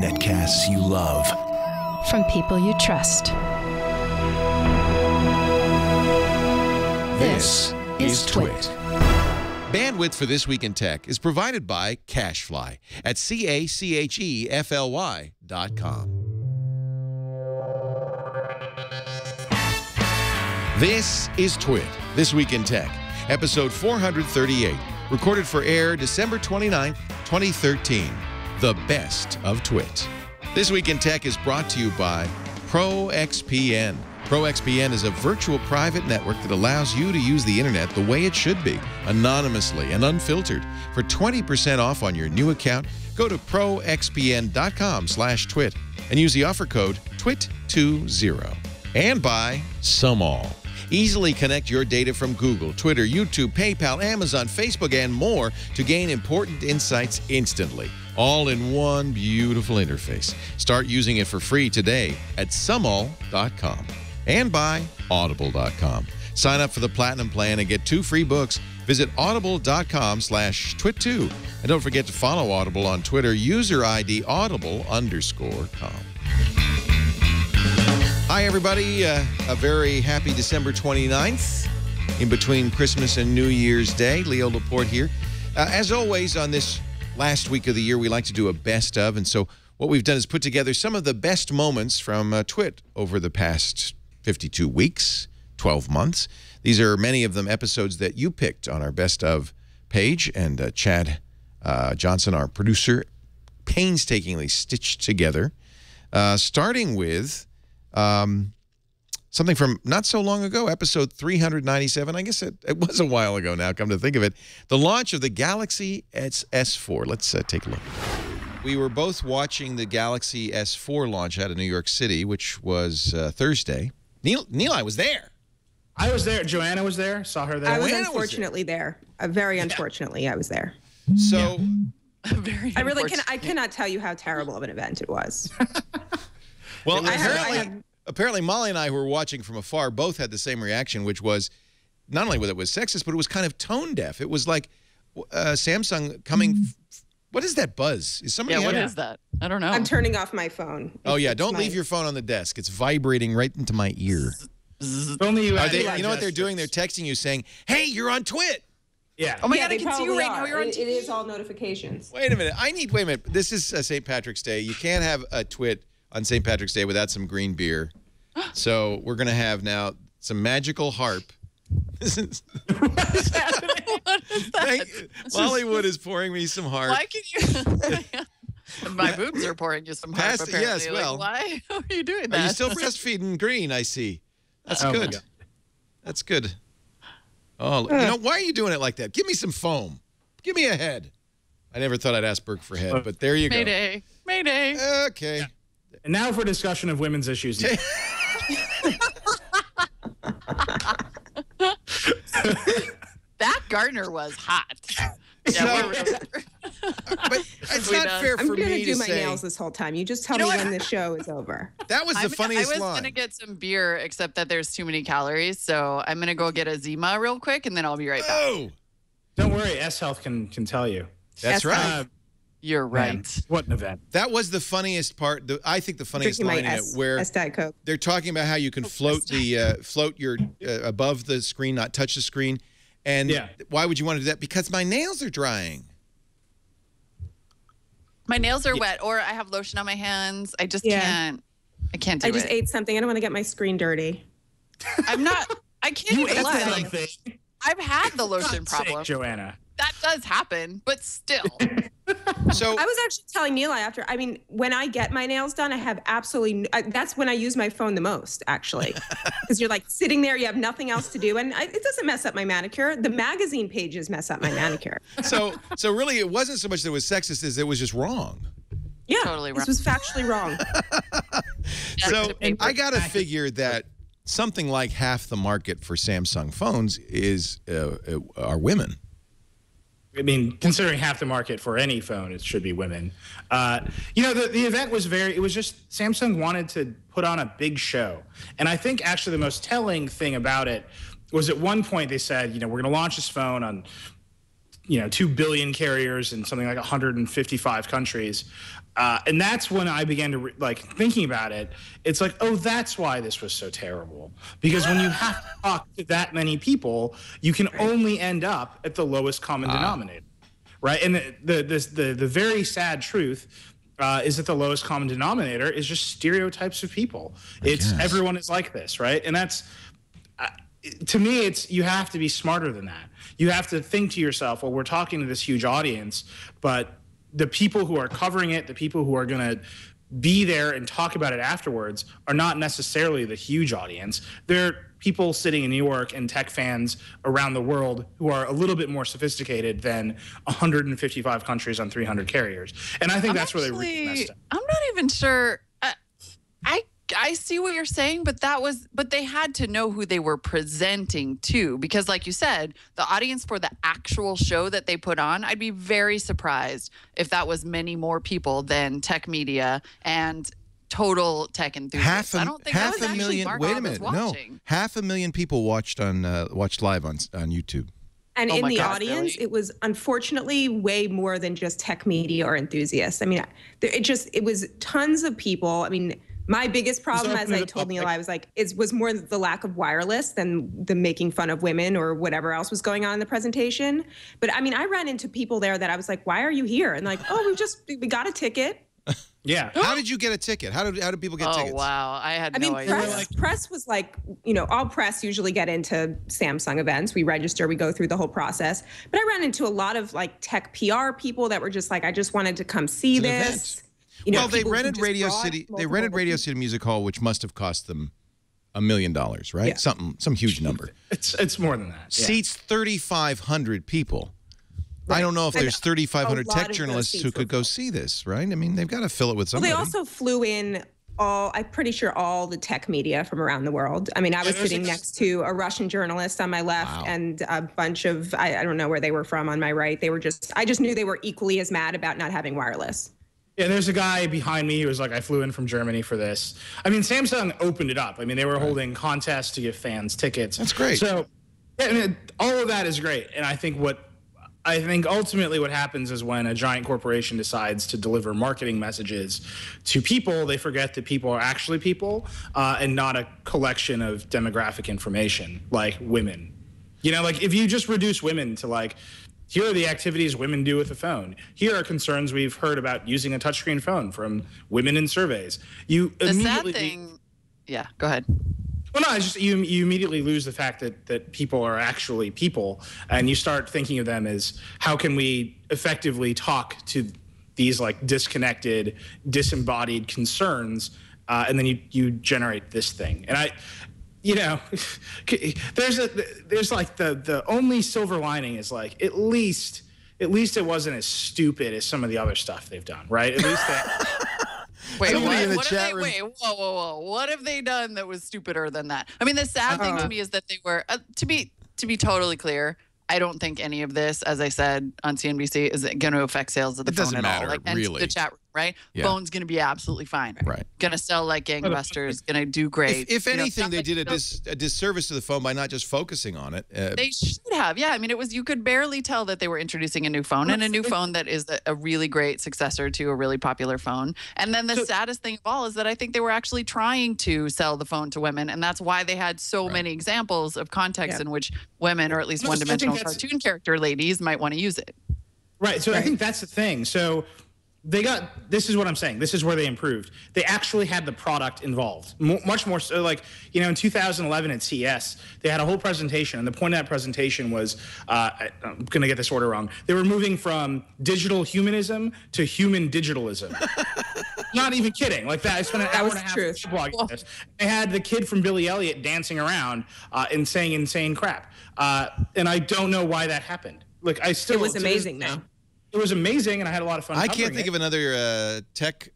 Netcasts you love. From people you trust. This is TWiT. Bandwidth for This Week in Tech is provided by CacheFly at CacheFly.com. This is TWiT, This Week in Tech, episode 438, recorded for air December 29th, 2013, the best of TWiT. This Week in Tech is brought to you by ProXPN. ProXPN is a virtual private network that allows you to use the internet the way it should be, anonymously and unfiltered. For 20% off on your new account, go to proxpn.com/twit and use the offer code TWIT20. And by SumAll. Easily connect your data from Google, Twitter, YouTube, PayPal, Amazon, Facebook, and more to gain important insights instantly, all in one beautiful interface. Start using it for free today at SumAll.com. And by Audible.com. Sign up for the Platinum Plan and get 2 free books. Visit audible.com/twit2. And don't forget to follow Audible on Twitter, user ID audible_com. Hi, everybody. A very happy December 29th, in between Christmas and New Year's Day. Leo Laporte here. As always, on this last week of the year, we like to do a best of. And so what we've done is put together some of the best moments from TWiT over the past 52 weeks, 12 months. These are many of them episodes that you picked on our best of page. And Chad Johnson, our producer, painstakingly stitched together, starting with something from not so long ago, episode 397. I guess it was a while ago now, come to think of it. The launch of the Galaxy S4. Let's take a look. We were both watching the Galaxy S4 launch out of New York City, which was Thursday. Neil, was there. I was there. Joanna was there. Saw her there. I was unfortunately there. Very unfortunately, I was there. So, very. I cannot tell you how terrible of an event it was. Well, apparently Molly and I, who were watching from afar, both had the same reaction, which was not only that it was sexist, but it was kind of tone deaf. It was like Samsung coming. What is that buzz? Is somebody? Yeah, what is that? I don't know. I'm turning off my phone. Oh yeah, don't leave your phone on the desk. It's vibrating right into my ear. Only you. You know what they're doing? They're texting you saying, "Hey, you're on TWiT." Yeah. Oh my God, I can see you right now. You're on TV. It is all notifications. Wait a minute. Wait a minute. This is St. Patrick's Day. You can't have a TWiT on St. Patrick's Day without some green beer. So we're going to have now some magical harp. What is that? Mollywood is pouring me some harp. Why can you? My boobs are pouring you some harp, apparently. Yes, well. Like, why are you doing that? Are you still breastfeeding green, I see. That's good. That's good. Oh, you know, why are you doing it like that? Give me some foam. Give me a head. I never thought I'd ask Burke for head, but there you go. Mayday. Mayday. Okay. Yeah. And now for discussion of women's issues. That Gardner was hot. Yeah, but it's not fair for me to say. I'm going to do my nails this whole time. You just tell me when the show is over. That was the funniest line. I was going to get some beer, except that there's too many calories. So I'm going to go get a Zima real quick, and then I'll be right back. Oh! Don't worry. S-Health can tell you. That's right. You're right. Man, what an event. That was the funniest part. I think the funniest line in it, where they're talking about how you can float your above the screen, not touch the screen. And why would you want to do that? Because my nails are drying. My nails are wet, or I have lotion on my hands. I just can't. I can't do it. I just ate something. I don't want to get my screen dirty. I'm not. I can't even lie. Like, I've had the lotion problem. Joanna. That does happen, but still. So I was actually telling Neil when I get my nails done, I have absolutely, that's when I use my phone the most, actually. Because you're like sitting there, you have nothing else to do. And it doesn't mess up my manicure. The magazine pages mess up my manicure. So really, it wasn't so much that it was sexist as it was just wrong. Yeah, totally wrong. This was factually wrong. So I got to figure that something like half the market for Samsung phones are women. I mean, considering half the market for any phone, it should be women. You know, the event was it was just Samsung wanted to put on a big show. And I think actually the most telling thing about it was at one point they said, you know, we're going to launch this phone on 2 billion carriers in something like 155 countries. And that's when I began to thinking about it. It's like, oh, that's why this was so terrible. Because when you have to talk to that many people, you can only end up at the lowest common denominator, right? And the very sad truth is that the lowest common denominator is just stereotypes of people. Everyone is like this, right? And that's to me, you have to be smarter than that. You have to think to yourself, well, we're talking to this huge audience, but the people who are covering it, the people who are going to be there and talk about it afterwards are not necessarily the huge audience. They're people sitting in New York and tech fans around the world who are a little bit more sophisticated than 155 countries on 300 carriers. And I think that's where they really messed up. I'm not even sure. I see what you're saying, but they had to know who they were presenting to, because like you said, the audience for the actual show that they put on, I'd be very surprised if that was many more people than tech media and total tech enthusiasts. I don't think that was actually Mark wait a minute, no. 500,000 people watched live on YouTube. And in the audience, it was unfortunately way more than just tech media or enthusiasts. I mean, it was tons of people. I mean, my biggest problem, as I told Neil, I was like, was more the lack of wireless than the making fun of women or whatever else was going on in the presentation. But I mean, I ran into people there that I was like, why are you here? And like, oh, we got a ticket. Yeah. How did you get a ticket? How did people get tickets? Oh, wow. I had no idea. Press was like, all press usually get into Samsung events. We register, we go through the whole process. But I ran into a lot of tech PR people that were just like, I just wanted to come see this. Well, they rented Radio City. They rented Radio City Music Hall, which must have cost them $1 million, right? Yeah. Some huge number. It's more than that. Yeah. Seats 3,500 people. Right. I don't know if there's 3,500 tech journalists who could go see this, right? I mean, they've got to fill it with somebody. Well, they also flew in I'm pretty sure all the tech media from around the world. I mean, I was sitting next to a Russian journalist on my left and a bunch of, I don't know where they were from on my right. I just knew they were equally as mad about not having wireless. Yeah, there's a guy behind me who was like, I flew in from Germany for this. I mean, Samsung opened it up. I mean, they were holding contests to give fans tickets. That's great. So, yeah, I mean, all of that is great. And I think ultimately what happens is when a giant corporation decides to deliver marketing messages to people, they forget that people are actually people and not a collection of demographic information like women. If you just reduce women to here are the activities women do with a phone. Here are concerns we've heard about using a touchscreen phone from women in surveys. The sad thing, yeah, go ahead. Well, no, it's just you immediately lose the fact that people are actually people, and you start thinking of them as how can we effectively talk to these disconnected, disembodied concerns, and then you generate this thing. And there's the only silver lining is at least it wasn't as stupid as some of the other stuff they've done, right? At least that. Wait, whoa. What have they done that was stupider than that? I mean, the sad thing to me is that they were, to be totally clear, I don't think any of this, as I said on CNBC, is going to affect sales of the phone at all. It doesn't matter, really. The chat room, right? Yeah. Phone's going to be absolutely fine. Right. Going to sell like gangbusters, going to do great. If anything, they did a disservice to the phone by not just focusing on it. They should have. Yeah, I mean, you could barely tell that they were introducing a new phone, and a new phone that is a really great successor to a really popular phone. And then the saddest thing of all is that I think they were actually trying to sell the phone to women, and that's why they had so many examples of contexts in which women, or at least one-dimensional cartoon character ladies, might want to use it. Right. So I think that's the thing. So this is what I'm saying. This is where they improved. They actually had the product involved, much more so. In 2011 at CES, they had a whole presentation, and the point of that presentation was, I'm going to get this order wrong. They were moving from digital humanism to human digitalism. Not even kidding. Like that. I spent an hour and a half blogging this. They had the kid from Billy Elliot dancing around and saying insane crap. And I don't know why that happened. It was amazing, though. It was amazing, and I had a lot of fun. I can't think of another tech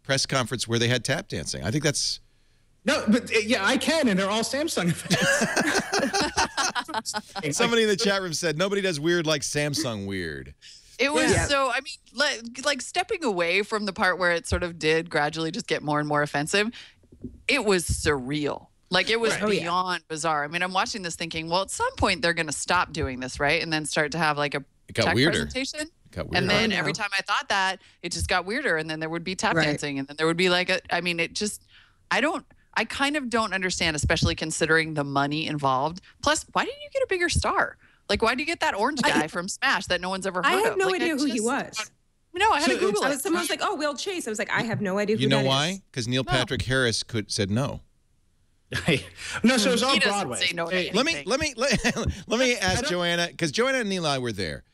press conference where they had tap dancing. I think that's but I can, and they're all Samsung events. Somebody in the chat room said nobody does weird like Samsung weird. It was so. I mean, like stepping away from the part where it sort of did gradually just get more and more offensive. It was surreal. Like it was Right. Oh, yeah. beyond bizarre. I mean, I'm watching this thinking, well, at some point they're going to stop doing this, right? And then start to have like a got tech weirder. presentation. It got weirder. And then I every know. time I thought that, it just got weirder. And then there would be tap Right. dancing. And then there would be like I mean, it just, I kind of don't understand, especially considering the money involved. Plus, why didn't you get a bigger star? Like, why did you get that orange guy from Smash that no one's ever heard I of? had no Like, idea who he was. No, I had to Google it. Someone was like, "Oh, Will Chase." I was like, "I have no idea who You know that why? is." Because Neil Patrick Harris said no. No, so it was all He doesn't Broadway. say no to Hey, Let me anything. let me ask Joanna, because Joanna and Eli were there.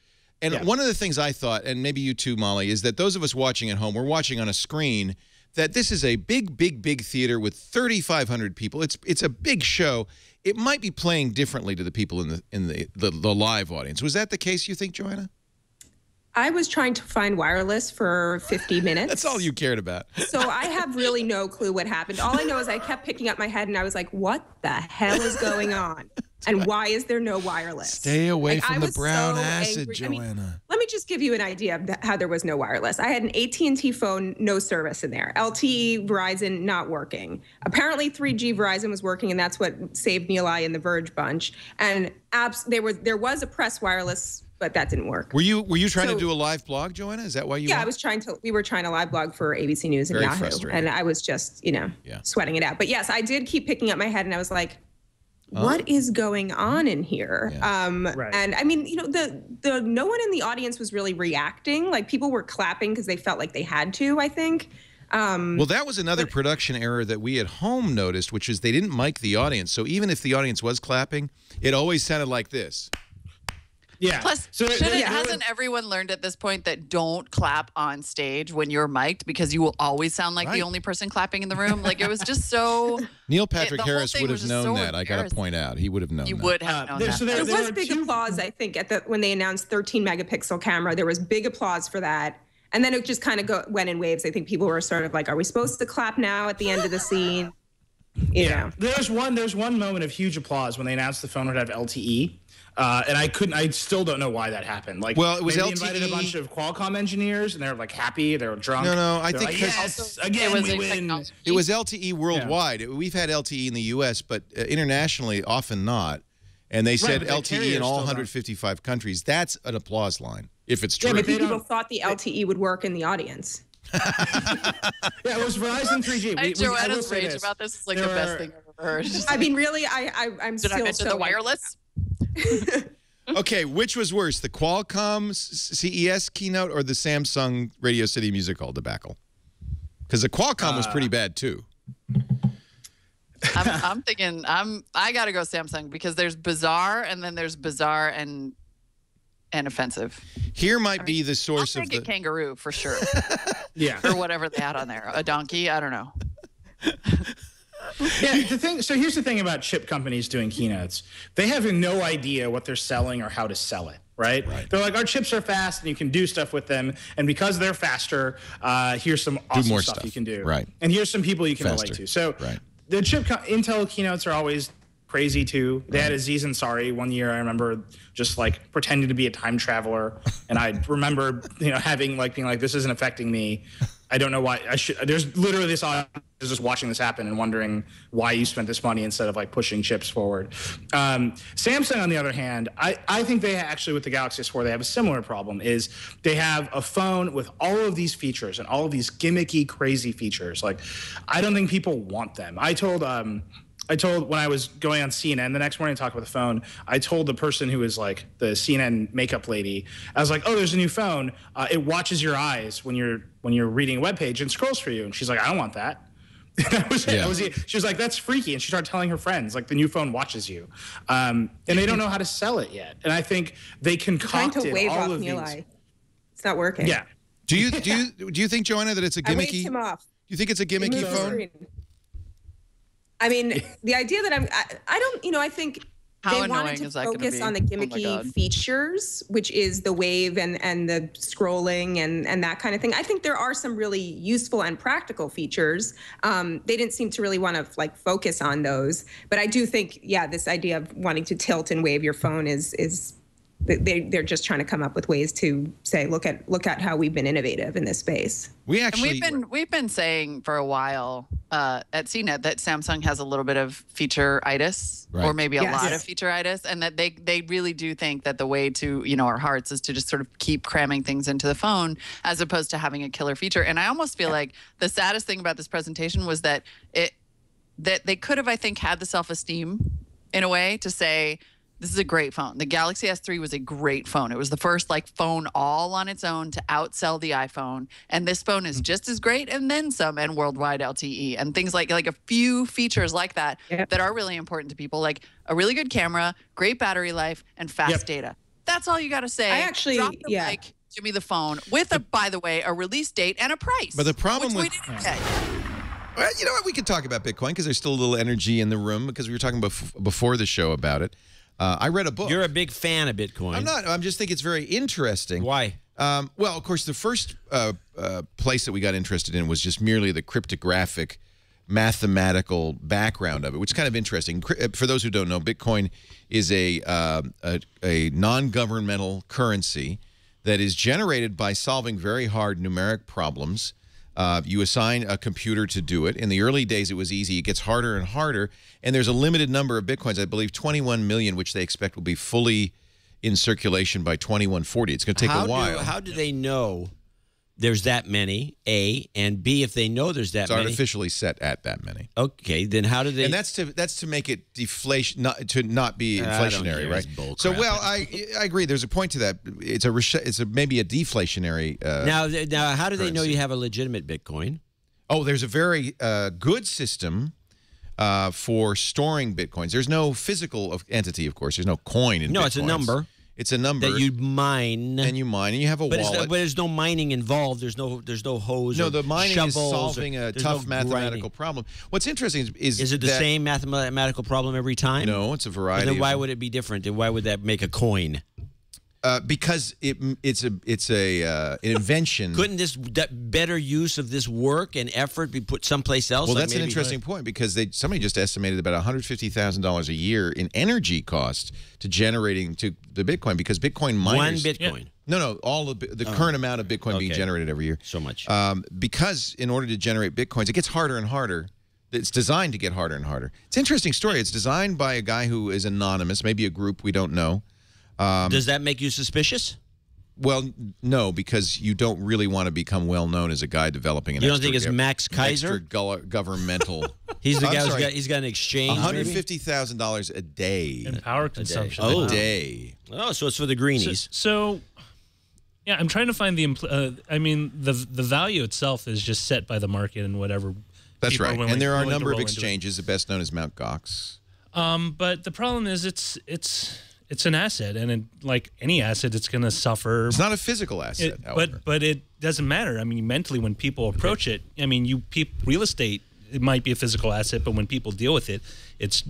And Yeah. one of the things I thought, and maybe you too, Molly, is that those of us watching at home, we're watching on a screen, that this is a big theater with 3,500 people. It's a big show. It might be playing differently to the people in the live audience. Was that the case, you think, Joanna? I was trying to find wireless for 50 minutes. That's all you cared about. So I have really no clue what happened. All I know is I kept picking up my head and I was like, what the hell is going on? And why is there no wireless? Stay away Like, from I the was brown so acid, angry. Joanna. I mean, let me just give you an idea of how there was no wireless. I had an AT&T phone, no service in there. LTE, Verizon, not working. Apparently 3G Verizon was working, and that's what saved Neil and the Verge bunch. And there was a press wireless, but that didn't work. Were you trying to So- do a live blog, Joanna? Is that why you Yeah, went? we were trying to live blog for ABC News and Very Yahoo. frustrating. And I was just, Yeah. sweating it out. But yes, I did keep picking up my head and I was like, what is going on in here? Yeah. Right. And I mean, the no one in the audience was really reacting. Like people were clapping because they felt like they had to, I think. Well, that was another production error that we at home noticed, which is they didn't mic the audience. So even if the audience was clapping, it always sounded like this. Yeah. Plus, So hasn't everyone learned at this point that don't clap on stage when you're mic'd because you will always sound like Right. the only person clapping in the room? Like it was just so. Neil Patrick the whole Harris thing would was have just known so that. I got to point out, he would have known You that. would have known there- that. so there- There was were big two- applause, I think, when they announced 13 megapixel camera. There was big applause for that. And then it just kind of went in waves. I think people were sort of like, are we supposed to clap now at the end of the scene? You know. There's one moment of huge applause when they announced the phone would have LTE. And I still don't know why that happened. Like, Well, it was maybe LTE. they invited a bunch of Qualcomm engineers, and they're like happy, they were drunk. No, I They're think like, 'cause- yes, again it was we a win. technology. It was LTE worldwide. We've had LTE in the U.S., but internationally, often not. And they said but the LTE in carriers all still don't. 155 countries. That's an applause line, if it's true. Yeah, but they people don't- thought the LTE would work in the audience. Yeah, it was Verizon 3G. I will Joanna's say rage this. about this is like There the best were- thing I've ever heard. It's just I like, mean, really, I'm did still I mention so the wireless? Okay, which was worse, the Qualcomm CES keynote or the Samsung Radio City Music Hall debacle? Because the Qualcomm was pretty bad, too. I'm thinking I gotta go Samsung because there's bizarre and then there's bizarre and offensive. Here might be the I'll source of take a the... kangaroo for sure, Yeah. or whatever they had on there. A donkey, I don't know. Yeah, so here's the thing about chip companies doing keynotes. They have no idea what they're selling or how to sell it, right? They're like, our chips are fast and you can do stuff with them. And because they're faster, here's some awesome more stuff stuff. you can do. Right. And here's some people you can Faster. relate to. So Right. the Intel keynotes are always crazy too. They had Aziz Ansari one year. I remember just like pretending to be a time traveler, and I remember having like being like, "This isn't affecting me. I don't know why I should." There's literally this audience just watching this happen and wondering why you spent this money instead of like pushing chips forward. Samsung, on the other hand, I think they actually with the Galaxy S4 they have a similar problem. Is they have a phone with all of these features and all of these gimmicky, crazy features. Like, I don't think people want them. I told when I was going on CNN the next morning to talk about the phone, I told the person who was like the CNN makeup lady, I was like, "Oh, there's a new phone. It watches your eyes when you're reading a web page and scrolls for you." And she's like, "I don't want that." She was like, "That's freaky," and she started telling her friends like the new phone watches you, and they don't know how to sell it yet. And I think they Trying concocted to wave all off of Neil. these. It's not working. Yeah, Do you think, Joanna, that it's a I waved gimmicky... him off. Do you think it's a He gimmicky moved the phone? screen. I mean, the idea that I don't, I think How they wanted annoying to is that gonna focus be? on the Oh my gimmicky God. features, which is the wave and the scrolling and that kind of thing. I think there are some really useful and practical features. They didn't seem to really want to like focus on those, but I do think, yeah, this idea of wanting to tilt and wave your phone is they're just trying to come up with ways to say, look at how we've been innovative in this space. We've been saying for a while at CNET that Samsung has a little bit of feature-itis, or maybe a lot of feature-itis, and that they really do think that the way to our hearts is to just sort of keep cramming things into the phone as opposed to having a killer feature. And I almost feel like the saddest thing about this presentation was that they could have, I think, had the self-esteem in a way to say, this is a great phone. The Galaxy S3 was a great phone. It was the first phone all on its own to outsell the iPhone. And this phone is just as great and then some, and worldwide LTE and things like a few features like that that are really important to people, like a really good camera, great battery life, and fast data. That's all you got to say. I actually, drop the mic, give me the phone with by the way, a release date and a price. But the problem which with we didn't get. Well, you know what? We could talk about Bitcoin because there's still a little energy in the room because we were talking before the show about it. I read a book. You're a big fan of Bitcoin. I'm not. I'm just think it's very interesting. Why? Well, of course, the first place that we got interested in was just merely the cryptographic, mathematical background of it, which is kind of interesting. For those who don't know, Bitcoin is a non-governmental currency that is generated by solving very hard numeric problems. You assign a computer to do it. In the early days, it was easy. It gets harder and harder. And there's a limited number of Bitcoins, I believe 21 million, which they expect will be fully in circulation by 2140. It's going to take a while. How do they know there's that many, A, and B, if they know there's that many? It's artificially set at that many. Okay, then how do they? And that's to make it deflation, not be inflationary, right? So, well, I agree. There's a point to that. It's maybe a deflationary. Now, how do they know you have a legitimate Bitcoin? Oh, there's a very good system for storing Bitcoins. There's no physical entity, of course. There's no coin in Bitcoins. No, it's a number. It's a number that you mine, and you have a wallet. But there's no mining involved. There's no hose. No, or the mining is shovels solving a tough mathematical problem. What's interesting is it the same mathematical problem every time? No, it's a variety. Then why would it be different? And why would that make a coin? Because it's an invention. Couldn't that better use of this work and effort be put someplace else? Well, that's an interesting point because somebody just estimated about $150,000 a year in energy cost to generating to the Bitcoin because Bitcoin miners. One Bitcoin. Yeah. No, all of the current amount of Bitcoin being generated every year. So much. Because in order to generate Bitcoins, it gets harder and harder. It's designed to get harder and harder. It's an interesting story. It's designed by a guy who is anonymous, maybe a group we don't know. Does that make you suspicious? Well, no, because you don't really want to become well known as a guy developing an. You don't think it's Max Kaiser? Governmental. He's the guy he's got an exchange. $150,000 a day in power consumption. A day. Oh, so it's for the greenies. So yeah, I'm trying to find the. I mean, the value itself is just set by the market and whatever. That's right, and there are a number of exchanges. The best known is Mt. Gox. But the problem is it's an asset, and like any asset, it's going to suffer. It's not a physical asset, but it doesn't matter. I mean, mentally, when people approach it, I mean, real estate, it might be a physical asset, but when people deal with it, it's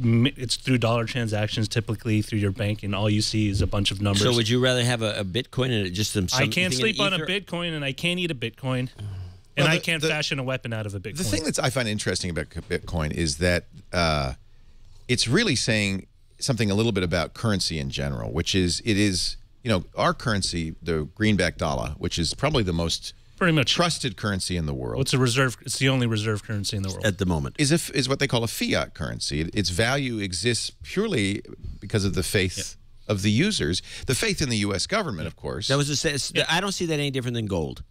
through dollar transactions, typically through your bank, and all you see is a bunch of numbers. So, would you rather have a Bitcoin and just some? I can't sleep on a Bitcoin, and I can't eat a Bitcoin, and I can't fashion a weapon out of a Bitcoin. The thing that I find interesting about Bitcoin is that it's really saying something a little bit about currency in general, which is our currency, the greenback dollar, which is probably the most trusted currency in the world. It's a reserve. It's the only reserve currency in the world at the moment. Is what they call a fiat currency. Its value exists purely because of the faith of the users, the faith in the U.S. government, of course. That was I don't see that any different than gold.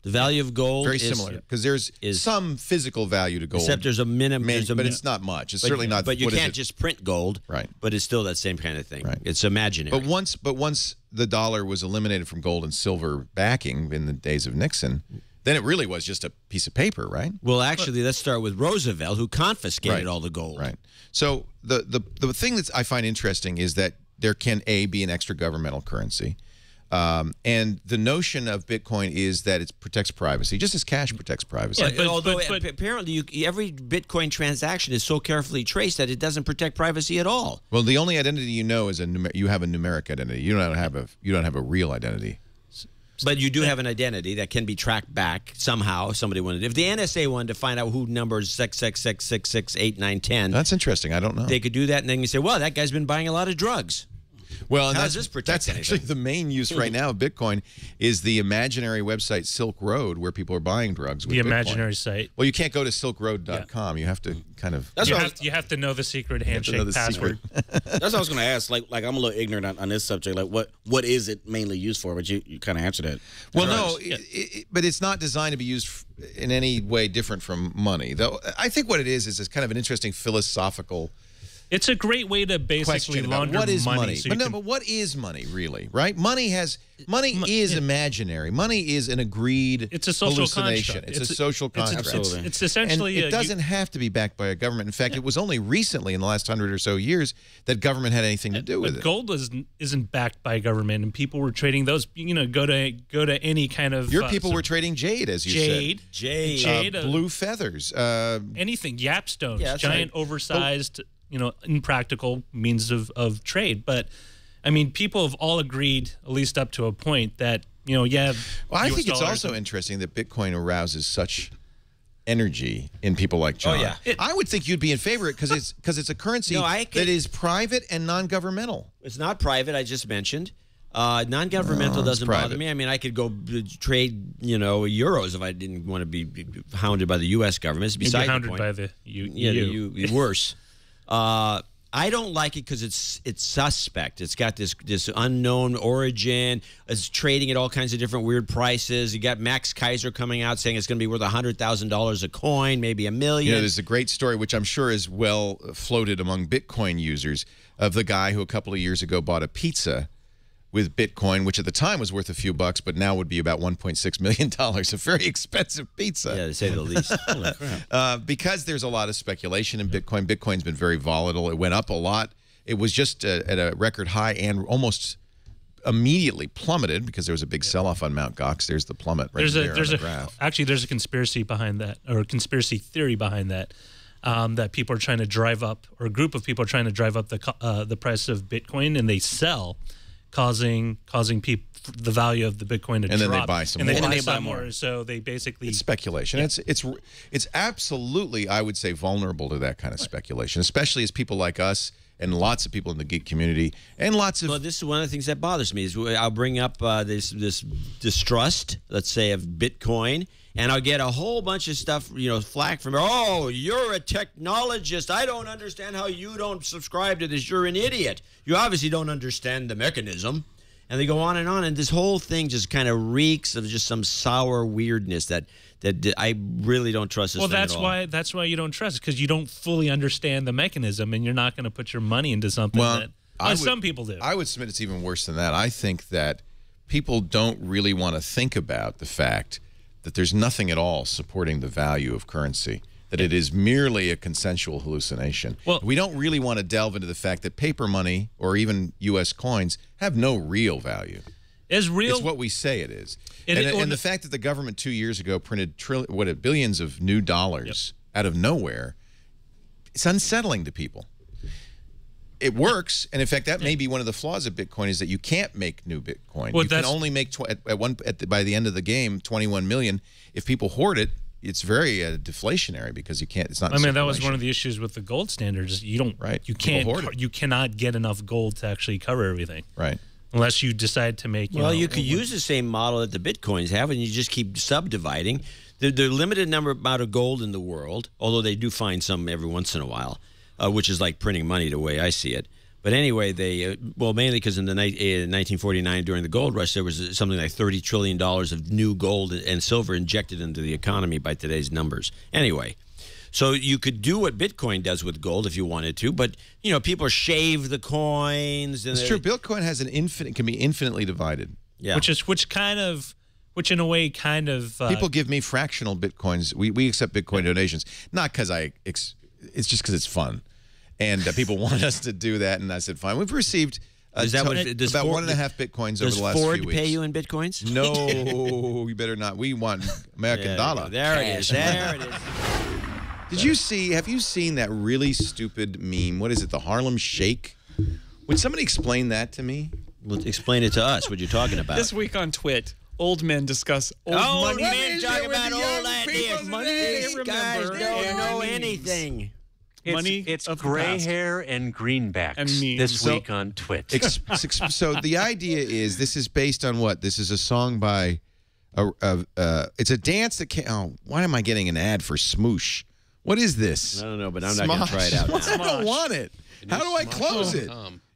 The value of gold very similar because there's some physical value to gold. Except there's a minimum, but it's not much. It's certainly not. But you can't just print gold, right? But it's still that same kind of thing. Right. It's imaginary. But once the dollar was eliminated from gold and silver backing in the days of Nixon, then it really was just a piece of paper, right? Well, actually, let's start with Roosevelt, who confiscated all the gold. Right. So the thing that I find interesting is that there can be an extra governmental currency. And the notion of Bitcoin is that it protects privacy, just as cash protects privacy. Yeah, although apparently every Bitcoin transaction is so carefully traced that it doesn't protect privacy at all. Well, the only identity you know is you have a numeric identity. You don't have a real identity. But you do have an identity that can be tracked back somehow. If somebody wanted, if the NSA wanted to find out who numbers 666668910, that's interesting. I don't know. They could do that, and then you say, "Well, that guy's been buying a lot of drugs." Well, and How that's, does this protect that's actually anything? the main use right now of Bitcoin is the imaginary website Silk Road, where people are buying drugs with The Bitcoin. imaginary site. Well, you can't go to silkroad.com. You have to kind of... You have to know the secret handshake know the password. That's what I was going to ask. Like I'm a little ignorant on this subject. Like, what is it mainly used for? But you kind of answered it. Well, no, but it's not designed to be used in any way different from money. Though I think what it is it's kind of an interesting philosophical It's a great way to basically question about launder what is money. money. But what is money really, right? Money is imaginary. Money is an agreed It's a social hallucination. construct. It's a social construct. It's essentially and it doesn't have to be backed by a government. In fact, it was only recently in the last 100 or so years that government had anything to do with it. Gold isn't backed by government, and people were trading those. You know, go to any kind of. Your people were trading jade, as you said. Jade, blue feathers, anything, yapstones, Yeah, giant, oversized. Impractical means of trade. But, I mean, people have all agreed, at least up to a point, that, Well, I think it's also interesting that Bitcoin arouses such energy in people like John. Oh, yeah. I would think you'd be in favor of it because it's a currency that is private and non-governmental. It's not private, I just mentioned. Non-governmental doesn't bother me. I mean, I could go trade, euros if I didn't want to be hounded by the U.S. government. It's beside the point. by the EU. Worse. I don't like it because it's suspect. It's got this unknown origin. It's trading at all kinds of different weird prices. You got Max Kaiser coming out saying it's going to be worth $100,000 a coin, maybe $1 million. There's a great story, which I'm sure is well floated among Bitcoin users, of the guy who a couple of years ago bought a pizza with Bitcoin, which at the time was worth a few bucks, but now would be about $1.6 million. A very expensive pizza. Yeah, to say the least. Holy crap. Because there's a lot of speculation in Bitcoin. Bitcoin's been very volatile. It went up a lot. It was just at a record high and almost immediately plummeted because there was a big sell-off on Mt. Gox. There's the plummet right there on the graph. Actually, there's a conspiracy behind that, or a conspiracy theory behind that. That people are trying to drive up, or a group of people are trying to drive up the price of Bitcoin, and they sell, causing the value of the Bitcoin to drop. And then they buy some more. And then they buy more. So they basically... It's speculation. Yeah. It's absolutely, I would say, vulnerable to that kind of speculation, especially as people like us and lots of people in the geek community and lots of... Well, this is one of the things that bothers me. Is I'll bring up this distrust, let's say, of Bitcoin, and I'll get a whole bunch of stuff, flack from, oh, you're a technologist. I don't understand how you don't subscribe to this. You're an idiot. You obviously don't understand the mechanism. And they go on, and this whole thing just kind of reeks of just some sour weirdness that I really don't trust this thing at all. That's why you don't trust it, because you don't fully understand the mechanism, and you're not going to put your money into something some people do. I would submit it's even worse than that. I think that people don't really want to think about the fact that there's nothing at all supporting the value of currency, that it is merely a consensual hallucination. Well, we don't really want to delve into the fact that paper money or even U.S. coins have no real value. It's what we say it is. And the fact that the government 2 years ago printed billions of new dollars out of nowhere, it's unsettling to people. It works, and in fact, that may be one of the flaws of Bitcoin, is that you can't make new Bitcoin. You can only make by the end of the game 21 million. If people hoard it, it's very deflationary because you can't. It's not. I mean, that was one of the issues with the gold standards. You don't. Right. You can't. You cannot get enough gold to actually cover everything. Right. Unless you decide to make. You could use the same model that the Bitcoins have, and you just keep subdividing. The limited amount of gold in the world, although they do find some every once in a while. Which is like printing money the way I see it. But anyway, mainly because in 1949, during the gold rush, there was something like $30 trillion of new gold and silver injected into the economy by today's numbers. Anyway, so you could do what Bitcoin does with gold if you wanted to, but, people shave the coins. And it's true. Bitcoin has can be infinitely divided. Yeah. Which in a way kind of... people give me fractional Bitcoins. We accept Bitcoin donations, not because it's just because it's fun. And people want us to do that, and I said, fine. We've received about 1.5 Bitcoins over the last few weeks. Does Ford pay you in Bitcoins? No, you better not. We want American dollar. There it is. There it is. Have you seen that really stupid meme? What is it, the Harlem Shake? Would somebody explain that to me? Well, explain it to us, what you're talking about. This week on TWiT, old men discuss old money. Men talk about old ideas. These guys don't know anything. money. It's of the gray past. hair and greenbacks And memes. this week on TWiT. So the idea is this is based on what? This is a song by, it's a dance that came, oh, why am I getting an ad for Smoosh? What is this? I don't know, but I'm not going to try it out now. I don't want it. How do I close it?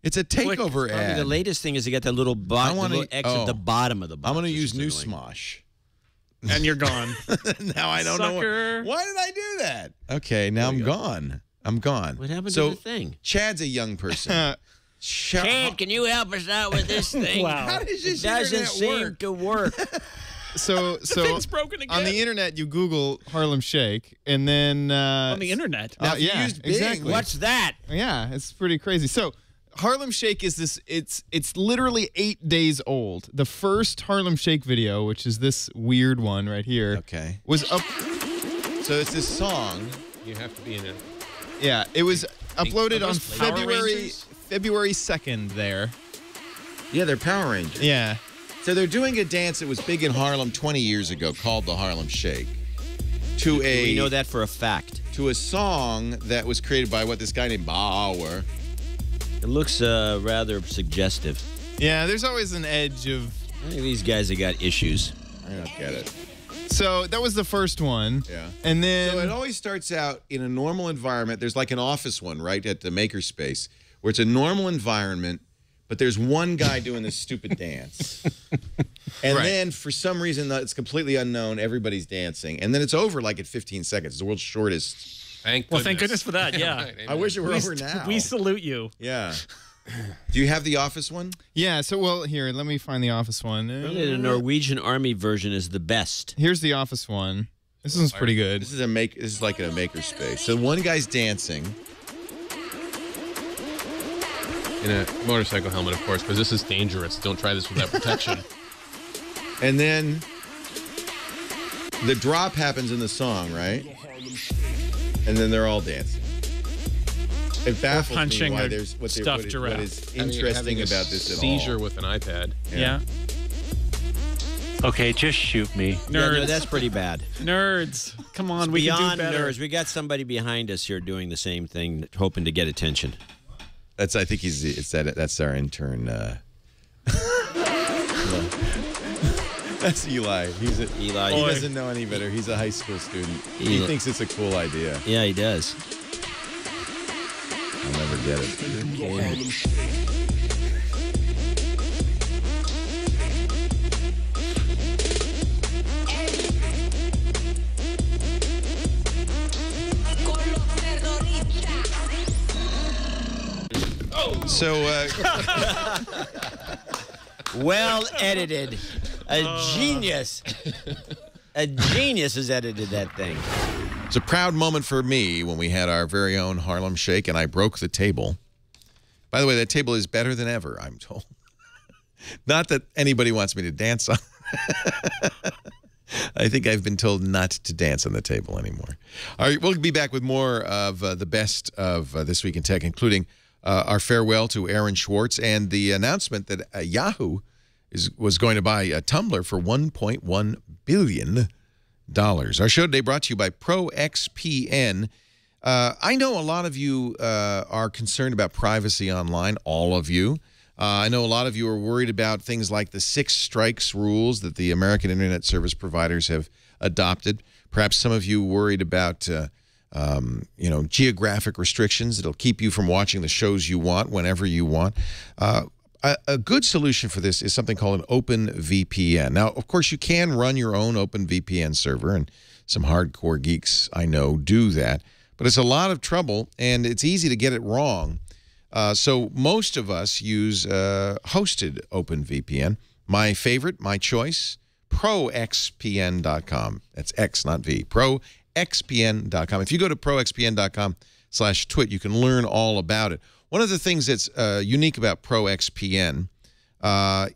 It's a takeover ad. The latest thing is to get that little, little X at the bottom of the box. I'm going to use New Smosh. And you're gone. Now I don't Sucker. know. Why did I do that? Okay, now I'm gone. I'm gone. What happened to the thing? Chad's a young person. Chad, can you help us out with this thing? Wow. How does this It doesn't internet seem work? to work. So thing's broken again. on the internet, you Google Harlem Shake, and then On the internet. Now, if you used Bing, exactly. What's that? Yeah, it's pretty crazy. So Harlem Shake is this. It's literally 8 days old. The first Harlem Shake video, which is this weird one right here, Okay. was up. So it's this song. You have to be in a. Yeah, it was uploaded on those Power February 2nd. There. Yeah, they're Power Rangers. Yeah. So they're doing a dance that was big in Harlem 20 years ago called the Harlem Shake. We know that for a fact. To a song that was created by this guy named Bauer. It looks rather suggestive. Yeah, there's always an edge of. I think these guys have got issues. I don't get it. So that was the first one. Yeah. And then. So it always starts out in a normal environment. There's like an office one, right, at the makerspace, where it's a normal environment, but there's one guy doing this stupid dance. And then, for some reason, it's completely unknown. Everybody's dancing. And then it's over like at 15 seconds. It's the world's shortest. Thank goodness for that. Yeah. Right, I wish it were over now. We salute you. Yeah. Do you have the office one? Yeah, so, well, here, let me find the office one. Really, the Norwegian Army version is the best. Here's the office one. This one's pretty good. This is like a makerspace. So one guy's dancing. In a motorcycle helmet, of course, because this is dangerous. Don't try this without protection. And then the drop happens in the song, right? And then they're all dancing. It baffles punching me why a there's what stuffed is giraffe. interesting about this at all. Seizure with an iPad. Yeah. Okay, just shoot me. Yeah, Nerds. no, that's pretty bad. Nerds. Come on, we can do Beyond better. nerds, we got somebody behind us here doing the same thing, hoping to get attention. I think that's our intern. That's Eli. Eli. He doesn't know any better. He's a high school student. He Eli. thinks it's a cool idea. Yeah, he does. I'll never get it. So, well edited. A genius. A genius has edited that thing. it's a proud moment for me when we had our very own Harlem Shake and I broke the table. By the way, that table is better than ever, I'm told. Not that anybody wants me to dance on. I think I've been told not to dance on the table anymore. All right, we'll be back with more of the best of This Week in Tech, including our farewell to Aaron Swartz and the announcement that Yahoo was going to buy Tumblr for $1.1 billion. Our show today brought to you by ProXPN. I know a lot of you are concerned about privacy online, all of you. I know a lot of you are worried about things like the 6 strikes rules that the American Internet service providers have adopted. Perhaps some of you worried about geographic restrictions that'll keep you from watching the shows you want whenever you want. A good solution for this is something called an OpenVPN. Now, of course, you can run your own OpenVPN server, and some hardcore geeks I know do that. But it's a lot of trouble, and it's easy to get it wrong. So most of us use hosted OpenVPN. My favorite, my choice, ProXPN.com. That's X, not V. ProXPN.com. If you go to ProXPN.com/twit, you can learn all about it. One of the things that's unique about ProXPN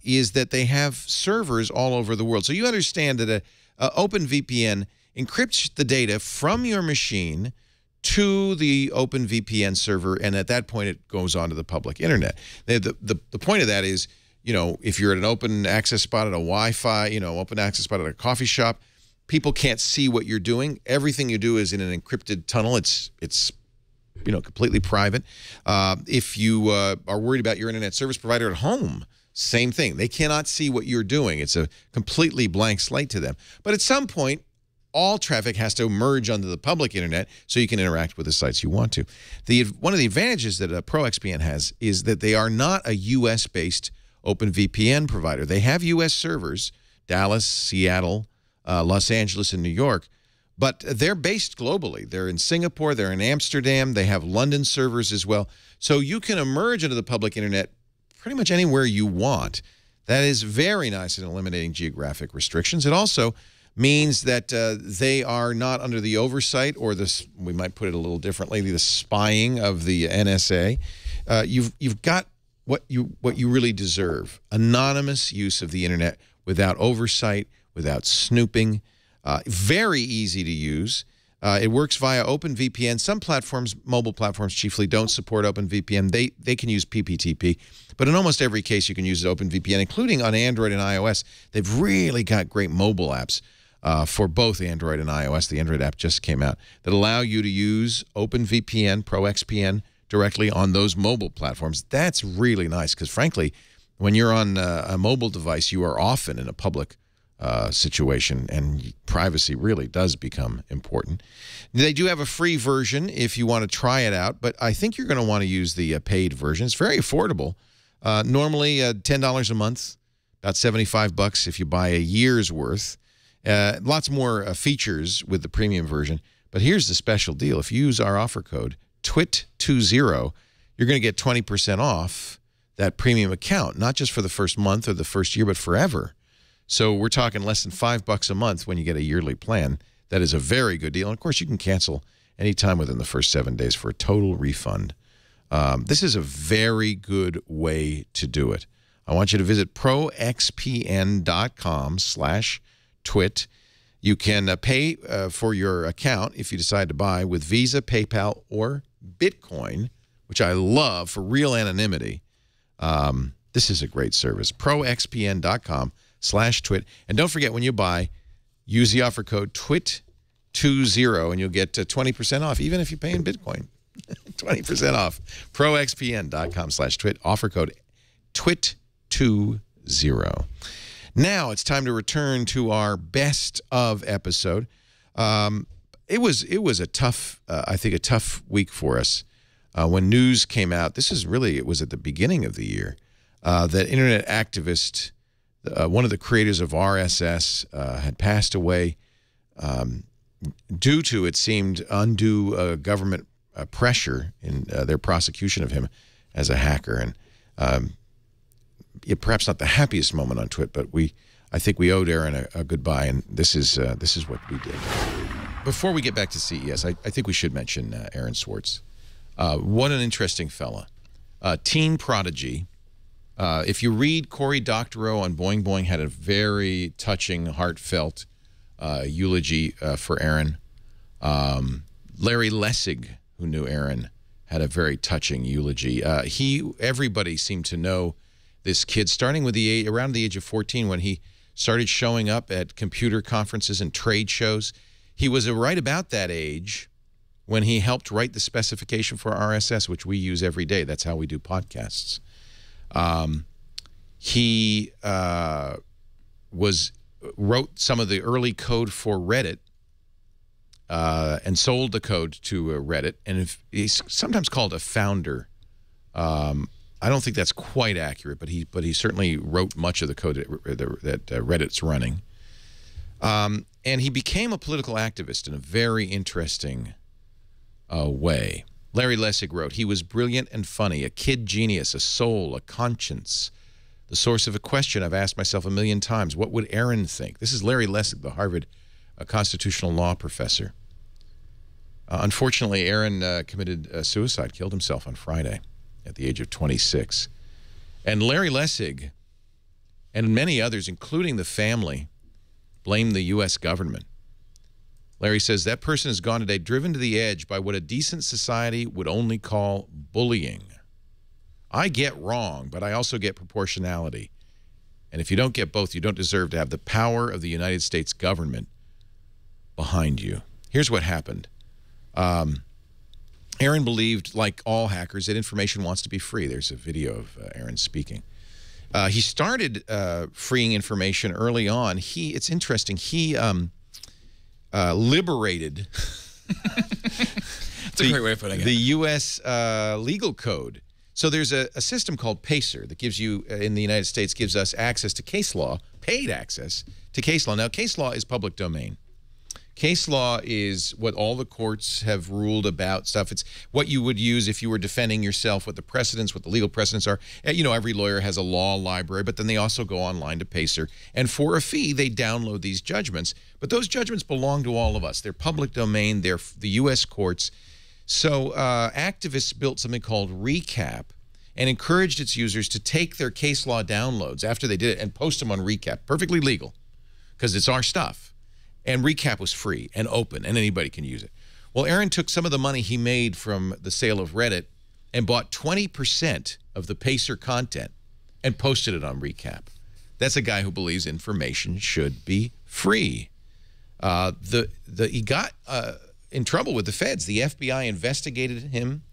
is that they have servers all over the world. So you understand that a OpenVPN encrypts the data from your machine to the OpenVPN server, and at that point it goes on to the public internet. The point of that is, if you're at an open access spot at a Wi-Fi, open access spot at a coffee shop, people can't see what you're doing. Everything you do is in an encrypted tunnel. It's completely private. If you are worried about your internet service provider at home, same thing. They cannot see what you're doing. It's a completely blank slate to them. But at some point, all traffic has to merge onto the public internet so you can interact with the sites you want to. One of the advantages that ProXPN has is that they are not a U.S.-based open VPN provider. They have U.S. servers, Dallas, Seattle, Los Angeles, and New York, but they're based globally. They're in Singapore, they're in Amsterdam, they have London servers as well. So you can emerge into the public internet pretty much anywhere you want. That is very nice in eliminating geographic restrictions. It also means that they are not under the oversight or we might put it a little differently, the spying of the NSA. You've got what you really deserve: anonymous use of the internet without oversight, without snooping. Very easy to use. It works via OpenVPN. Some platforms, mobile platforms chiefly, don't support OpenVPN. They can use PPTP. But in almost every case, you can use OpenVPN, including on Android and iOS. They've really got great mobile apps for both Android and iOS. The Android app just came out that allow you to use OpenVPN, ProXPN, directly on those mobile platforms. That's really nice because, frankly, when you're on a mobile device, you are often in a public situation, and privacy really does become important. They do have a free version if you want to try it out, but I think you're going to want to use the paid version. It's very affordable. Normally $10 a month, about $75 if you buy a year's worth. Lots more features with the premium version, but here's the special deal. If you use our offer code TWiT20, you're going to get 20% off that premium account, not just for the first month or the first year, but forever. So we're talking less than $5 a month when you get a yearly plan. That is a very good deal. And of course, you can cancel anytime within the first 7 days for a total refund. This is a very good way to do it. I want you to visit proxpn.com/twit. You can pay for your account if you decide to buy with Visa, PayPal, or Bitcoin, which I love for real anonymity. This is a great service. proxpn.com/twit. And don't forget, when you buy, use the offer code TWIT20 and you'll get 20% off, even if you pay in Bitcoin. 20% off. proxpn.com/twit. Offer code TWIT20. Now it's time to return to our best of episode. It was a tough, I think, a tough week for us when news came out. It was at the beginning of the year that internet activist, one of the creators of RSS, had passed away due to, it seemed, undue government pressure in their prosecution of him as a hacker. And perhaps not the happiest moment on Twit, but I think we owed Aaron a goodbye, and this is what we did. Before we get back to CES, I think we should mention Aaron Swartz. What an interesting fella. Teen prodigy. If you read Cory Doctorow on Boing Boing, had a very touching, heartfelt eulogy for Aaron. Larry Lessig, who knew Aaron, had a very touching eulogy. Everybody seemed to know this kid, starting with around the age of 14 when he started showing up at computer conferences and trade shows. He was right about that age when he helped write the specification for RSS, which we use every day. That's how we do podcasts. He wrote some of the early code for Reddit and sold the code to Reddit, and he's sometimes called a founder. I don't think that's quite accurate, but he certainly wrote much of the code that Reddit's running. And he became a political activist in a very interesting way. Larry Lessig wrote, "He was brilliant and funny, a kid genius, a soul, a conscience, the source of a question I've asked myself a million times. What would Aaron think?" This is Larry Lessig, the Harvard constitutional law professor. Unfortunately, Aaron committed suicide, killed himself on Friday at the age of 26. And Larry Lessig and many others, including the family, blame the U.S. government. Larry says, "That person has gone today driven to the edge by what a decent society would only call bullying. I get wrong, but I also get proportionality. And if you don't get both, you don't deserve to have the power of the United States government behind you." Here's what happened. Aaron believed, like all hackers, that information wants to be free. There's a video of Aaron speaking. He started freeing information early on. It's interesting. He liberated That's a great way of putting it. The U.S. legal code. So there's a system called PACER that gives you, in the United States, gives us access to case law, paid access to case law. Now, case law is public domain. Case law is what all the courts have ruled about stuff. It's what you would use if you were defending yourself, what the precedents, what the legal precedents are. You know, every lawyer has a law library, but then they also go online to PACER. And for a fee, they download these judgments. But those judgments belong to all of us. They're public domain. They're the U.S. courts. So activists built something called Recap and encouraged its users to take their case law downloads after they did it and post them on Recap. Perfectly legal, because it's our stuff. And Recap was free and open, and anybody can use it. Well, Aaron took some of the money he made from the sale of Reddit and bought 20% of the PACER content and posted it on Recap. That's a guy who believes information should be free. He got in trouble with the feds. The FBI investigated him.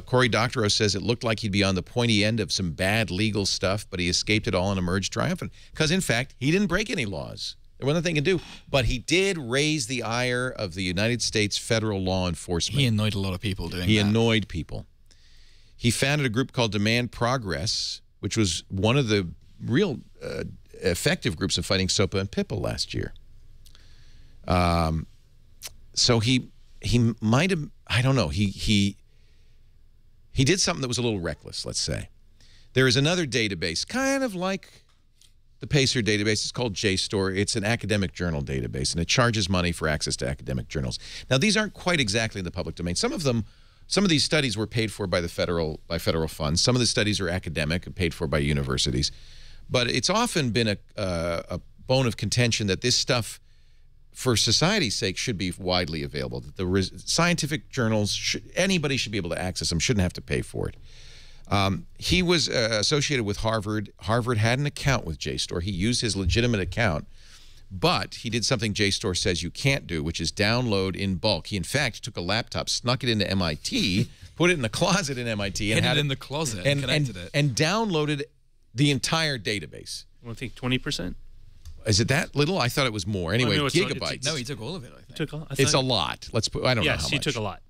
Cory Doctorow says it looked like he'd be on the pointy end of some bad legal stuff, but he escaped it all and emerged triumphant. Because, in fact, he didn't break any laws. There wasn't nothing he could do. But he did raise the ire of the United States federal law enforcement. He annoyed a lot of people doing that. He annoyed people. He founded a group called Demand Progress, which was one of the real effective groups of fighting SOPA and PIPA last year. So he might have, I don't know, he did something that was a little reckless, let's say. There is another database, kind of like the PACER database. It's called JSTOR. It's an academic journal database, and it charges money for access to academic journals. Now, these aren't quite exactly in the public domain. Some of these studies were paid for by federal funds. Some of the studies are academic and paid for by universities. But it's often been a bone of contention that this stuff, for society's sake, should be widely available. That the scientific journals, anybody should be able to access them, shouldn't have to pay for it. He was associated with Harvard. Harvard had an account with JSTOR. He used his legitimate account, but he did something JSTOR says you can't do, which is download in bulk. He, in fact, took a laptop, snuck it into MIT, put it in the closet in MIT, and had it in the closet and connected it. And downloaded the entire database. I think 20%. Is it that little? I thought it was more. Anyway, no, gigabytes. No, he took all of it, I think. It's a lot. Let's put. I don't know how much. Yes, he took a lot.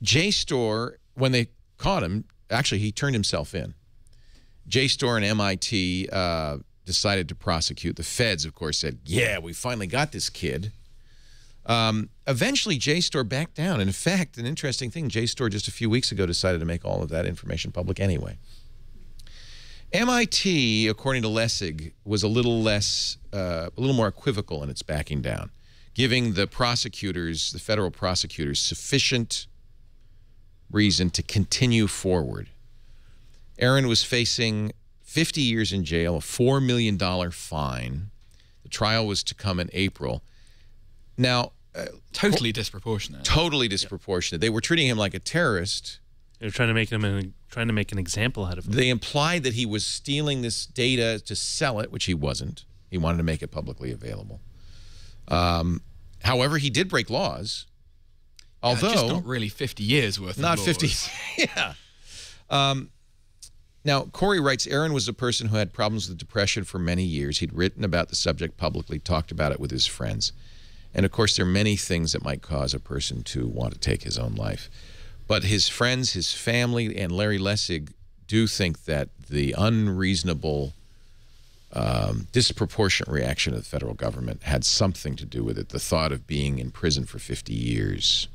JSTOR, when they caught him, actually he turned himself in. JSTOR and MIT decided to prosecute. The feds, of course, said, yeah, we finally got this kid. Eventually, JSTOR backed down. And in fact, an interesting thing, JSTOR just a few weeks ago decided to make all of that information public anyway. MIT, according to Lessig, was a little more equivocal in its backing down, giving the prosecutors, the federal prosecutors, sufficient reason to continue forward. Aaron was facing 50 years in jail, a $4 million fine. The trial was to come in April. Now, totally disproportionate. Totally disproportionate. They were treating him like a terrorist. They were trying to make an example out of him. They implied that he was stealing this data to sell it, which he wasn't. He wanted to make it publicly available. However, he did break laws. Although just not really 50 years worth of laws. Not 50, yeah. Now, Corey writes, Aaron was a person who had problems with depression for many years. He'd written about the subject publicly, talked about it with his friends. And, of course, there are many things that might cause a person to want to take his own life. But his friends, his family, and Larry Lessig do think that the unreasonable, disproportionate reaction of the federal government had something to do with it. The thought of being in prison for 50 years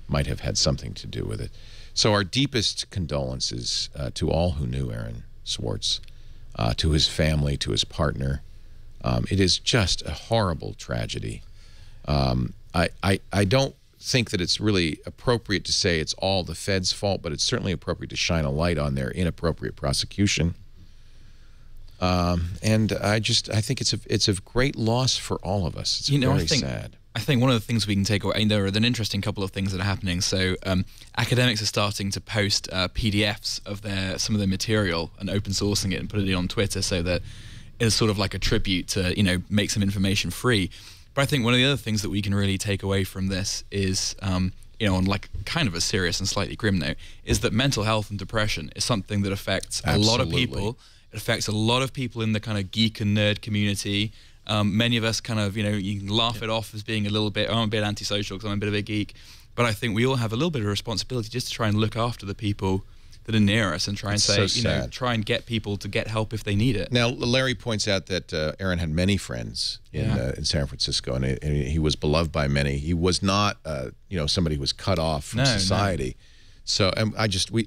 might have had something to do with it. So our deepest condolences to all who knew Aaron Swartz, to his family, to his partner. It is just a horrible tragedy. I don't think that it's really appropriate to say it's all the feds' fault, but it's certainly appropriate to shine a light on their inappropriate prosecution. And I think it's a great loss for all of us. It's very sad. I think one of the things we can take away, there are an interesting couple of things that are happening. So academics are starting to post PDFs of some of their material and open sourcing it and putting it on Twitter so that it's sort of like a tribute to, make some information free. But I think one of the other things that we can really take away from this is, you know, on like kind of a serious and slightly grim note, is that mental health and depression is something that affects a lot of people. It affects a lot of people in the kind of geek and nerd community. Many of us kind of, you know, you can laugh it off as being a little bit, oh, I'm a bit antisocial because I'm a bit of a geek. But I think we all have a little bit of responsibility just to try and look after the people that are near us and try and say, you know, try and get people to get help if they need it. Now, Larry points out that Aaron had many friends in San Francisco, and he was beloved by many. He was not, you know, somebody who was cut off from society. No. So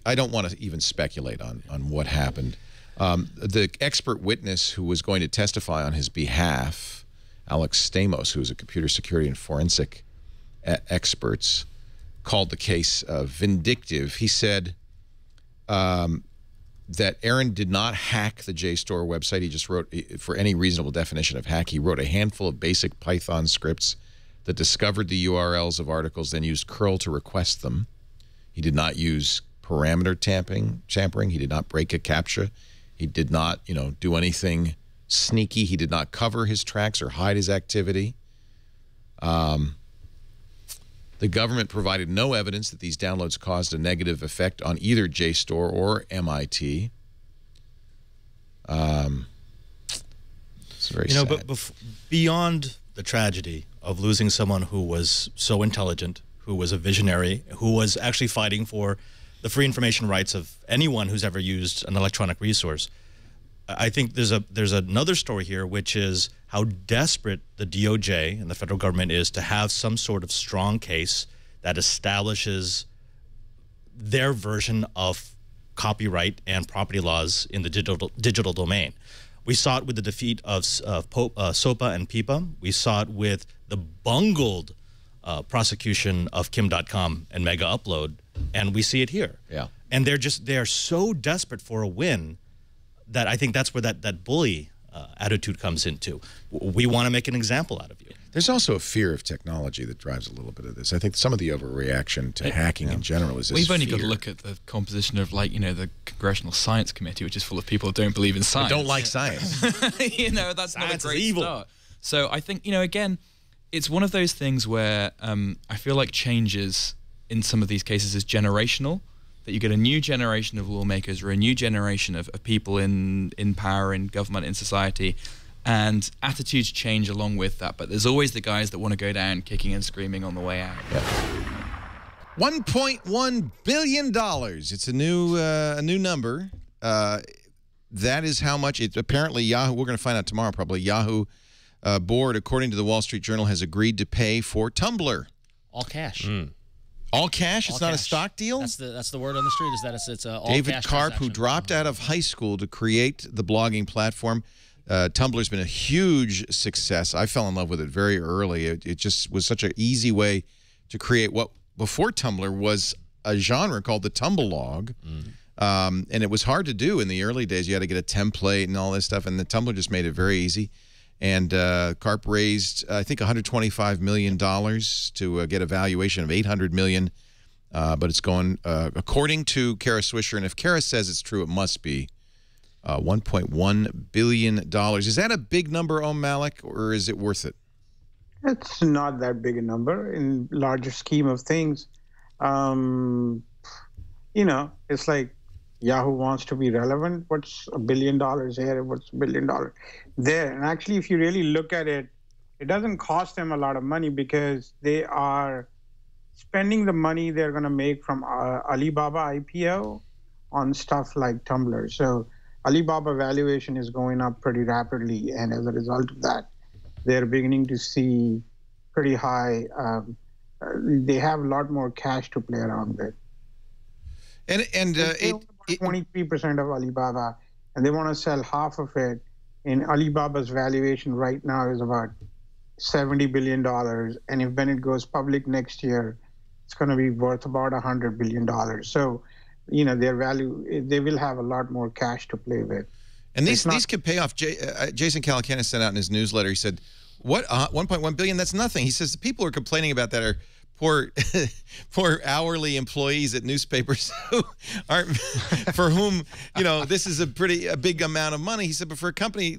I don't want to even speculate on what happened. The expert witness who was going to testify on his behalf, Alex Stamos, who is a computer security and forensic expert, called the case vindictive. He said that Aaron did not hack the JSTOR website. He just wrote, for any reasonable definition of hack, he wrote a handful of basic Python scripts that discovered the URLs of articles, then used curl to request them. He did not use parameter tampering. He did not break a CAPTCHA. He did not, you know, do anything sneaky. He did not cover his tracks or hide his activity. The government provided no evidence that these downloads caused a negative effect on either JSTOR or MIT. It's very sad. But beyond the tragedy of losing someone who was so intelligent, who was a visionary, who was actually fighting for the free information rights of anyone who's ever used an electronic resource, I think there's another story here, which is how desperate the DOJ and the federal government is to have some sort of strong case that establishes their version of copyright and property laws in the digital domain. We saw it with the defeat of SOPA and PIPA. We saw it with the bungled prosecution of Kim.com and Mega Upload, and we see it here. Yeah. And they're so desperate for a win that I think that's where that bully attitude comes into. We want to make an example out of you. There's also a fear of technology that drives a little bit of this. I think some of the overreaction to hacking in general is this We've only got to fear. look at the composition of, like, you know, the Congressional Science Committee, which is full of people who don't believe in science. They don't like science. You know, that's Science not a great is evil. start. So I think, you know, again, it's one of those things where I feel like changes in some of these cases is generational, that you get a new generation of lawmakers or a new generation of people in power, in government, in society, and attitudes change along with that. But there's always the guys that want to go down kicking and screaming on the way out. Yeah. $1.1 billion. It's a new number. That is how much apparently Yahoo, we're going to find out tomorrow probably, Yahoo board, according to the Wall Street Journal, has agreed to pay for Tumblr. All cash. All cash? It's not a stock deal? That's the word on the street, is that it's all David cash Karp, who transaction. dropped out of high school to create the blogging platform. Tumblr's been a huge success. I fell in love with it very early. It just was such an easy way to create what before Tumblr was a genre called the Tumblelog. And it was hard to do in the early days. You had to get a template and all this stuff, and the Tumblr just made it very easy. And Karp raised, I think, $125 million to get a valuation of $800 million. But it's going, according to Kara Swisher, and if Kara says it's true, it must be $1.1 billion. Is that a big number, Malik, or is it worth it? It's not that big a number in larger scheme of things. You know, it's like Yahoo wants to be relevant. What's $1 billion here? What's $1 billion there? And actually, if you really look at it, it doesn't cost them a lot of money because they are spending the money they're going to make from Alibaba IPO on stuff like Tumblr. So Alibaba valuation is going up pretty rapidly, and as a result of that, they're beginning to see pretty high. They have a lot more cash to play around with. And 23% of Alibaba, and they want to sell half of it. And Alibaba's valuation right now is about $70 billion, and when it goes public next year, it's going to be worth about $100 billion. So, you know, their value, they will have a lot more cash to play with. And these could pay off. Jason Calacanis sent out in his newsletter, he said, what, $1.1 billion? That's nothing. He says the people who are complaining about that are poor hourly employees at newspapers who aren't, for whom, you know, this is a big amount of money. He said, but for a company,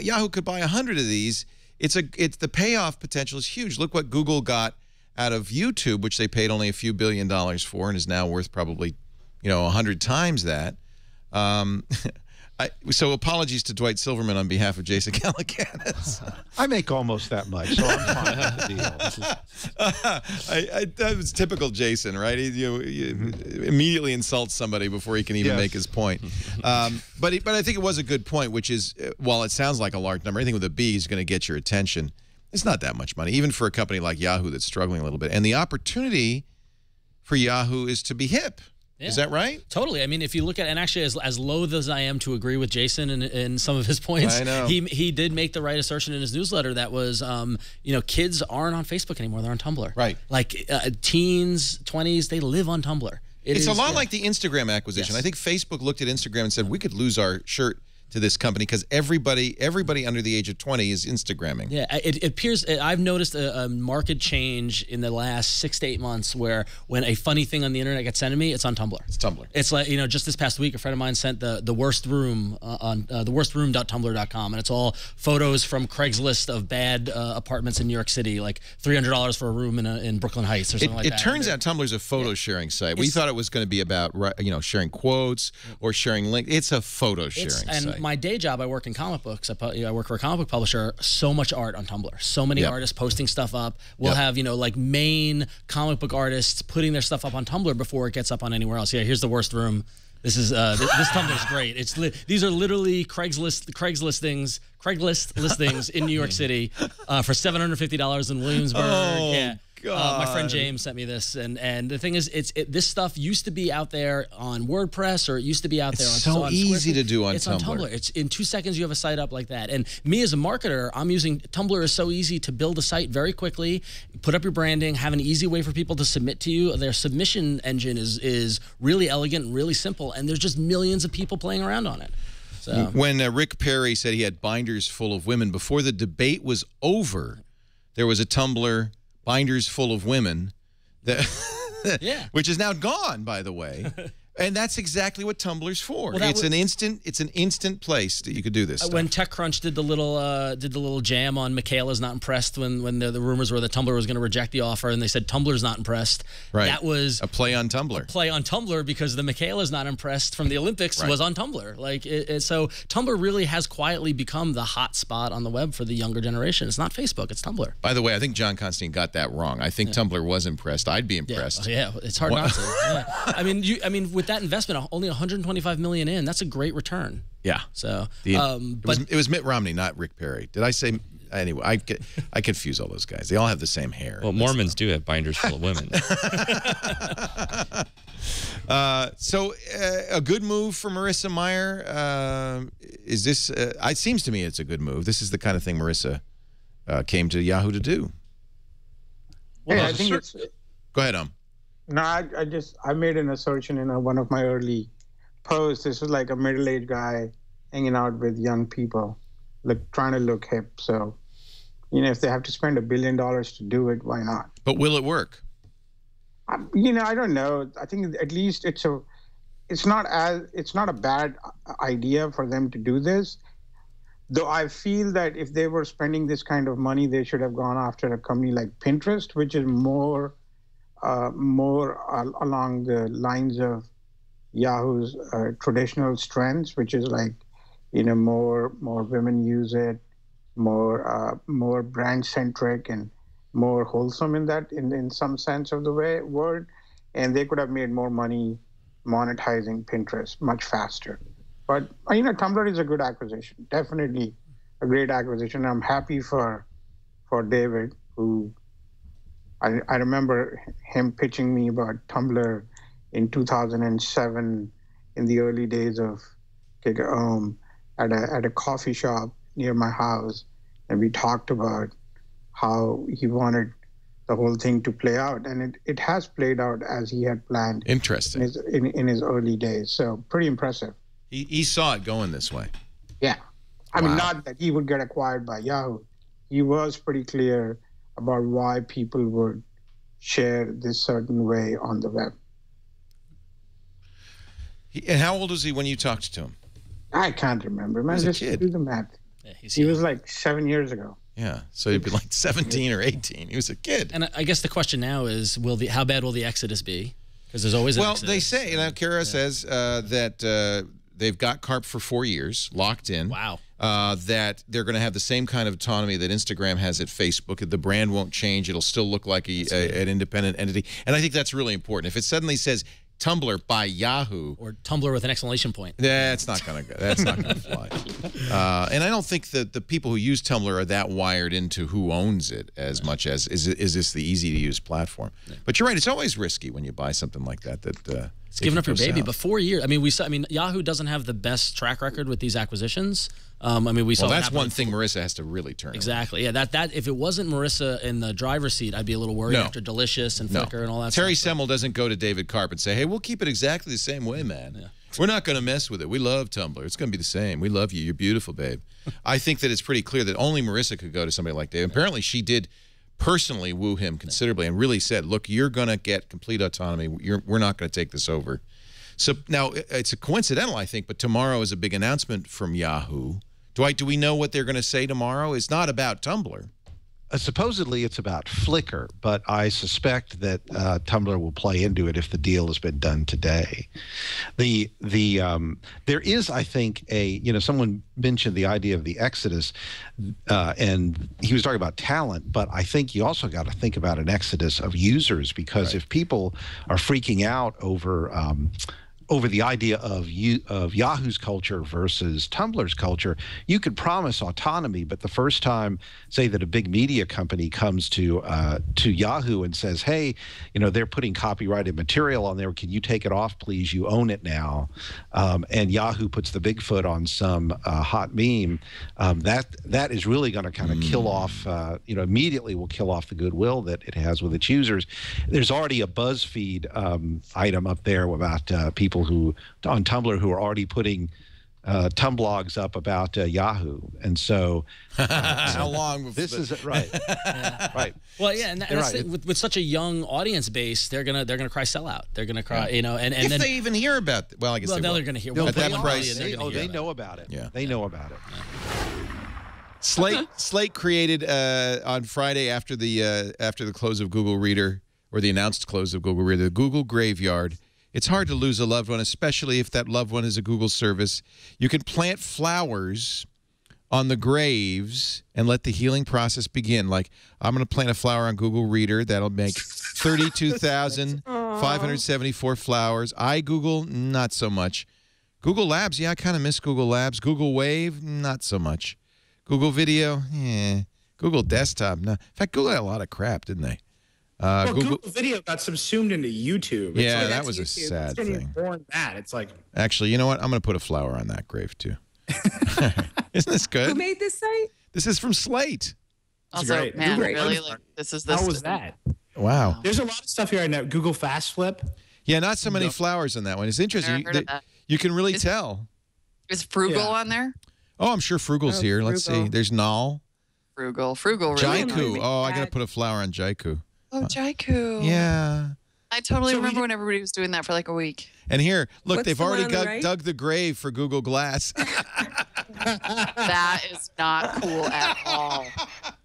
Yahoo could buy 100 of these it's the payoff potential is huge. Look what Google got out of YouTube, which they paid only a few $1 billion for, and is now worth probably, 100 times that. So apologies to Dwight Silverman on behalf of Jason Calacanis. I make almost that much, so I'm fine with the deal. That was typical Jason, right? He immediately insults somebody before he can even make his point. But I think it was a good point, which is, while it sounds like a large number, anything with a B is going to get your attention. It's not that much money, even for a company like Yahoo that's struggling a little bit. And the opportunity for Yahoo is to be hip. Yeah. Is that right? Totally. I mean, if you look at, and actually as loath as I am to agree with Jason in some of his points, I know. he did make the right assertion in his newsletter that was, kids aren't on Facebook anymore. They're on Tumblr. Right. Like teens, 20s, they live on Tumblr. It's a lot like the Instagram acquisition. Yes. I think Facebook looked at Instagram and said, we could lose our shirt to this company because everybody under the age of 20 is Instagramming. Yeah, it appears I've noticed a market change in the last 6 to 8 months where when a funny thing on the internet gets sent to me, it's on Tumblr. It's Tumblr. It's like, just this past week, a friend of mine sent the worst room on theworstroom.tumblr.com, and it's all photos from Craigslist of bad apartments in New York City, like $300 for a room in Brooklyn Heights or something like that. It turns out Tumblr's a photo sharing site. We thought it was going to be about sharing quotes or sharing links. It's a photo sharing site. My day job, I work in comic books. I work for a comic book publisher. So much art on Tumblr. So many artists posting stuff up. We'll have, like main comic book artists putting their stuff up on Tumblr before it gets up on anywhere else. Yeah, here's the worst room. This is this Tumblr's great. These are literally Craigslist listings in New York City for $750 in Williamsburg. Oh, yeah. God. My friend James sent me this, and the thing is, this stuff used to be out there on WordPress, or it used to be out there on. It's so easy to do on Tumblr. It's on Tumblr. It's in 2 seconds you have a site up like that. And me as a marketer, I'm using Tumblr is so easy to build a site very quickly, put up your branding, have an easy way for people to submit to you. Their submission engine is really elegant and really simple, and there's just millions of people playing around on it. So. When Rick Perry said he had binders full of women, before the debate was over, there was a Tumblr binders full of women, which is now gone, by the way. And that's exactly what Tumblr's for. Well, it's an instant place that you could do this stuff. When TechCrunch did the little jam on Michaela's not impressed when the rumors were that Tumblr was going to reject the offer, and they said Tumblr's not impressed. Right. That was a play on Tumblr. A play on Tumblr because the Michaela's not impressed from the Olympics was on Tumblr. So Tumblr really has quietly become the hot spot on the web for the younger generation. It's not Facebook, it's Tumblr. By the way, I think John Constantine got that wrong. I think Tumblr was impressed. I'd be impressed. Yeah, it's hard not to. Yeah. I mean, with that investment, only $125 million in, that's a great return. Yeah. So, it was Mitt Romney, not Rick Perry. Did I say? Anyway, I confuse all those guys. They all have the same hair. Well, Mormons do have binders full of women. So a good move for Marissa Mayer. Is this? It seems to me it's a good move. This is the kind of thing Marissa came to Yahoo to do. Well, I think it's. Go ahead, No, I made an assertion in one of my early posts. This was like a middle-aged guy hanging out with young people, trying to look hip. So, if they have to spend $1 billion to do it, why not? But will it work? I don't know. I think at least it's not a bad idea for them to do this. Though I feel that if they were spending this kind of money, they should have gone after a company like Pinterest, which is more along the lines of Yahoo's traditional strengths, which is more women use it, more brand centric and more wholesome in some sense of the word, and they could have made more money monetizing Pinterest much faster. But Tumblr is a good acquisition, definitely a great acquisition. I'm happy for David, who. I remember him pitching me about Tumblr in 2007, in the early days of Giga at a coffee shop near my house, and we talked about how he wanted the whole thing to play out, and it has played out as he had planned. Interesting. In his early days, so pretty impressive. He saw it going this way. Yeah, I mean, not that he would get acquired by Yahoo. He was pretty clear about why people would share this certain way on the web. And how old was he when you talked to him? I can't remember, man. He was a Just kid. do the math. Yeah, he was like 7 years ago. Yeah, so he'd be like 17 or 18. He was a kid. And I guess the question now is, how bad will the exodus be? Because there's always an exodus. They say, Kara says that they've got CARP for 4 years, locked in. Wow. That they're going to have the same kind of autonomy that Instagram has at Facebook. The brand won't change. It'll still look like an independent entity. And I think that's really important. If it suddenly says Tumblr by Yahoo, or Tumblr with an exclamation point, that's not going to go. That's not going to fly. And I don't think that the people who use Tumblr are that wired into who owns it as much as is this the easy to use platform. Yeah. But you're right. It's always risky when you buy something like that. It's giving up your baby. But 4 years. I mean, Yahoo doesn't have the best track record with these acquisitions. We saw. Well, that's one thing Marissa has to really turn. Exactly. Yeah. That if it wasn't Marissa in the driver's seat, I'd be a little worried after Delicious and Flickr and all that. Terry stuff. Semel doesn't go to David Karp and say, "Hey, we'll keep it exactly the same way, man. Yeah. We're not going to mess with it. We love Tumblr. It's going to be the same. We love you. You're beautiful, babe." I think that it's pretty clear that only Marissa could go to somebody like David. Apparently, she did personally woo him considerably and really said, "Look, you're going to get complete autonomy. We're not going to take this over." So now it's a coincidental, I think, but tomorrow is a big announcement from Yahoo. Do we know what they're going to say tomorrow? It's not about Tumblr. Supposedly it's about Flickr, but I suspect that Tumblr will play into it if the deal has been done today. There is, I think, someone mentioned the idea of the exodus, and he was talking about talent, but I think you also got to think about an exodus of users, because if people are freaking out over the idea of Yahoo's culture versus Tumblr's culture, you could promise autonomy, but the first time, say, that a big media company comes to Yahoo and says, "Hey, they're putting copyrighted material on there. Can you take it off, please? You own it now." And Yahoo puts the big foot on some hot meme. That is really going to kind of kill off, immediately will kill off the goodwill that it has with its users. There's already a BuzzFeed item up there about people who on Tumblr who are already putting Tumblogs up about Yahoo, and so how long? This is right, right. Well, yeah, and that's right. With such a young audience base, they're gonna cry sellout. They're gonna cry, and if then they even hear about it, well, I guess they're gonna hear. At that price, they know about it. Yeah, they know about it. Slate created on Friday after the close of Google Reader, or the announced close of Google Reader, the Google Graveyard. It's hard to lose a loved one, especially if that loved one is a Google service. You can plant flowers on the graves and let the healing process begin. Like, I'm going to plant a flower on Google Reader. That'll make 32,574 flowers. Google, not so much. Google Labs, yeah, I kind of miss Google Labs. Google Wave, not so much. Google Video, Google Desktop, no. In fact, Google had a lot of crap, didn't they? Google Video got subsumed into YouTube. Yeah, that was a sad thing. It's like, actually, you know what? I'm going to put a flower on that grave too. Isn't this good? Who made this site? This is from Slate. Also, great. man, Google, really, this is this. How was that? Wow. There's a lot of stuff here right now. Google Fast Flip. Yeah, not so many flowers on that one. It's interesting. You can really tell. Is Frugal on there? Oh, I'm sure Frugal's here. Let's see. There's Null. Frugal. Really Jaiku. Oh, I got to put a flower on Jaiku. Oh, Jaiku. Yeah. I totally remember when everybody was doing that for like a week. And here, look, they've already right? dug the grave for Google Glass. That is not cool at all.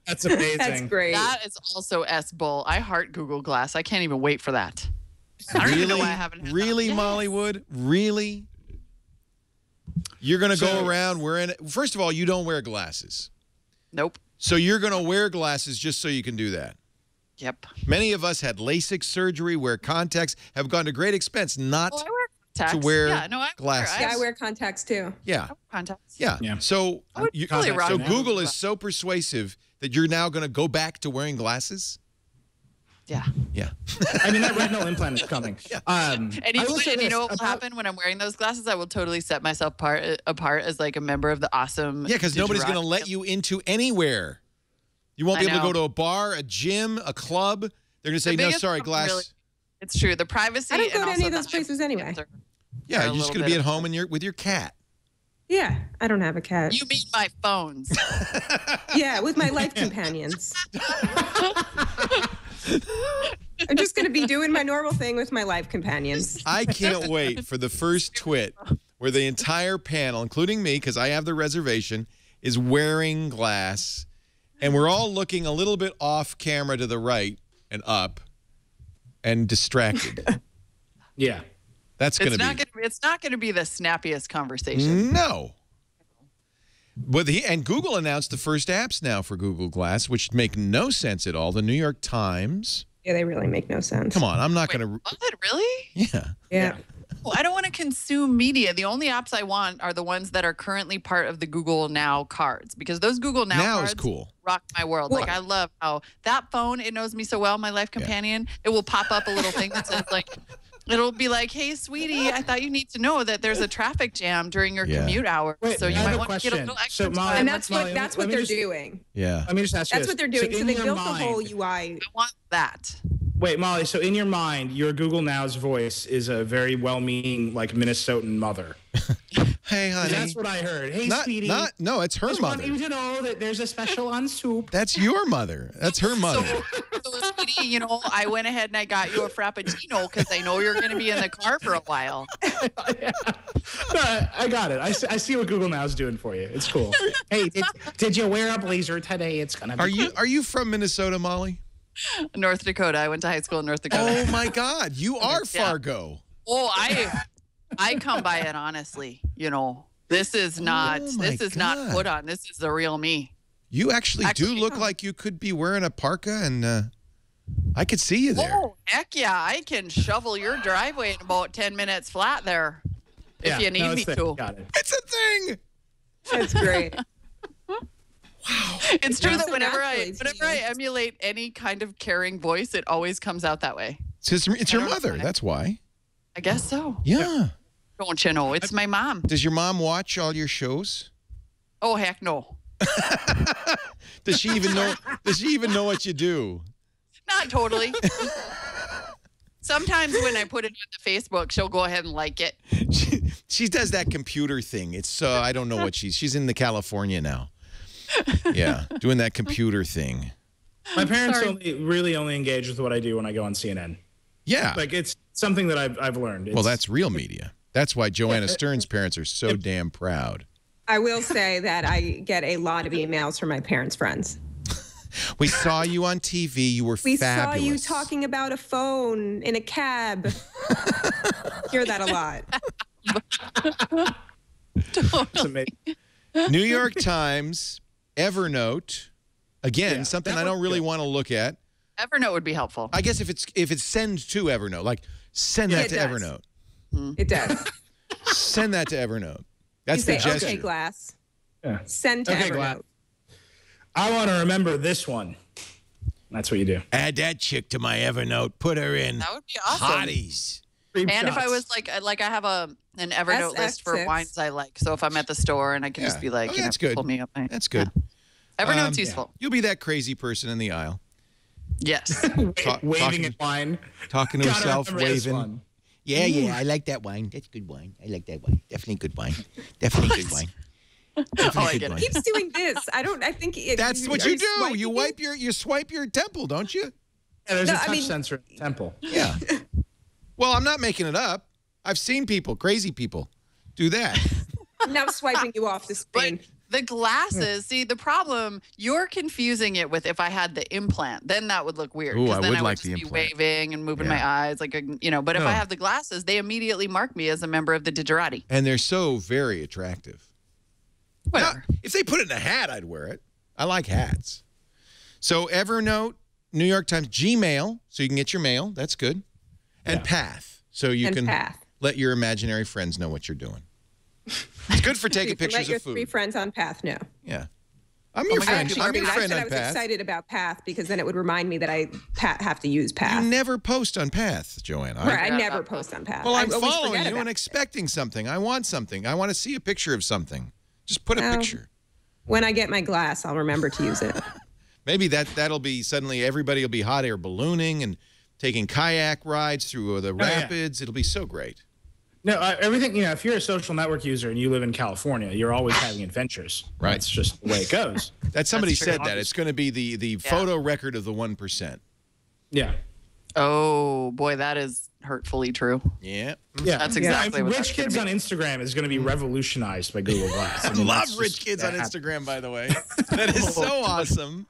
That's amazing. That's great. That is also S-Bull. I heart Google Glass. I can't even wait for that. I don't even know why I haven't had Really, that. Mollywood? Really? You're going to go around wearing – first of all, you don't wear glasses. Nope. So you're going to wear glasses just so you can do that. Yep. Many of us had LASIK surgery, wear contacts, have gone to great expense not I wear contacts. to wear I glasses. Yeah, I wear contacts too. Yeah. Contacts. Yeah. So, really Google is so persuasive that you're now going to go back to wearing glasses? Yeah. Yeah. I mean, that retinal implant is coming. And you know what will happen when I'm wearing those glasses? I will totally set myself apart as like a member of the awesome. Yeah, because nobody's going to let you into anywhere. You won't be able to go to a bar, a gym, a club. They're going to say, no, sorry, glass. Really, it's true. The privacy. I don't go and to any also of those places anyway. Yeah, you're just going to be at home and with your cat. Yeah, I don't have a cat. You mean my phones? Yeah, with my life companions. I'm just going to be doing my normal thing with my life companions. I can't wait for the first TWiT where the entire panel, including me, because I have the reservation, is wearing glass. and we're all looking a little bit off camera to the right and up and distracted. Yeah. That's going to be... It's not going to be the snappiest conversation. No. But and Google announced the first apps now for Google Glass, which make no sense at all. The New York Times. Yeah, they really make no sense. Come on, I'm not going to... What, really? Yeah. Yeah. Well, I don't want to consume media. The only apps I want are the ones that are currently part of the Google Now cards, because those Google Now cards is cool. rock my world. Like, I love how that phone, it knows me so well, my life companion. It will pop up a little thing that says, like, it'll be like, hey, sweetie, I thought you need to know that there's a traffic jam during your commute hours. So you might want to get a little extra time. And that's what they're doing. Yeah. Let me just ask you That's what they're doing. So they built the whole UI. I want that. Wait, Molly, so in your mind, your Google Now's voice is a very well-meaning, like, Minnesotan mother. Hey, honey. That's what I heard. Hey, sweetie. No, it's her just mother. want you to know that there's a special on soup. That's your mother. That's her mother. So, sweetie, you know, I went ahead and I got you a Frappuccino because I know you're going to be in the car for a while. No, I got it. I see what Google Now's doing for you. It's cool. Hey, did you wear a blazer today? It's going to be Are you from Minnesota, Molly? North Dakota. I went to high school in North Dakota. Oh, my God. You are Fargo. Oh, I come by it honestly. You know, this is not not put on. This is the real me. You actually do look like you could be wearing a parka, and I could see you there. Oh, heck yeah. I can shovel your driveway in about 10 minutes flat there if you need me to. Got it. It's a thing. That's great. Wow. It's true that whenever I emulate any kind of caring voice, it always comes out that way. It's your mother. That's why. I guess so. Yeah. Don't you know? It's my mom. Does your mom watch all your shows? Oh, heck no. Does she even know? Does she even know what you do? Not totally. Sometimes when I put it on the Facebook, she'll go ahead and like it. She does that computer thing. It's I don't know what she's in California now. Yeah, doing that computer thing. My parents really only engage with what I do when I go on CNN. Yeah. Like, it's something that I've learned. Well, that's real media. That's why Joanna Stern's parents are so damn proud. I will say that I get a lot of emails from my parents' friends. We saw you on TV. You were We fabulous. saw you talking about a phone in a cab. Hear that a lot. It's amazing. New York Times, Evernote. Again, something I don't really want to look at. Evernote would be helpful. I guess if it's send to Evernote, like send that to Evernote. It does. Send that to Evernote. That's the you say, gesture. okay, Glass. Yeah. Send to Evernote. Glass. I want to remember this one. That's what you do. Add that chick to my Evernote. Put her in. That would be awesome. Hotties. And if I was like I have an Evernote list for wines I like. So if I'm at the store and I can just be like, that's good. pull me up. That's good. Evernote's useful. You'll be that crazy person in the aisle. Yes. Waving at wine. Talking to Gotta himself, remember this waving. one. Yeah, I like that wine. That's good wine. I like that wine. Definitely good wine. Definitely good wine. I get it. He keeps doing this. I think that's what you do. You swipe your temple, don't you? Yeah, there's a touch sensor in the temple. Yeah. Well, I'm not making it up. I've seen crazy people, do that. I'm now swiping you off the screen. The glasses, see, the problem, you're confusing it with if I had the implant, then that would look weird. Ooh, Because then I would like just the be implant. waving and moving my eyes, like, but if No. I have the glasses, they immediately mark me as a member of the Digerati. And they're so very attractive. Whatever. Now, if they put it in a hat, I'd wear it. I like hats. So Evernote, New York Times, Gmail, so you can get your mail. That's good. And Path, so you can let your imaginary friends know what you're doing. It's good for taking pictures let your of food. 3 friends on Path know. Yeah. I'm your friend. I'm your friend I on was Path. excited about Path because then it would remind me that I have to use Path. You never post on Path, Joanna. Right, I never post on Path. Well, I'm I always following forget you about and expecting something. I want something. I want to see a picture of something. Just put a Well, picture. When I get my glass, I'll remember to use it. Maybe that'll be suddenly everybody will be hot air ballooning and taking kayak rides through the rapids. It'll be so great. No, everything, if you're a social network user and you live in California, you're always having adventures. Right. That's just the way it goes. Somebody said that. It's going to be the photo record of the 1%. Yeah. Oh, boy, that is hurtfully true. Yeah. Yeah, That's exactly what Rich that's kids gonna on Instagram is going to be revolutionized by Google Glass. I love rich kids on Instagram, by the way. That is so awesome.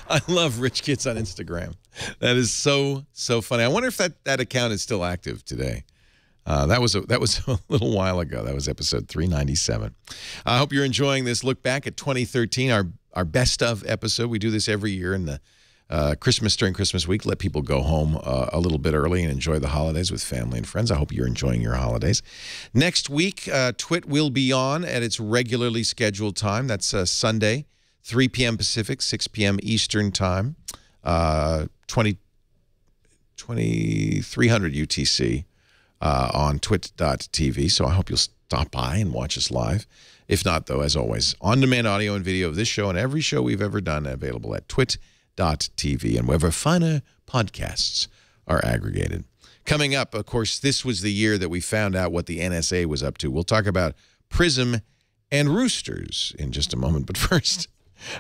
I love rich kids on Instagram. That is so funny. I wonder if that account is still active today. That was a little while ago. That was episode 397. I hope you're enjoying this look back at 2013, our best of episode. We do this every year in the during Christmas week. Let people go home a little bit early and enjoy the holidays with family and friends. I hope you're enjoying your holidays. Next week, TWiT will be on at its regularly scheduled time. That's Sunday, 3 p.m. Pacific, 6 p.m. Eastern Time, 2300 UTC. On twit.tv, so I hope you'll stop by and watch us live. If not, though, as always, on-demand audio and video of this show and every show we've ever done available at twit.tv and wherever finer podcasts are aggregated. Coming up, of course, this was the year that we found out what the NSA was up to. We'll talk about Prism and roosters in just a moment, but first,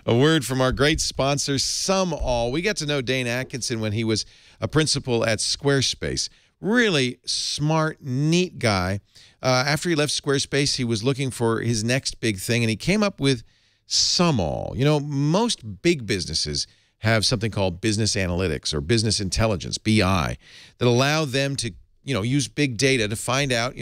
a word from our great sponsor, SumAll. We got to know Dane Atkinson when he was a principal at Squarespace. Really smart, neat guy. After he left Squarespace, he was looking for his next big thing, and he came up with SumAll. You know, most big businesses have something called business analytics or business intelligence, BI, that allow them to, use big data to find out,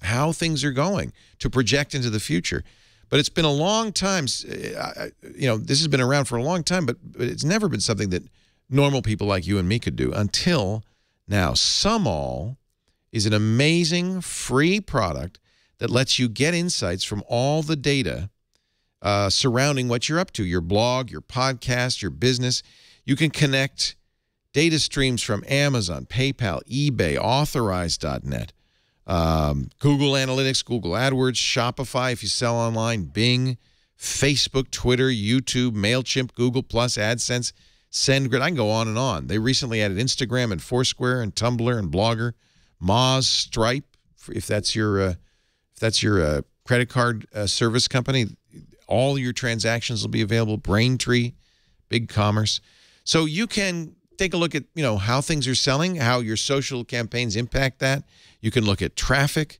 how things are going, to project into the future. But it's been a long time, this has been around for a long time, but it's never been something that normal people like you and me could do until now. SumAll is an amazing free product that lets you get insights from all the data surrounding what you're up to, your blog, your podcast, your business. You can connect data streams from Amazon, PayPal, eBay, Authorize.net, Google Analytics, Google AdWords, Shopify if you sell online, Bing, Facebook, Twitter, YouTube, MailChimp, Google+, AdSense, SendGrid. I can go on and on. They recently added Instagram and Foursquare and Tumblr and Blogger, Moz, Stripe, if that's your credit card service company. All your transactions will be available. Braintree, BigCommerce. So you can take a look at how things are selling, how your social campaigns impact that. You can look at traffic.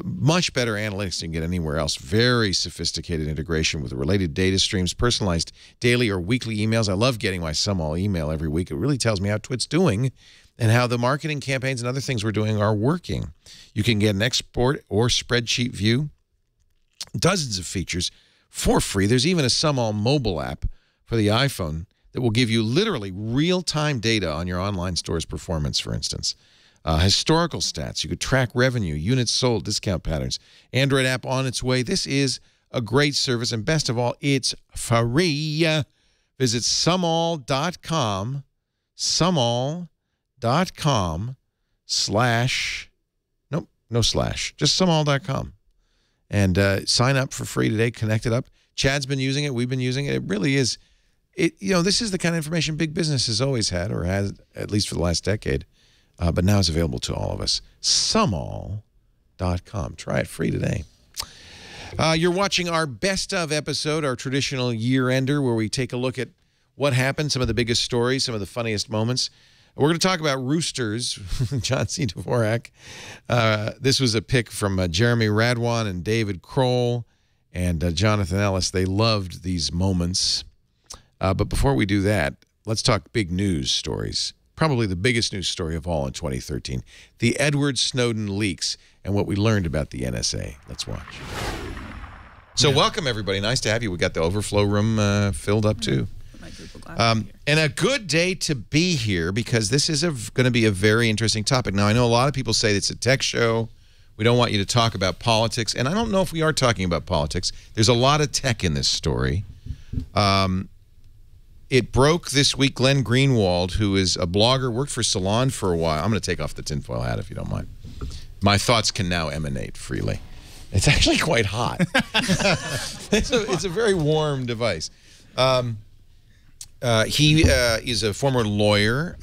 Much better analytics than you can get anywhere else. Very sophisticated integration with related data streams, personalized daily or weekly emails. I love getting my SumAll email every week. It really tells me how TWiT's doing and how the marketing campaigns and other things we're doing are working. You can get an export or spreadsheet view. Dozens of features for free. There's even a SumAll mobile app for the iPhone that will give you literally real-time data on your online store's performance, for instance. Historical stats. You could track revenue, units sold, discount patterns. Android app on its way. This is a great service, and best of all, it's free. Visit SumAll.com, SumAll.com / nope, no slash, just SumAll.com. And sign up for free today. Connect it up. Chad's been using it. We've been using it. It really is. This is the kind of information big business has always had, or has at least for the last decade. But now it's available to all of us. SumAll.com. Try it free today. You're watching our best of episode, our traditional year-ender, where we take a look at what happened, some of the biggest stories, some of the funniest moments. We're going to talk about roosters, John C. Dvorak. This was a pick from Jeremy Radwan and David Kroll and Jonathan Ellis. They loved these moments. But before we do that, let's talk big news stories. Probably the biggest news story of all in 2013, the Edward Snowden leaks and what we learned about the NSA. Let's watch. So welcome, everybody. Nice to have you. We got the overflow room filled up, too. And a good day to be here because this is going to be a very interesting topic. Now, I know a lot of people say it's a tech show. We don't want you to talk about politics. And I don't know if we are talking about politics. There's a lot of tech in this story. It broke this week. Glenn Greenwald, who is a blogger, worked for Salon for a while. I'm going to take off the tinfoil hat if you don't mind. My thoughts can now emanate freely. It's actually quite hot. It's a very warm device. He is a former lawyer.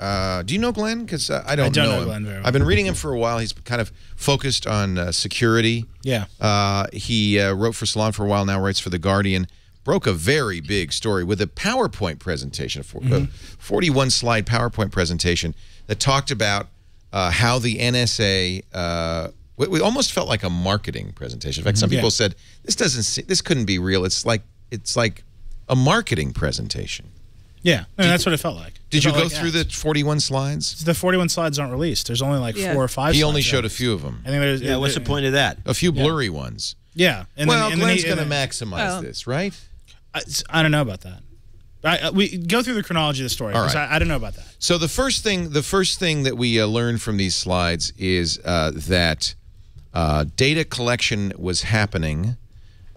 Do you know Glenn? Because I don't know him. Glenn very well. I've been reading him for a while. He's kind of focused on security. Yeah. He wrote for Salon for a while, now writes for The Guardian. broke a very big story with a PowerPoint presentation, a 41-slide PowerPoint presentation that talked about how the NSA. We almost felt like a marketing presentation. In fact, some people said this couldn't be real. It's like a marketing presentation. Yeah, that's what it felt like. Did you go through the 41 slides? The 41 slides aren't released. There's only like 4 or 5. He only showed a few of them. I think there's, what's the point of that? A few blurry ones. Yeah. Glenn's going to maximize this, right? I don't know about that. We go through the chronology of the story. All right. I don't know about that. So the first thing that we learned from these slides is that data collection was happening.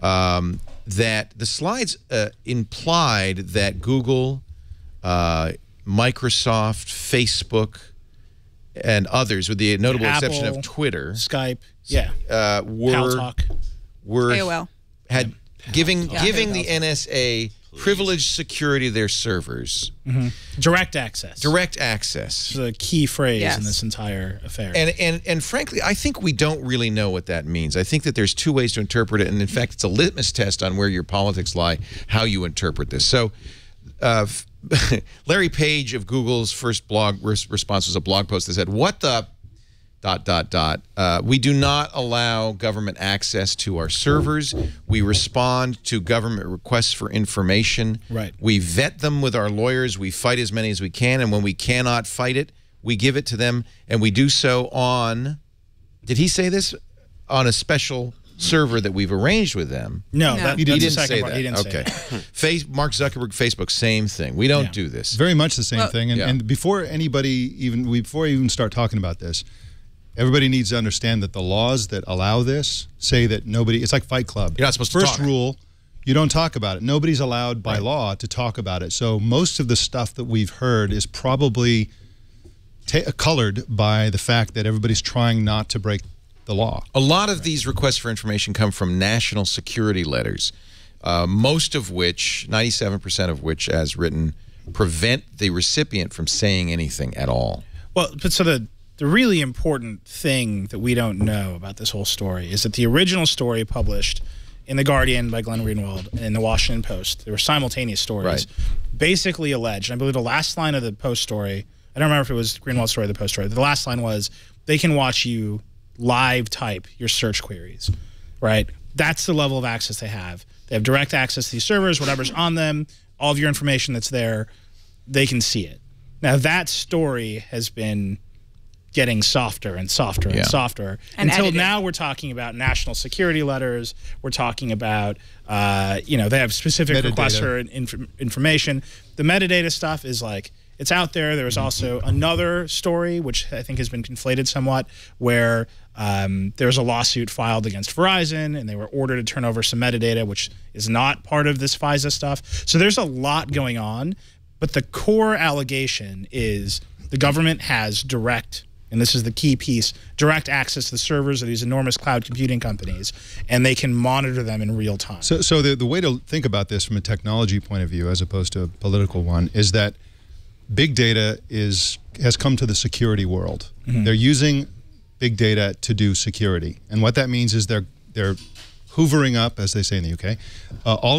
That the slides implied that Google, Microsoft, Facebook, and others, with the notable exception of Twitter, Skype, were AOL. had giving the NSA privileged security of their servers. Direct access. Direct access. It's a key phrase in this entire affair. And frankly, I think we don't really know what that means. I think that there's two ways to interpret it, and in fact, it's a litmus test on where your politics lie, how you interpret this. So, Larry Page of Google's first blog response was a blog post that said, "What the ... we do not allow government access to our servers. We respond to government requests for information. Right. We vet them with our lawyers. We fight as many as we can, and when we cannot fight it, we give it to them, and we do so on," did he say this? On a special server that we've arranged with them. No, he didn't say part. that. He didn't say that. Mark Zuckerberg, Facebook, same thing. We don't do this. Very much the same thing. And before we even start talking about this, everybody needs to understand that the laws that allow this say that nobody, it's like Fight Club. You're not supposed to talk. First rule, you don't talk about it. Nobody's allowed by law to talk about it. So most of the stuff that we've heard is probably colored by the fact that everybody's trying not to break the law. A lot of these requests for information come from national security letters, most of which, 97% of which, as written, prevent the recipient from saying anything at all. Well, but so the really important thing that we don't know about this whole story is that the original story published in The Guardian by Glenn Greenwald and The Washington Post, there were simultaneous stories, basically alleged, and I believe the last line of the Post story, I don't remember if it was Greenwald's story or the Post story, the last line was, they can watch you live type your search queries, right? That's the level of access they have. They have direct access to these servers, whatever's on them, all of your information that's there, they can see it. Now that story has been getting softer and softer and softer until now we're talking about national security letters. We're talking about, they have specific requests for information. The metadata stuff is like, it's out there. There was also another story, which I think has been conflated somewhat, where there was a lawsuit filed against Verizon, and they were ordered to turn over some metadata, which is not part of this FISA stuff. So there's a lot going on, but the core allegation is the government has direct, and this is the key piece, direct access to the servers of these enormous cloud computing companies, and they can monitor them in real time. So the way to think about this from a technology point of view, as opposed to a political one, is that big data has come to the security world. They're using big data to do security, and what that means is they're hoovering up, as they say in the UK, all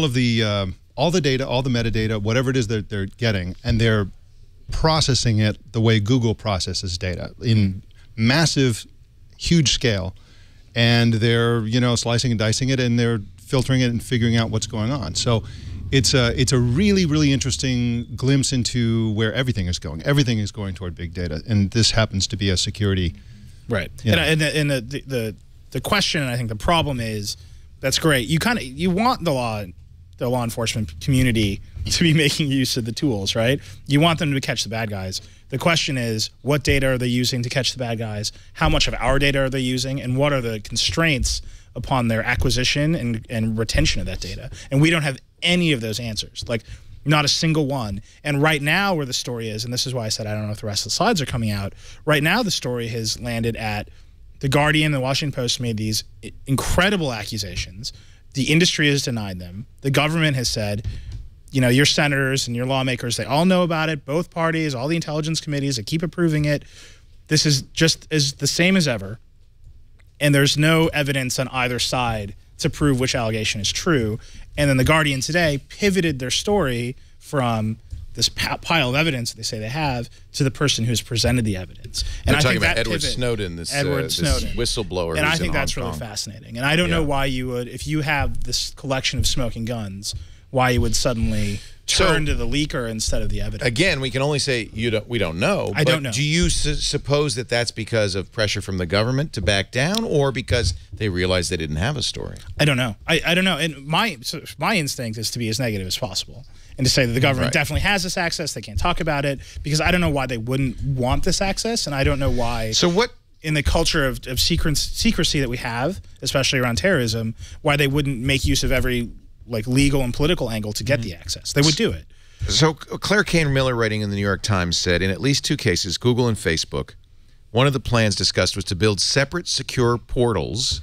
the data, all the metadata, whatever it is that they're getting, and they're processing it the way Google processes data in massive, huge scale, and they're slicing and dicing it, and they're filtering it and figuring out what's going on. So it's a really, really interesting glimpse into where everything is going. Everything is going toward big data, and this happens to be a security. Right. And the question, and I think the problem is, that's great. You want the law enforcement community to be making use of the tools, right? You want them to catch the bad guys. The question is, what data are they using to catch the bad guys? How much of our data are they using? And what are the constraints upon their acquisition and retention of that data? And we don't have any of those answers, like not a single one. And right now where the story is, and this is why I said I don't know if the rest of the slides are coming out, right now the story has landed at The Guardian and The Washington Post made these incredible accusations. The industry has denied them. The government has said, your senators and your lawmakers, they all know about it, both parties, all the intelligence committees, they keep approving it. This is just the same as ever. And there's no evidence on either side to prove which allegation is true. And then the Guardian today pivoted their story from this pile of evidence that they say they have to the person who's presented the evidence. And They're I talking think about that Edward pivot, Snowden, this Snowden whistleblower. And I who's think in that's Hong really Kong. fascinating. And I don't know why you would, if you have this collection of smoking guns, why you would suddenly turn to the leaker instead of the evidence. Again, we can only say we don't know. I don't know. Do you suppose that that's because of pressure from the government to back down, or because they realized they didn't have a story? I don't know. I don't know. And my instinct is to be as negative as possible and to say that the government definitely has this access. They can't talk about it because I don't know why they wouldn't want this access, and I don't know why. So what? In the culture of secrecy that we have, especially around terrorism, why they wouldn't make use of every legal and political angle to get the access. They would do it. So Claire Kane Miller, writing in the New York Times, said, in at least 2 cases, Google and Facebook, one of the plans discussed was to build separate secure portals,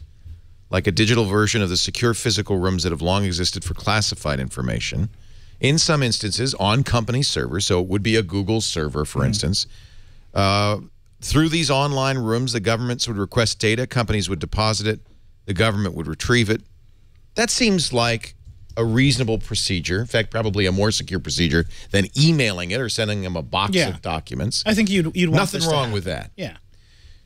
like a digital version of the secure physical rooms that have long existed for classified information, in some instances on company servers, so it would be a Google server, for instance. Through these online rooms, the governments would request data, companies would deposit it, the government would retrieve it. That seems like a reasonable procedure. In fact, probably a more secure procedure than emailing it or sending them a box of documents. I think you'd want nothing this to wrong happen. with that. Yeah.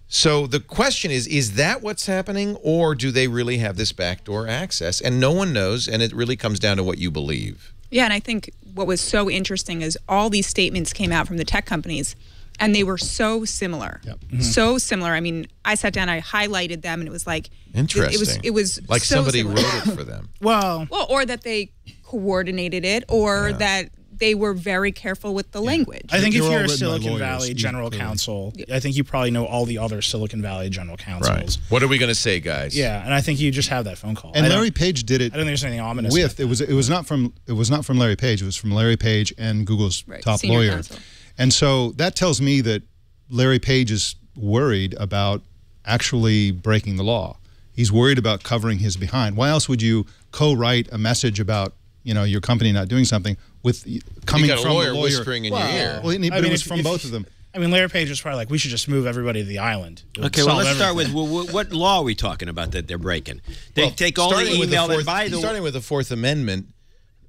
So the question is that what's happening, or do they really have this backdoor access? And no one knows, and it really comes down to what you believe. Yeah, and I think what was so interesting is all these statements came out from the tech companies, and they were so similar. So similar. I mean, I sat down, I highlighted them, and it was like interesting. It was like so somebody similar. wrote it for them. Well, or that they coordinated it, or that they were very careful with the language. I think if you're a Silicon Valley general counsel, I think you probably know all the other Silicon Valley general counsels. Right. What are we going to say, guys? Yeah, and I think you just have that phone call. And Larry Page did it. I don't think there's anything ominous. It was not from Larry Page. It was from Larry Page and Google's top Senior lawyer. counsel. And so that tells me that Larry Page is worried about actually breaking the law. He's worried about covering his behind. Why else would you co-write a message about your company not doing something with coming from a lawyer the lawyer whispering in your ear? Well, but it was from both of them. I mean, Larry Page was probably like, we should just move everybody to the island. Okay, well, let's start with what law are we talking about that they're breaking? They take all the email that by the starting with the Fourth Amendment.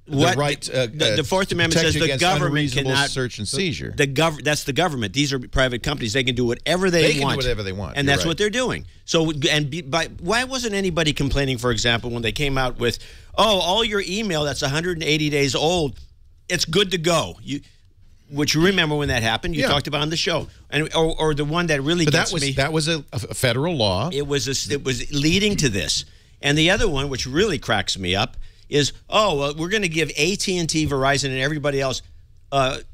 What the right, the Fourth Amendment says the government cannot search and seizure. That's the government. These are private companies. They can do whatever they want. They can do whatever they want, and that's what they're doing. So, why wasn't anybody complaining, for example, when they came out with, all your email that's 180 days old, it's good to go. Which you remember when that happened? You talked about on the show, and or the one that really gets me. That was a federal law. It was leading to this, and the other one, which really cracks me up, is, we're going to give AT&T, Verizon, and everybody else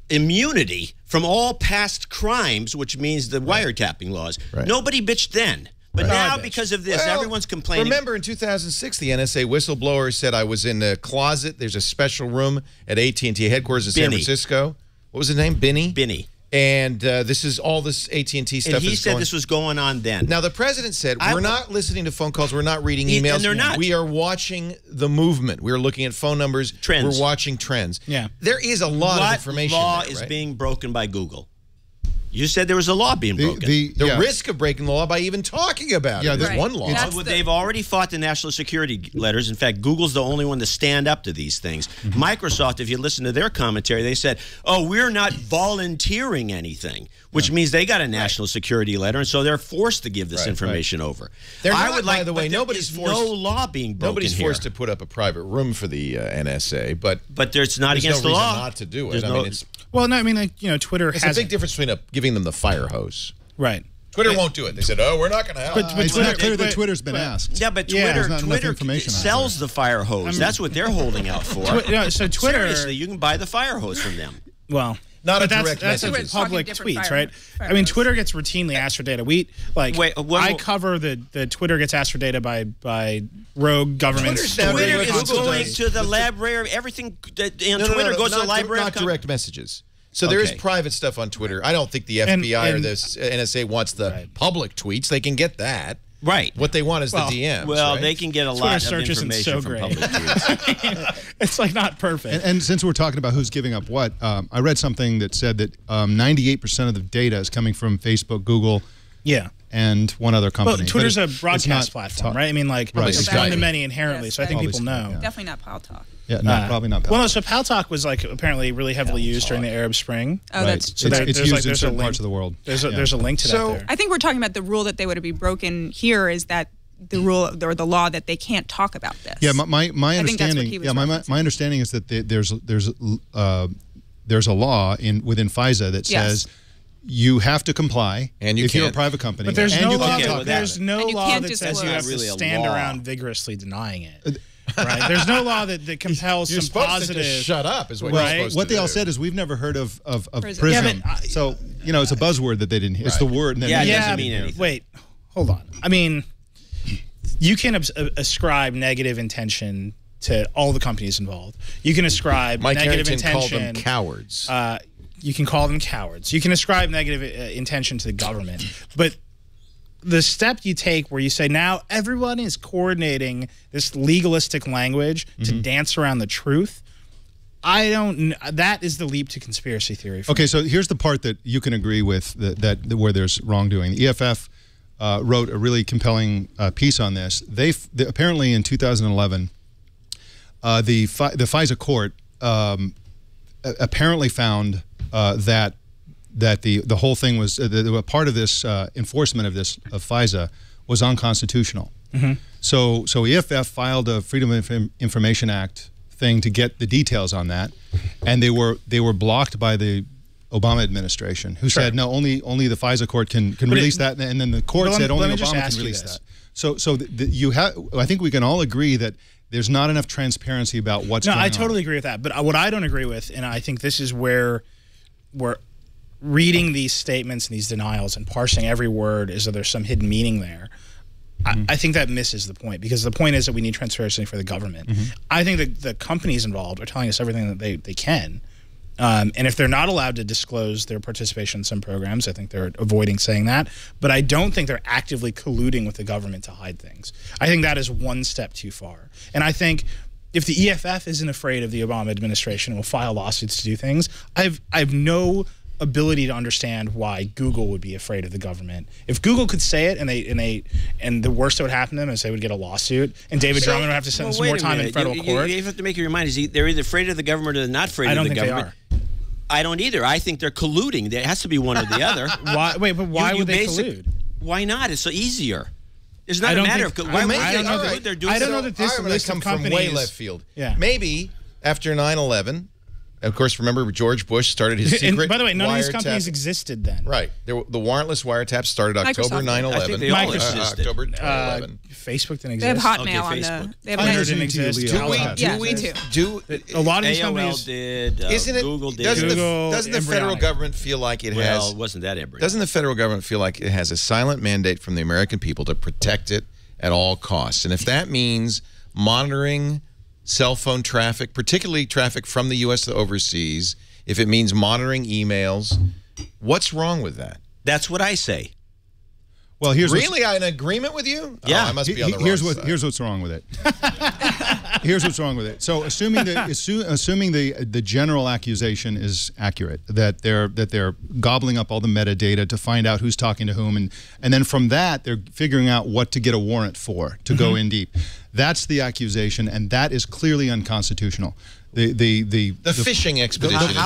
immunity from all past crimes, which means the wiretapping laws. Right. Nobody bitched then. But now, because of this, everyone's complaining. Remember in 2006, the NSA whistleblower said, I was in the closet. There's a special room at AT&T headquarters in San Francisco. What was his name? Binny. And this is all this AT&T stuff. And he said this was going on then. Now, the president said, we're not listening to phone calls. We're not reading emails. And they're not. We are watching the movement. We're looking at phone numbers. Trends. We're watching trends. Yeah. There is a lot of information What law there, is right? being broken by Google? You said there was a law being broken. The risk of breaking the law by even talking about it. There's one law. They've already fought the national security letters. In fact, Google's the only one to stand up to these things. Microsoft, if you listen to their commentary, they said, we're not volunteering anything, which means they got a national security letter, and so they're forced to give this information over. By the way, nobody's forced. No law being broken Nobody's here. forced to put up a private room for the NSA, but there's not against no the reason law. not to do it. It's Twitter it's has a big difference between giving them the fire hose. Right. Twitter won't do it. They said, we're not going to help. But it's not clear that Twitter's been asked. Yeah, but There's not enough Twitter information on sells the fire hose. That's what they're holding out for. So Twitter, seriously, you can buy the fire hose from them. Well, not a that's direct message. public tweets, right? I mean, Twitter gets routinely asked for data. I cover the Twitter gets asked for data by rogue governments. Twitter is going to the library. Everything on Twitter goes to the library. Not direct messages. So there is private stuff on Twitter. I don't think the FBI or the NSA wants the public tweets. They can get that. Right. What they want is the DMs. Well, right? they can get a lot of information from public tweets. It's like not perfect. And since we're talking about who's giving up what, I read something that said that 98% of the data is coming from Facebook, Google, and one other company. Well, Twitter's a broadcast platform, right? I mean, it's one to many inherently, so I think people know. Definitely not pile talk. Yeah, no, probably not. Well, no. So Paltalk was like apparently really heavily used during the Arab Spring. Oh, that's so it's used there's in a certain link. parts of the world. There's a link to that there. I think we're talking about the rule that they would be broken here is that the rule or the law that they can't talk about this. Yeah, my I think that's what understanding. he was Yeah, my understanding is that there's a law within FISA that says you have to comply and if you're a private company. But there's and no you law. can't talk There's about no it. law that says you have to stand around vigorously denying it. Right? There's no law that compels You're some supposed positive. to just shut up, is what you're supposed to What they do. all said is we've never heard of Prism. PRISM. Yeah, So it's a buzzword that they didn't hear. It's the word. And then it doesn't mean anything. Wait, hold on. I mean, you can ascribe negative intention to all the companies involved. You can ascribe Mike negative Harrington intention. called them cowards. You can call them cowards. You can ascribe negative intention to the government, but the step you take where you say now everyone is coordinating this legalistic language to dance around the truth, that is the leap to conspiracy theory. Okay, so here's the part that you can agree with that where there's wrongdoing. The EFF wrote a really compelling piece on this. They apparently in 2011, the FISA court apparently found that the whole thing was part of this enforcement of FISA was unconstitutional. So EFF filed a Freedom of Information Act thing to get the details on that, and they were blocked by the Obama administration, who said no, only the FISA court can release that, and then the court said only Obama can release that. So you have. I think we can all agree that there's not enough transparency about what's going on. No, I totally agree with that. But what I don't agree with, and I think this is where we're reading these statements and these denials and parsing every word as though there's some hidden meaning there. I think that misses the point, because the point is that we need transparency for the government. I think that the companies involved are telling us everything that they can. And if they're not allowed to disclose their participation in some programs, I think they're avoiding saying that. But I don't think they're actively colluding with the government to hide things. I think that is one step too far. And I think if the EFF isn't afraid of the Obama administration and will file lawsuits to do things, I have no ability to understand why Google would be afraid of the government. If Google could say it and the worst that would happen to them is they would get a lawsuit and David Drummond would have to spend some more time in federal court. You have to make your mind. They're either afraid of the government or they're not afraid of the government. They are. I don't either. I think they're colluding. There has to be one or the other. Wait, but why would they collude? Why not? It's so easier. It's not a matter of why would they collude. They're doing. I don't know that this list come of companies from way left field. Yeah. Maybe after 9/11. Of course, remember George Bush started his secret. And by the way, none of these companies wiretap. existed then. Right. The warrantless wiretaps started October 9/11. I think they all existed. October 2011. Facebook didn't exist. They have Hotmail on the. They have Twitter didn't exist. Do a lot of these AOL companies did. Isn't it? Google did. Doesn't the federal government feel like it has? Well, it wasn't that embryonic. Doesn't the federal government feel like it has a silent mandate from the American people to protect it at all costs? And if that means monitoring cell phone traffic, particularly traffic from the U.S. to overseas, if it means monitoring emails, what's wrong with that? That's what I say. Well, here's really in agreement with you. Yeah, I must be on the wrong side. Here's what's wrong with it. Here's what's wrong with it. So, assuming the general accusation is accurate, that they're gobbling up all the metadata to find out who's talking to whom, and then from that they're figuring out what to get a warrant for to go in deep. That's the accusation, and that is clearly unconstitutional. The fishing expedition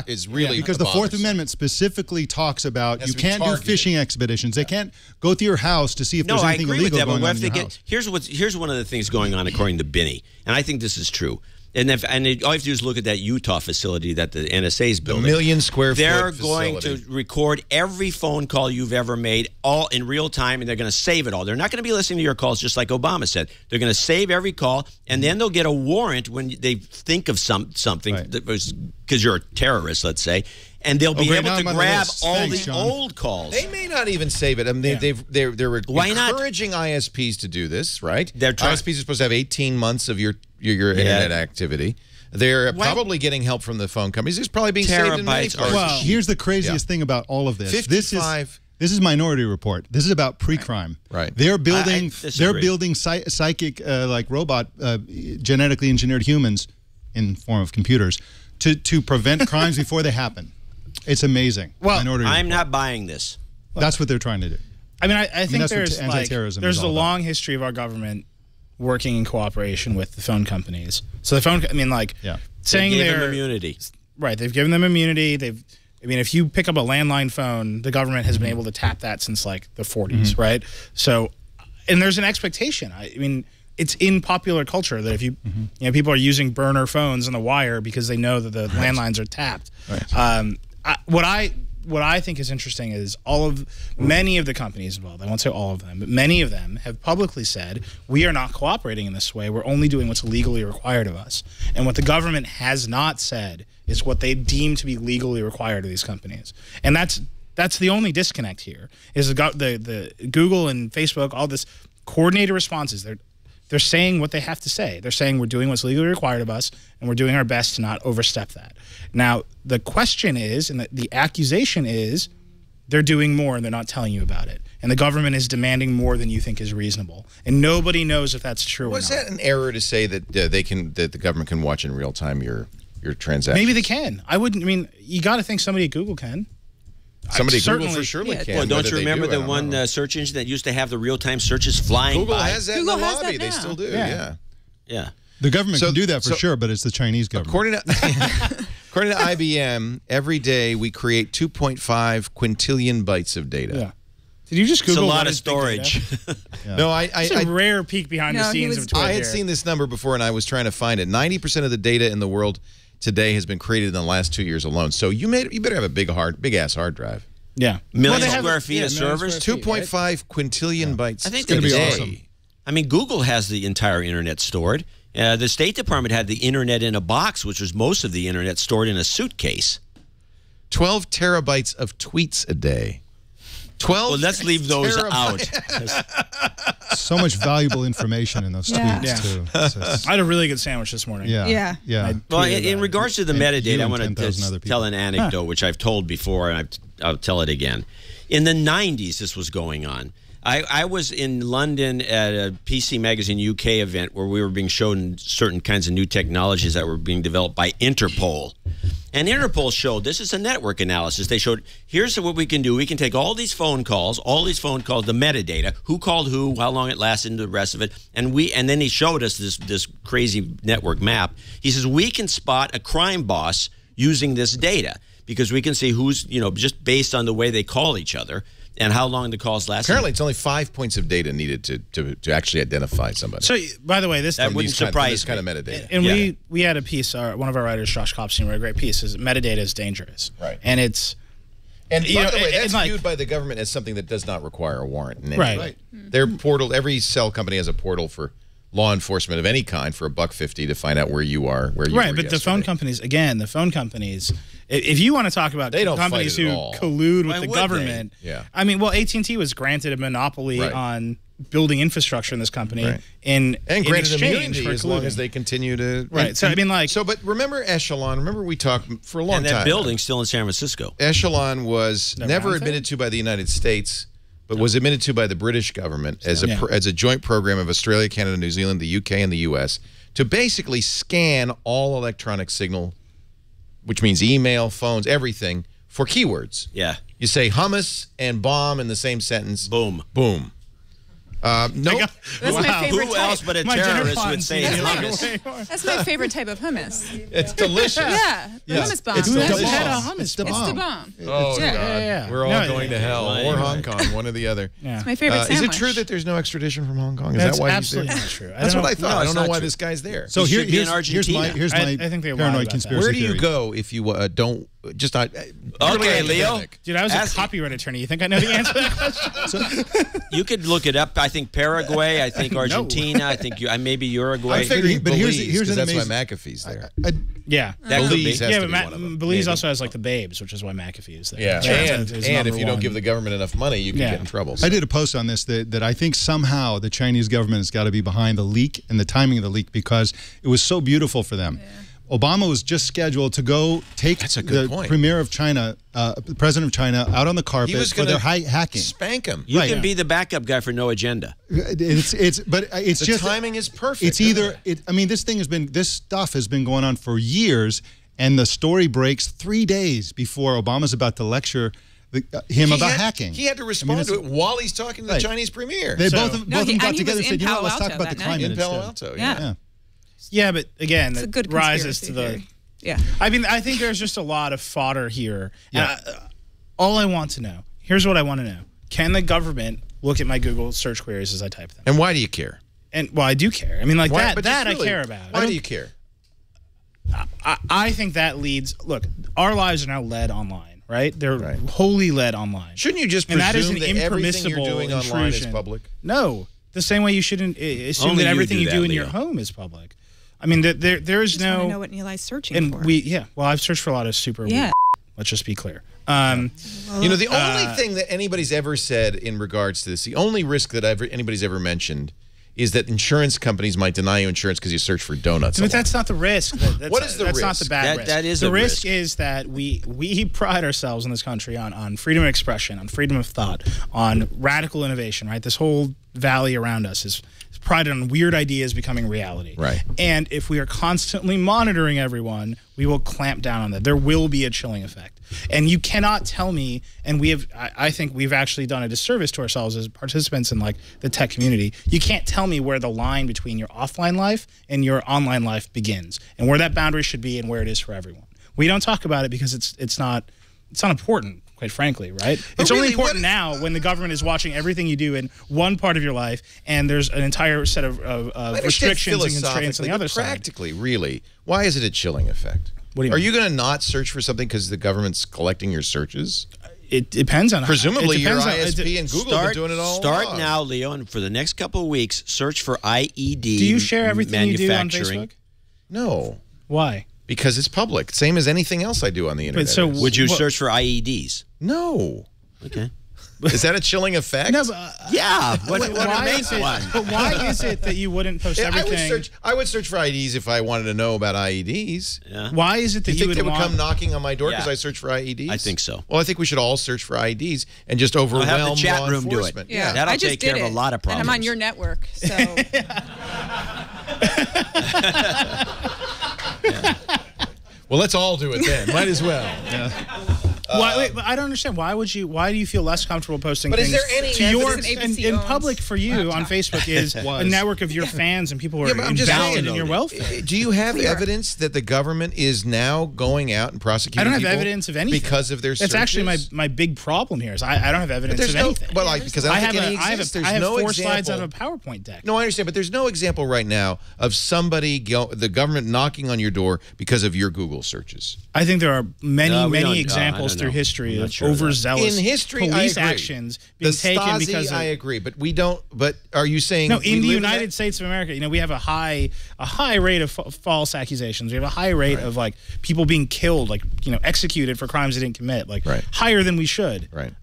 is really because the Fourth Amendment specifically talks about you can't do fishing expeditions. They can't go through your house to see if there's anything illegal going on in your house. Here's one of the things going on according to Binney, and I think this is true. And all you have to do is look at that Utah facility that the NSA is building. The 1 million square foot They're facility. going to record every phone call you've ever made, all in real time, and they're going to save it all. They're not going to be listening to your calls, just like Obama said. They're going to save every call, and then they'll get a warrant when they think of something because you're a terrorist, let's say, and they'll be able to grab all the old calls. They may not even save it. I mean, they're encouraging ISPs to do this, right? ISPs are supposed to have 18 months of your internet activity. They're probably getting help from the phone companies. It's probably being saved in many parts. Well, here's the craziest thing about all of this. 55. This is Minority Report. This is about pre-crime. Right. They're building psychic like robot genetically engineered humans in form of computers to prevent crimes before they happen. It's amazing. Well, I'm not buying this. That's what they're trying to do. I mean, I think that's there's what anti-terrorism there's is a all long history of our government working in cooperation with the phone companies. So the phone, I mean, like, saying they gave they're them immunity. Right, they've given them immunity. I mean, if you pick up a landline phone, the government has been able to tap that since like the 40s, right? So, and there's an expectation. I mean, it's in popular culture that if you, you know, people are using burner phones on the wire because they know that the landlines are tapped. Right. What I think is interesting is many of the companies involved, I won't say all of them, but many of them have publicly said, we are not cooperating in this way. We're only doing what's legally required of us. And what the government has not said is what they deem to be legally required of these companies. And that's the only disconnect here, is the Google and Facebook, all this coordinated responses. They're saying what they have to say. They're saying we're doing what's legally required of us, and we're doing our best to not overstep that. Now, the question is, and the accusation is, they're doing more and they're not telling you about it. And the government is demanding more than you think is reasonable. And nobody knows if that's true or not. Was that an error to say that that the government can watch in real time your transactions? Maybe they can. I mean, you got to think somebody at Google can. Somebody at Google for surely can. Well, don't you remember the one search engine that used to have the real-time searches flying Google by? has that in the lobby. They still do, yeah. The government can do that for sure, but it's the Chinese government. According to IBM, every day we create 2.5 quintillion bytes of data. Yeah. Did you just Google? It's a lot of storage. No, it's a rare peek behind the scenes of Twitter. I had seen this number before, and I was trying to find it. 90% of the data in the world today has been created in the last 2 years alone. So you better have a big-ass hard drive. Yeah. Million square feet of servers? 2.5 quintillion bytes. I think it's that's awesome. I mean, Google has the entire internet stored. The State Department had the internet in a box, which was most of the internet stored in a suitcase. 12 terabytes of tweets a day. 12 Well, let's leave those out. So much valuable information in those tweets, too. I had a really good sandwich this morning. Yeah. Well, in regards to the metadata, I want to tell an anecdote, Huh. which I've told before, and I'll tell it again. In the 90s, this was going on. I was in London at a PC Magazine UK event where we were being shown certain kinds of new technologies that were being developed by Interpol. And Interpol showed, this is a network analysis, they showed, here's what we can do. We can take all these phone calls, the metadata, who called who, how long it lasted, and the rest of it, and then he showed us this crazy network map. He says, we can spot a crime boss using this data because we can see who's, just based on the way they call each other and how long the calls last. Apparently, it's only 5 points of data needed to actually identify somebody. So, by the way, that wouldn't surprise this kind of metadata. And we had a piece. One of our writers, Josh Kopstein, wrote a great piece. Is metadata is dangerous, right? And it's by the way, that's viewed by the government as something that does not require a warrant. In any Right. way. Their portal. Every cell company has a portal for law enforcement of any kind for $1.50 to find out where you are, where you were But the phone companies, if you want to talk about companies who collude with the government, I mean, well, AT&T was granted a monopoly on building infrastructure in this company and granted exchange immunity for as long as they continue to So I mean, but remember Echelon? Remember we talked for a long time. And that building's still in San Francisco. Echelon was never admitted to by the United States, but was admitted to by the British government as a joint program of Australia, Canada, New Zealand, the UK, and the US to basically scan all electronic signal, which means email, phones, everything, for keywords. Yeah. You say hummus and bomb in the same sentence. Boom. Boom. That's my favorite Who else but a terrorist would say hummus? That's my favorite type of hummus. It's delicious. Yeah, hummus bomb. It's It's the the bomb. bomb. Oh, God. We're all going to hell. Or Hong Kong, one or the other. It's my favorite Is it sandwich. true that there's no extradition from Hong Kong? Is That's that why he's there? absolutely not true. That's what I thought. No, I it's don't know not why true. this guy's there. So should be in here's my I think they lied paranoid about conspiracy Where do you theory. go if you don't just not? Okay, Leo. Dude, I was a copyright attorney. You think I know the answer to that question? You could look it up. I think Paraguay. I think Argentina. I think maybe Uruguay. I'm figuring But here's because an that's why amazing- McAfee's there. Yeah. That could be. Belize has Yeah, to but be one of them. Belize Maybe. also has like the babes, which is why McAfee is there. Yeah, It's and number if you don't one. give the government enough money, you can get in trouble. I did a post on this that I think somehow the Chinese government has got to be behind the leak and the timing of the leak because it was so beautiful for them. Obama was just scheduled to go take the premier of China, the president of China, out on the carpet for their hacking. Spank him. You can be the backup guy for no agenda. But it's The just timing is perfect. It's either I mean this stuff has been going on for years, and the story breaks 3 days before Obama's about to lecture him about hacking. He had to respond to it while he's talking to the Chinese premier. They both of them got together and said, you know what, let's talk about the climate in Palo Alto. Yeah, but again, a good rises to the. Yeah. I mean, I think there's just a lot of fodder here. Yeah. All I want to know. Here's what I want to know. Can the government look at my Google search queries as I type them? And why do you care? And well, I do care. I mean, like why, that really, I care about. Why do you care? I think that leads. Look, our lives are now led online, right? They're wholly led online. Shouldn't you just presume that everything you're doing online is public? No, the same way you shouldn't assume that everything you do in your home is public. I mean, there's no. I know what Eli's searching for. Well, I've searched for a lot of super. Yeah. Let's just be clear. You know, the only thing that anybody's ever said in regards to this, the only risk that anybody's ever mentioned, is that insurance companies might deny you insurance because you search for donuts. But that's not the risk. What is the risk? That's not the bad risk. That is the a risk. Is that we pride ourselves in this country on freedom of expression, on freedom of thought, on radical innovation. Right. This whole valley around us is prided on weird ideas becoming reality. Right. And if we are constantly monitoring everyone, we will clamp down on that. There will be a chilling effect. And you cannot tell me, and I think we've actually done a disservice to ourselves as participants in like the tech community. You can't tell me where the line between your offline life and your online life begins, and where that boundary should be, and where it is for everyone. We don't talk about it because it's not important, quite frankly, right? It's only important now when the government is watching everything you do in one part of your life, and there's an entire set of restrictions and constraints on the other side. Practically, really, why is it a chilling effect? What do you mean? Are you going to not search for something because the government's collecting your searches? It depends on. Presumably, your ISP and Google have been doing it all Start along. now, Leo, and for the next couple of weeks, search for IED. Do you share everything you do on Facebook? No. Why? Because it's public, same as anything else I do on the internet. So would you search for IEDs? No. Okay. Is that a chilling effect? No, but, yeah. But why is it that you wouldn't post everything? I would search for IEDs if I wanted to know about IEDs. Yeah. Why is it that you think they would come knocking on my door because I search for IEDs? I think so. Well, I think we should all search for IEDs and just overwhelm have the chat law room do it. enforcement. Yeah, that'll I just take care did of a lot of problems. And I'm on your network, so. Well, let's all do it then. Might as well. Yeah. Wait, but I don't understand. Why do you feel less comfortable posting but things is there any to your in public for you on Facebook is a network of your fans and people who are invested in your welfare? Do you have evidence that the government is now going out and prosecuting I don't have people evidence of anything because of their searches? That's actually my big problem here. Is I don't have evidence of anything. Well, because I don't think any exists. I have 4 slides out of a PowerPoint deck. No, I understand, but there's no example right now of somebody, the government knocking on your door because of your Google searches. I think there are many examples through history of overzealous police actions being taken because of, I agree, but we don't. But are you saying no? In the United States of America, we have a high rate of false accusations. We have a high rate of like people being killed, like executed for crimes they didn't commit, like higher than we should. Right.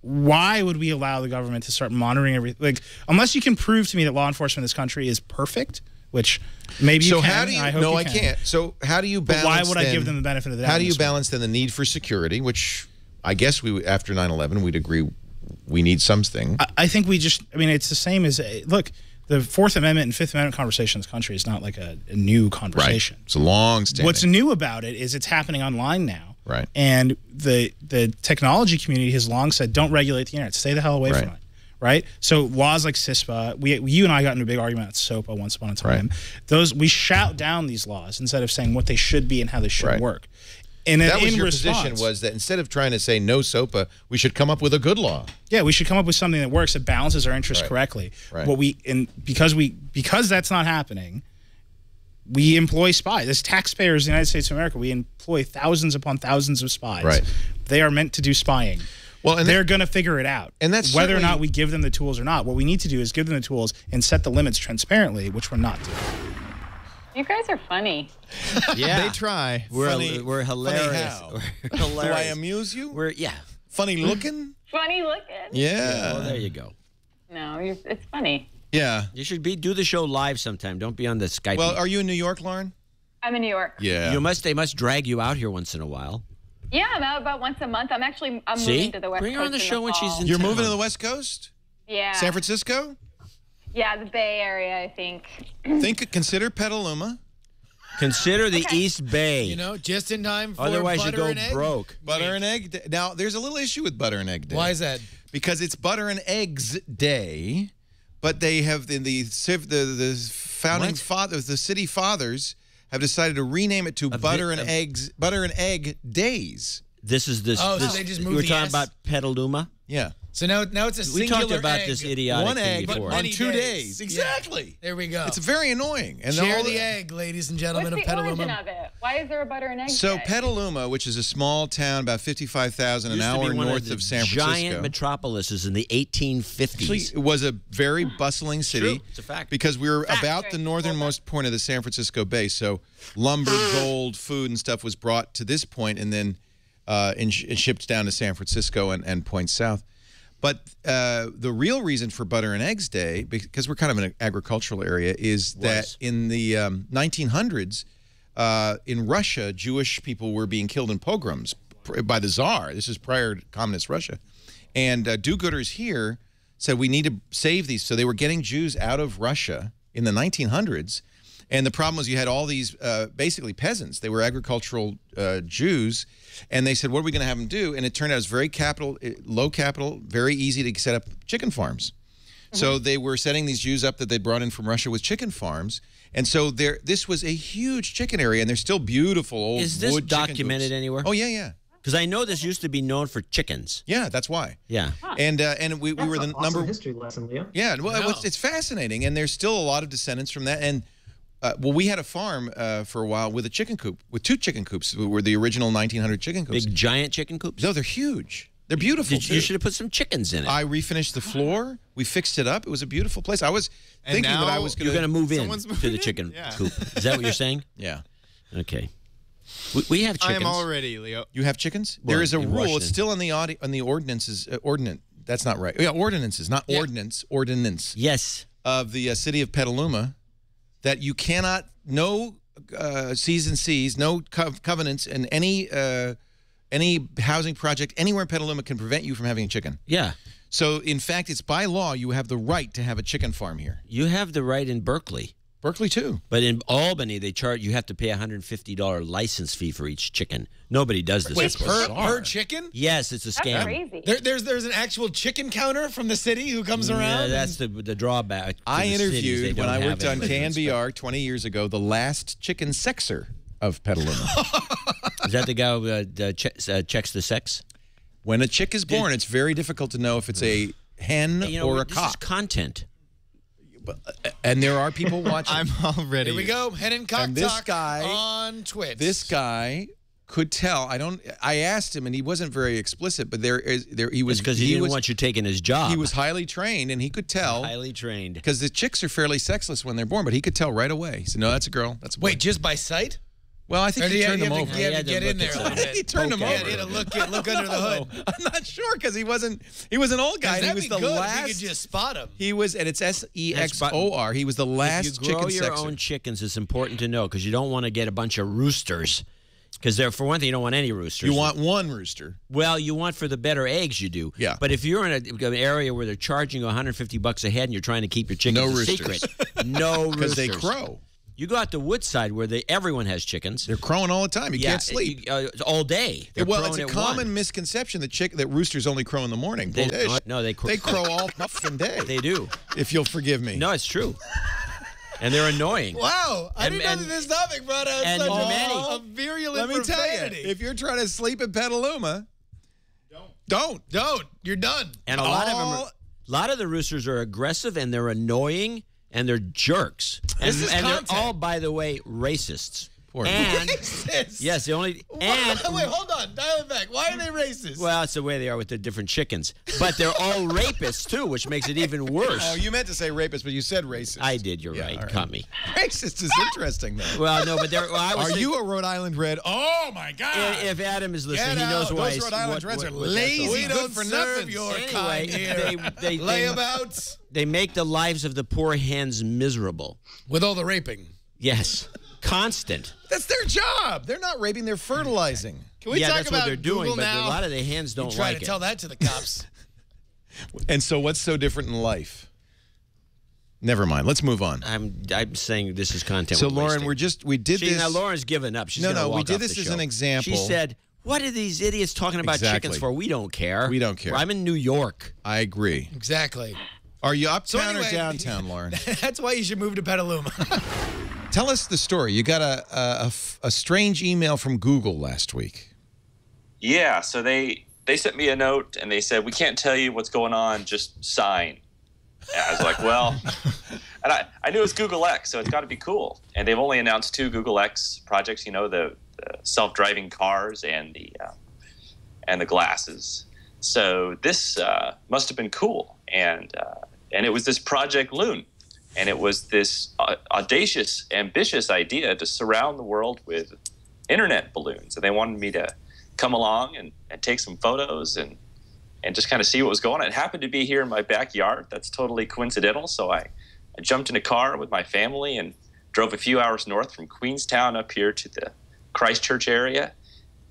Why would we allow the government to start monitoring everything? Like, unless you can prove to me that law enforcement in this country is perfect, which maybe you can. How do you? I hope no, you I can't. So how do you balance? But why would I give them the benefit of the doubt? How do you balance then the need for security, which I guess after 9/11 we'd agree we need something. I think we just. I mean, it's the same as look. The Fourth Amendment and Fifth Amendment conversation in this country is not like a new conversation. Right. It's a long standing. What's new about it is it's happening online now. Right. And the technology community has long said, don't regulate the internet. Stay the hell away from it. Right? So laws like CISPA, you and I got into a big argument at SOPA once upon a time. Right. We shout down these laws instead of saying what they should be and how they should work. And that was your position, was that instead of trying to say no SOPA, we should come up with a good law. Yeah, we should come up with something that works, that balances our interests correctly. Right. Because that's not happening, we employ spies. As taxpayers in the United States of America, we employ thousands upon thousands of spies. Right. They are meant to do spying. Well, and they're going to figure it out. And that's whether or not we give them the tools or not. What we need to do is give them the tools and set the limits transparently, which we're not doing. You guys are funny. Yeah, they try. We're hilarious. Funny how? We're hilarious. Do I amuse you? Funny looking. Funny looking. Yeah. Well, there you go. No, it's funny. Yeah. You should do the show live sometime. Don't be on the Skype. Well, are you in New York, Lauren? I'm in New York. Yeah. They must drag you out here once in a while. Yeah, I'm about once a month. I'm moving to the West Coast. Bring her on the show when she's in You're town. moving to the West Coast? Yeah. San Francisco? Yeah, the Bay Area, I think. Consider Petaluma. Consider the East Bay. You know, just in time for Otherwise, you butter go and egg. broke. Butter and egg day. Now, there's a little issue with butter and egg day. Why is that? Because it's butter and eggs day, but they have the founding fathers, the city fathers, have decided to rename it to butter and egg days. This is this. Oh, this, so they just you moved were the talking S? about Petaluma. Yeah. So now it's a We singular talked about egg. this idiotic One thing egg before. on many 2 days. days. Exactly. Yeah. There we go. It's very annoying. And Share all the egg, ladies and gentlemen What's of the Petaluma. origin of it? Why is there a butter and egg So day? Petaluma, which is a small town about 55,000 an Used to hour be one north the of San Francisco. Giant metropolises in the 1850s. Actually, it was a very bustling city. True. It's a fact. Because we were about the northernmost point of the San Francisco Bay. So lumber, gold, food, and stuff was brought to this point and then and shipped down to San Francisco and points south. But the real reason for Butter and Eggs Day, because we're kind of in an agricultural area, is that in the 1900s, in Russia, Jewish people were being killed in pogroms by the Tsar. This is prior to communist Russia. And do-gooders here said, we need to save these. So they were getting Jews out of Russia in the 1900s. And the problem was you had all these basically peasants. They were agricultural Jews. And they said, what are we going to have them do? And it turned out it was very low capital, very easy to set up chicken farms. So they were setting these Jews up that they brought in from Russia with chicken farms. And so this was a huge chicken area. And they're still beautiful old Is this wood chicken documented coops. anywhere? Oh, yeah, yeah. Because I know this used to be known for chickens. Yeah, that's why. Yeah. And we were the awesome number history lesson, Leo. Yeah, well, it's fascinating, and there's still a lot of descendants from that. And well, we had a farm for a while with a chicken coop, with 2 chicken coops. We were the original 1900 chicken coops. Big giant chicken coops? No, they're huge. They're beautiful. You should have put some chickens in it. I refinished the floor. We fixed it up. It was a beautiful place. I was thinking that I was going to move in to the chicken coop. Is that what you're saying? Yeah. Okay. We have chickens. I am already, Leo. You have chickens? Well, there is a in rule. Washington. It's still on the ordinances. That's not right. Yeah, ordinances, not ordinance. Ordinance. Yes. Of the city of Petaluma, that you cannot no C's and C's, no covenants, and any housing project anywhere in Petaluma can prevent you from having a chicken. Yeah. So in fact, it's by law you have the right to have a chicken farm here. You have the right in Berkeley. Berkeley too. But in Albany, they charge you have to pay a $150 license fee for each chicken. Nobody does this. Wait, per chicken? Yes, it's a scam. Crazy. There's an actual chicken counter from the city who comes around. Yeah, that's the drawback. I interviewed when I worked on KNBR 20 years ago the last chicken sexer of Petaluma. Is that the guy who checks the sex? When a chick is born, it's very difficult to know if it's a hen or a cock. This is content. And there are people watching. I'm already. Here we go. Head and cock And this talk guy on TWiT. This guy could tell. I asked him, and he wasn't very explicit. But he was because he didn't want you taking his job. He was highly trained, and he could tell. Highly trained. Because the chicks are fairly sexless when they're born, but he could tell right away. He said, "No, that's a girl. That's a boy." Wait, just by sight? Well, I think he turned them over. You had to get in there a little bit. He turned them over. You had to look under the hood. I'm not sure because he was an old guy. That'd He was be the good if last. you could just spot him. He was, and it's SEXOR. He was the last If you grow chicken your sexer. own chickens, it's important to know because you don't want to get a bunch of roosters. Because for one thing, you don't want any roosters. You want one rooster. Well, you want for the better eggs, you do. Yeah. But if you're in an area where they're charging you $150 a head and you're trying to keep your chickens No a roosters. secret, no roosters. Because they crow. You go out to Woodside where everyone has chickens. They're crowing all the time. You can't sleep. All day. They're Well, it's crowing a at common 1. misconception that roosters only crow in the morning. They They crow all fucking day. They do. If you'll forgive me. No, it's true. And they're annoying. Wow. I didn't know that this topic brought out such a virulent Let me tell profanity. you, if you're trying to sleep in Petaluma, don't. You're done. And a lot of the roosters are aggressive and they're annoying and they're jerks. And they're all, by the way, racists. And racist? Yes, the only Wait, hold on. Dial it back. Why are they racist? Well, it's the way they are with the different chickens. But they're all rapists, too, which makes it even worse. Oh, you meant to say rapist, but you said racist. I did. You're right. Caught me. Racist is interesting, though. Well, no, but are you a Rhode Island Red? Oh, my God. If Adam is listening, he knows why. Those Rhode Island Reds are lazy. We don't for serve nothing. your Anyway, kind here. Layabouts. They make the lives of the poor hens miserable. With all the raping. Yes. Constant. That's their job. They're not raping, they're fertilizing. Can we talk that's about what they're doing, Google but now? a lot of the hens don't You try like to it. tell that to the cops. And so what's so different in life? Never mind. Let's move on. I'm saying this is content. So, we're Lauren, wasting. we did this. Now, Lauren's given up. She's No, walk we did off this the as show. an example. She said, "What are these idiots talking about chickens for? We don't care. We don't care. I'm in New York. I agree. Exactly. Are you uptown So anyway, or downtown, Lauren? That's why you should move to Petaluma. Tell us the story. You got a strange email from Google last week. Yeah, so they sent me a note and they said, we can't tell you what's going on, just sign. And I was like, well, and I knew it was Google X, so it's got to be cool. And they've only announced 2 Google X projects, you know, the self-driving cars and the glasses. So this must have been cool. And it was this Project Loon. And it was this audacious, ambitious idea to surround the world with internet balloons. And they wanted me to come along and take some photos and just kind of see what was going on. It happened to be here in my backyard. That's totally coincidental. So I jumped in a car with my family and drove a few hours north from Queenstown up here to the Christchurch area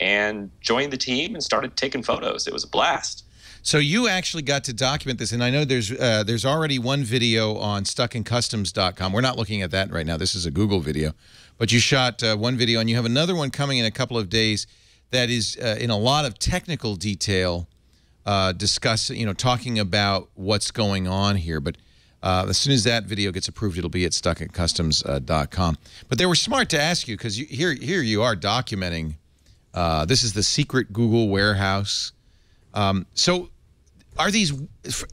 and joined the team and started taking photos. It was a blast. So you actually got to document this, and I know there's already one video on stuckincustoms.com. We're not looking at that right now. This is a Google video. But you shot one video, and you have another one coming in a couple of days that is in a lot of technical detail, talking about what's going on here. But as soon as that video gets approved, it'll be at stuckincustoms.com. But they were smart to ask you, because here you are documenting. This is the secret Google warehouse. So are these,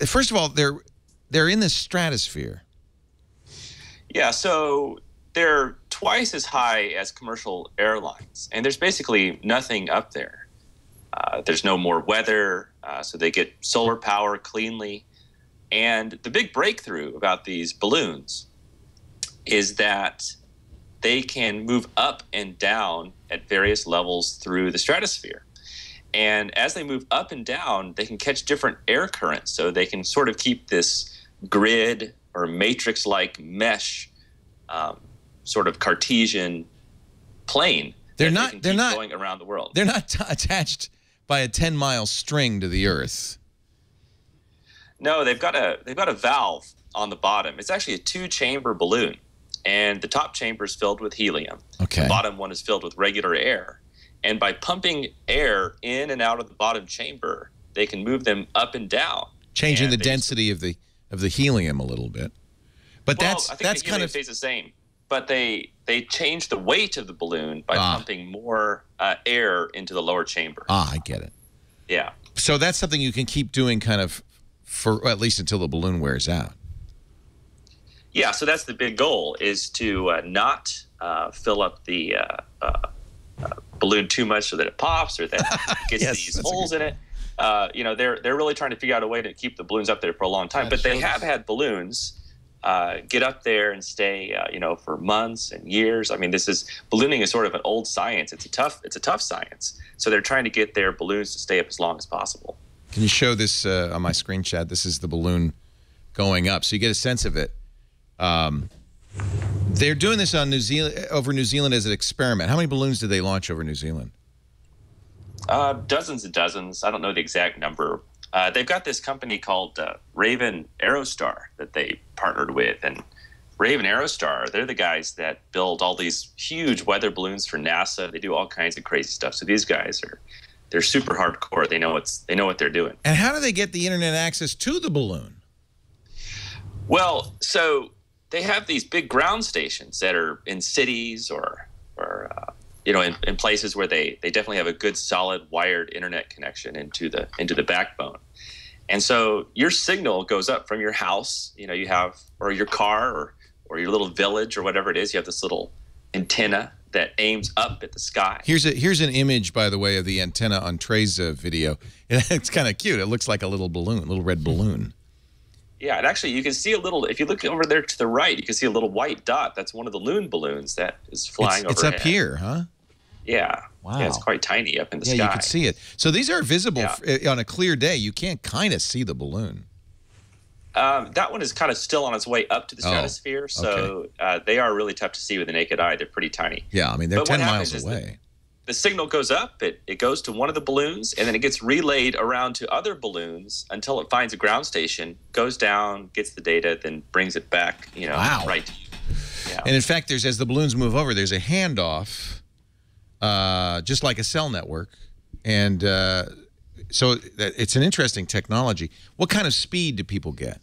first of all, they're in the stratosphere. Yeah, so they're twice as high as commercial airlines, and there's basically nothing up there. There's no more weather, so they get solar power cleanly. And the big breakthrough about these balloons is that they can move up and down at various levels through the stratosphere. And as they move up and down, they can catch different air currents, so they can sort of keep this grid or matrix-like mesh, sort of Cartesian plane. They're not going around the world. They're not attached by a 10-mile string to the Earth. No, they've got a valve on the bottom. It's actually a 2-chamber balloon, and the top chamber is filled with helium. Okay. The bottom one is filled with regular air. And by pumping air in and out of the bottom chamber, they can move them up and down, changing the density of the helium a little bit. But I that's think the kind of stays the same. But they change the weight of the balloon by pumping more air into the lower chamber. I get it. Yeah. So that's something you can keep doing kind of for at least until the balloon wears out. Yeah, so that's the big goal, is to not fill up the balloon too much so that it pops or that it gets these holes in it. They're really trying to figure out a way to keep the balloons up there for a long time. But they have had balloons get up there and stay, for months and years. I mean, ballooning is sort of an old science. It's a tough science. So they're trying to get their balloons to stay up as long as possible. Can you show this on my screen, Chad? This is the balloon going up, so you get a sense of it. They're doing this on over New Zealand as an experiment. How many balloons did they launch over New Zealand? Dozens and dozens. I don't know the exact number. They've got this company called Raven Aerostar that they partnered with. And Raven Aerostar, they're the guys that build all these huge weather balloons for NASA. They do all kinds of crazy stuff. So these guys they're super hardcore. They know what they're doing. And how do they get the internet access to the balloon? Well, so they have these big ground stations that are in cities or in places where they definitely have a good solid wired internet connection into the backbone. And so your signal goes up from your house, you have, or your car or your little village or whatever it is. You have this little antenna that aims up at the sky. Here's an image, by the way, of the antenna on Trey's video. It's kind of cute. It looks like a little balloon, a little red balloon. Yeah, and actually you can see if you look over there to the right, you can see a little white dot. That's one of the Loon balloons that is flying overhead. It's up here, huh? Yeah. Wow. Yeah, it's quite tiny up in the sky. Yeah, you can see it. So these are visible on a clear day. You can't kind of see the balloon. That one is kind of still on its way up to the stratosphere, so they are really tough to see with the naked eye. They're pretty tiny. Yeah, I mean, they're 10 miles away. the signal goes up, it goes to one of the balloons, and then it gets relayed around to other balloons until it finds a ground station, goes down, gets the data, then brings it back, right to you. Yeah. And in fact, as the balloons move over, there's a handoff, just like a cell network. And so it's an interesting technology. What kind of speed do people get?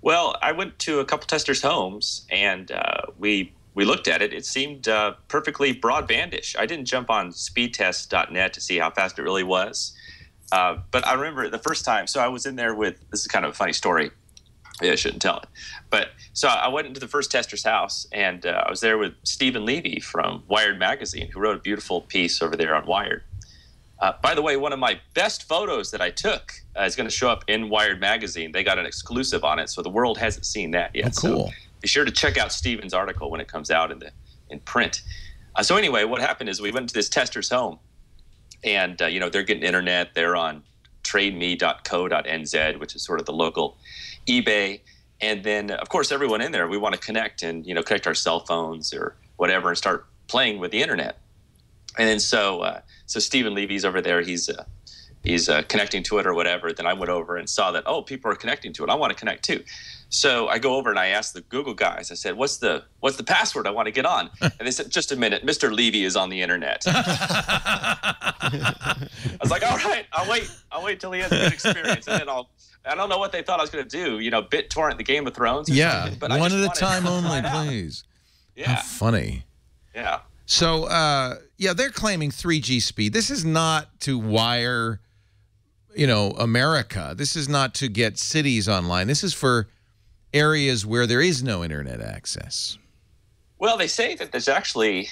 Well, I went to a couple testers' homes, and we looked at it. It seemed perfectly broadbandish. I didn't jump on speedtest.net to see how fast it really was. But I remember the first time, so I was in there with, this is kind of a funny story. Maybe I shouldn't tell it. But so I went into the first tester's house, and I was there with Stephen Levy from Wired Magazine, who wrote a beautiful piece over there on Wired. By the way, one of my best photos that I took is going to show up in Wired Magazine. They got an exclusive on it, so the world hasn't seen that yet. Oh, cool. So be sure to check out Stephen's article when it comes out in print. So anyway, what happened is we went to this tester's home, and they're getting internet. They're on trademe.co.nz, which is sort of the local eBay. And then, of course, everyone in there, we want to connect and connect our cell phones or whatever and start playing with the internet. And then so Stephen Levy's over there. He's connecting to it or whatever. Then I went over and saw that, oh, people are connecting to it. I want to connect too. So I go over and I asked the Google guys. I said, "What's the password? I want to get on." And they said, "Just a minute, Mr. Levy is on the internet." I was like, "All right, I'll wait till he has a good experience, and then I don't know what they thought I was going to do. BitTorrent the Game of Thrones. Yeah, but one at a time only, please. Yeah, how funny. Yeah. So, they're claiming 3G speed. This is not to wire, America. This is not to get cities online. This is for areas where there is no internet access. Well, they say that there's actually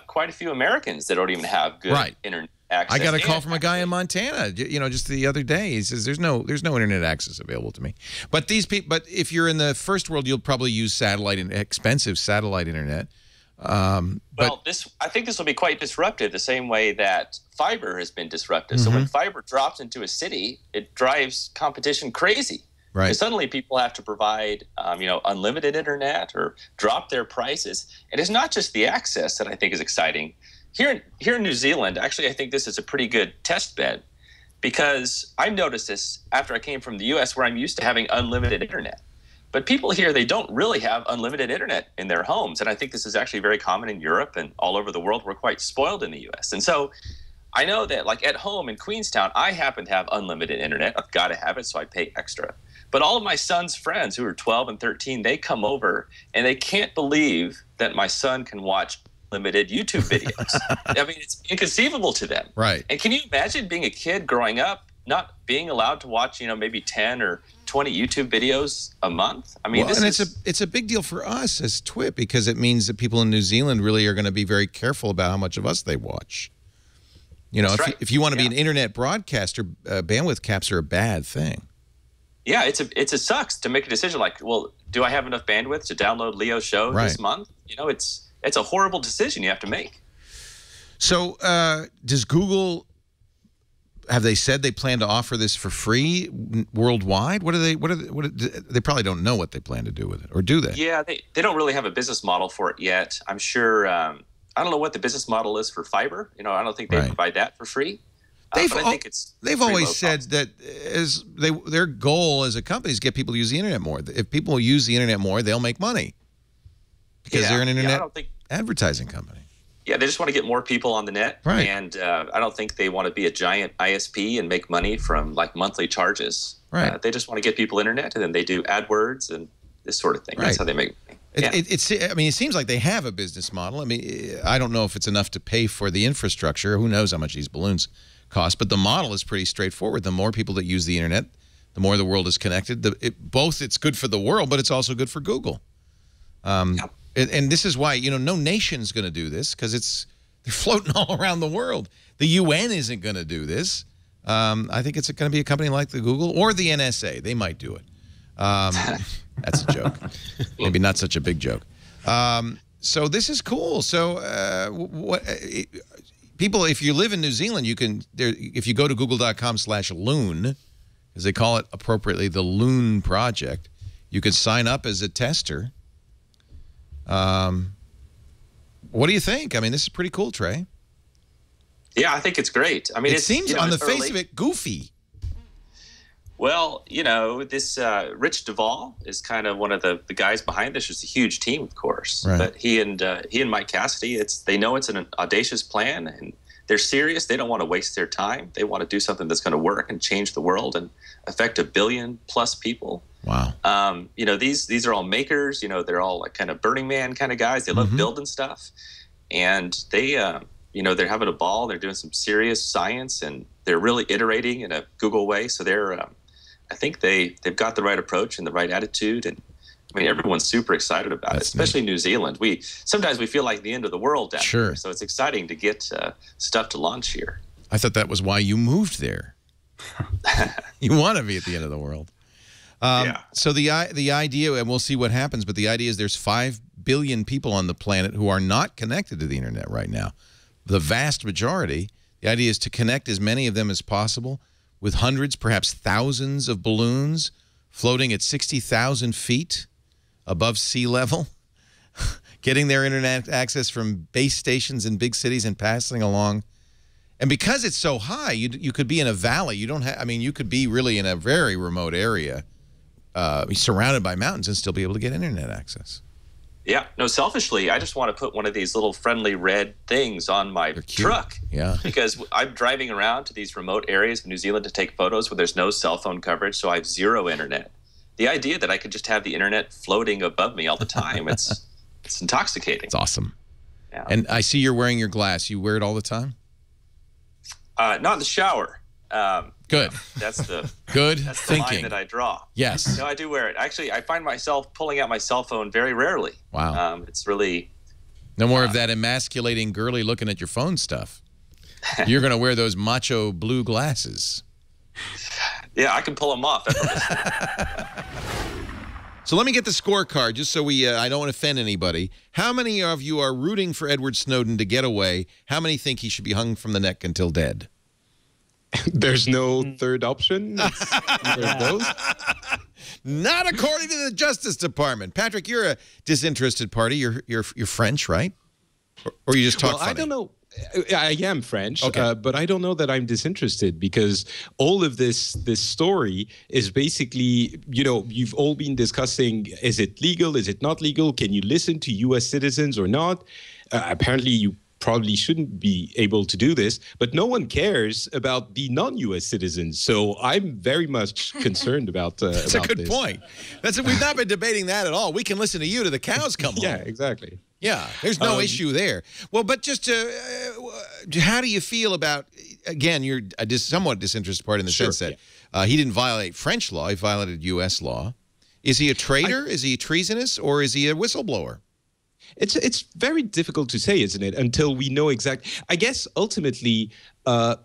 quite a few Americans that don't even have good internet access. I got a call from a guy in Montana, just the other day. He says there's no internet access available to me. But these people, but if you're in the first world, you'll probably use satellite and expensive satellite internet. Well, I think this will be quite disruptive, the same way that fiber has been disruptive. So when fiber drops into a city, it drives competition crazy. Right. Because suddenly people have to provide, unlimited internet or drop their prices. And it's not just the access that I think is exciting. Here in New Zealand, actually, I think this is a pretty good test bed, because I've noticed this after I came from the U.S., where I'm used to having unlimited internet. But people here, they don't really have unlimited internet in their homes. And I think this is actually very common in Europe and all over the world. We're quite spoiled in the U.S. And so I know that, like, at home in Queenstown, I happen to have unlimited internet. I've got to have it, so I pay extra. But all of my son's friends who are 12 and 13, they come over and they can't believe that my son can watch limited YouTube videos. I mean, it's inconceivable to them. Right. And can you imagine being a kid growing up, not being allowed to watch, maybe 10 or 20 YouTube videos a month? I mean, it's a big deal for us as TWiT, because it means that people in New Zealand really are going to be very careful about how much of us they watch. If you want to be an internet broadcaster, bandwidth caps are a bad thing. Yeah, it sucks to make a decision like, well, do I have enough bandwidth to download Leo's show this month? It's a horrible decision you have to make. So does Google, have they said they plan to offer this for free worldwide? They probably don't know what they plan to do with it, or do they? Yeah, they don't really have a business model for it yet. I'm sure, I don't know what the business model is for fiber. I don't think they provide that for free. But I think they've always said that their goal as a company is get people to use the internet more. If people use the internet more, they'll make money, because they're an internet advertising company. Yeah, they just want to get more people on the net. Right. And I don't think they want to be a giant ISP and make money from like monthly charges. Right. They just want to get people internet, and then they do AdWords and this sort of thing. That's how they make money. Yeah. It seems like they have a business model. I mean, I don't know if it's enough to pay for the infrastructure. Who knows how much these balloons cost? But the model is pretty straightforward. The more people that use the internet, the more the world is connected. It's good for the world, but it's also good for Google. And this is why, no nation's going to do this, because they're floating all around the world. The UN isn't going to do this. I think it's going to be a company like the Google or the NSA. They might do it. That's a joke. Maybe not such a big joke. So this is cool. So people, if you live in New Zealand, if you go to google.com/Loon, as they call it appropriately, the Loon Project, you could sign up as a tester. What do you think? I mean, this is pretty cool, Trey. Yeah, I think it's great. I mean, it seems on the face of it goofy. Well, this Rich Duvall is kind of one of the guys behind this. It's a huge team, of course. Right. But he and Mike Cassidy, they know it's an audacious plan, and they're serious. They don't want to waste their time. They want to do something that's going to work and change the world and affect 1 billion+ people. Wow. These are all makers. They're all like kind of Burning Man kind of guys. They love building stuff, and they, they're having a ball. They're doing some serious science, and they're really iterating in a Google way. So they're, I think they've got the right approach and the right attitude, and I mean everyone's super excited about it, especially New Zealand. Sometimes we feel like the end of the world down here, so it's exciting to get stuff to launch here. I thought that was why you moved there. You want to be at the end of the world. So the idea, and we'll see what happens, but the idea is there's 5 billion people on the planet who are not connected to the internet right now. The vast majority. The idea is to connect as many of them as possible with hundreds, perhaps thousands of balloons floating at 60,000 feet above sea level, getting their internet access from base stations in big cities and passing along. And because it's so high, you could be in a valley. You don't have. I mean, you could be really in a very remote area, surrounded by mountains, and still be able to get internet access. Yeah. No, selfishly, I just want to put one of these little friendly red things on my truck. Yeah. Because I'm driving around to these remote areas of New Zealand to take photos where there's no cell phone coverage, so I have 0 internet. The idea that I could just have the internet floating above me all the time, it's intoxicating. It's awesome. Yeah. And I see you're wearing your glass. You wear it all the time? Not in the shower. Good. That's the That's the line that I draw. Yes. No, I do wear it. Actually, I find myself pulling out my cell phone very rarely. Wow. It's really no more of that emasculating, girly looking at your phone stuff. You're going to wear those macho blue glasses. Yeah, I can pull them off. So let me get the scorecard, just so I don't want to offend anybody. How many of you are rooting for Edward Snowden to get away? How many think he should be hung from the neck until dead? There's no third option? There's those? Not according to the Justice Department. Patrick, you're a disinterested party. You're French, right? Or you just talk funny? I don't know. I am French, but I don't know that I'm disinterested, because all of this story is basically, you've all been discussing, is it legal? Is it not legal? Can you listen to U.S. citizens or not? Apparently, you probably shouldn't be able to do this, but no one cares about the non-U.S. citizens. So I'm very much concerned about That's a good this. point. We've not been debating that at all. We can listen to you to the cows come home. Yeah, exactly. Yeah, there's no issue there. Well, but just how do you feel about, again, you're a somewhat disinterested party in the sense that he didn't violate French law, he violated U.S. law. Is he a traitor? Is he treasonous? Or is he a whistleblower? It's very difficult to say, isn't it, until we know exactly. I guess ultimately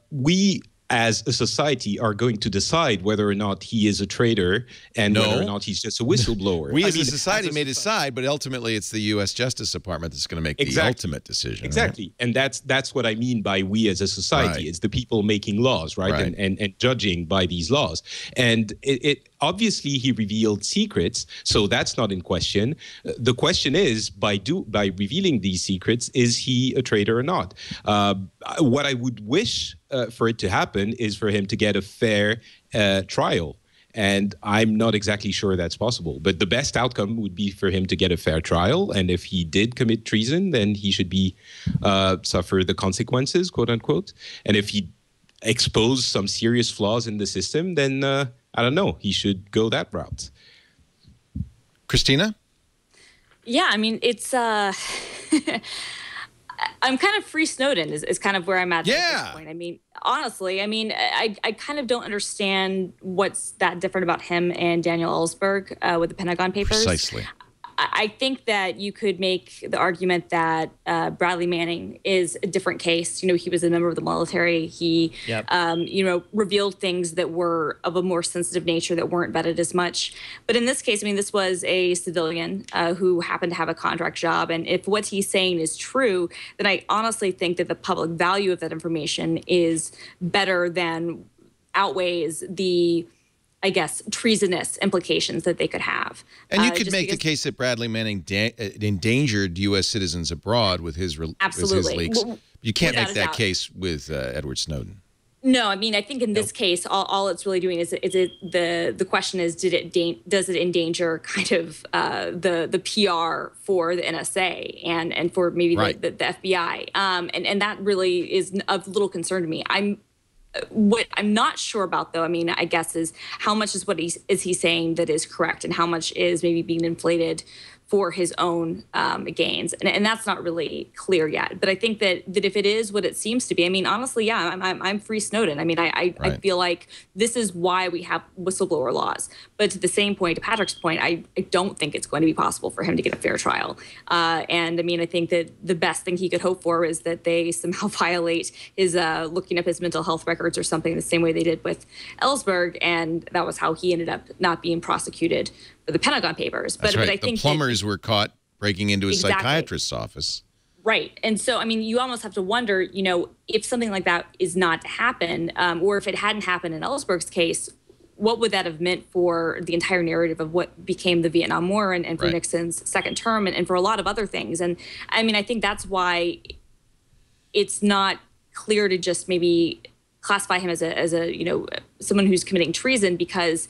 we as a society are going to decide whether or not he is a traitor and whether or not he's just a whistleblower. We as a society may decide, but ultimately it's the U.S. Justice Department that's going to make the ultimate decision. Exactly. Right? And that's what I mean by we as a society. Right. It's the people making laws, right? And judging by these laws. And it obviously he revealed secrets, so that's not in question. The question is, by revealing these secrets, is he a traitor or not? What I would wish for it to happen is for him to get a fair trial. And I'm not exactly sure that's possible. But the best outcome would be for him to get a fair trial. And if he did commit treason, then he should be suffer the consequences, quote unquote. And if he exposed some serious flaws in the system, then I don't know, he should go that route. Christina? Yeah, I mean, it's I'm kind of free Snowden is kind of where I'm at this point. I mean, honestly, I kind of don't understand what's that different about him and Daniel Ellsberg with the Pentagon Papers. Precisely. I think that you could make the argument that Bradley Manning is a different case. You know, he was a member of the military. He, revealed things that were of a more sensitive nature that weren't vetted as much. But in this case, I mean, this was a civilian who happened to have a contract job. And if what he's saying is true, then I honestly think that the public value of that information is better than outweighs the, I guess, treasonous implications that they could have. And you could make the case that Bradley Manning endangered U.S. citizens abroad with his leaks. You can't Without make a that doubt. case with Edward Snowden. No, I mean, I think in this case, all it's really doing is the question is, does it endanger kind of the PR for the NSA and for maybe the FBI, and that really is of little concern to me. What I'm not sure about, though, I mean, I guess, is how much is is he saying that is correct, and how much is maybe being inflated for his own gains, and that's not really clear yet. But I think that if it is what it seems to be, I mean, honestly, yeah, I'm free Snowden. I mean, I feel like this is why we have whistleblower laws. But to the same point, to Patrick's point, I don't think it's going to be possible for him to get a fair trial. And I mean, I think that the best thing he could hope for is that they somehow violate his looking up his mental health records or something, the same way they did with Ellsberg, and that was how he ended up not being prosecuted for the Pentagon Papers. That's but right. I think the plumbers were caught breaking into a psychiatrist's office. Right. And so, I mean, you almost have to wonder, you know, if something like that is not to happen, or if it hadn't happened in Ellsberg's case, what would that have meant for the entire narrative of what became the Vietnam War and for Nixon's second term and for a lot of other things? And I mean, I think that's why it's not clear to just maybe classify him as a you know, someone who's committing treason, because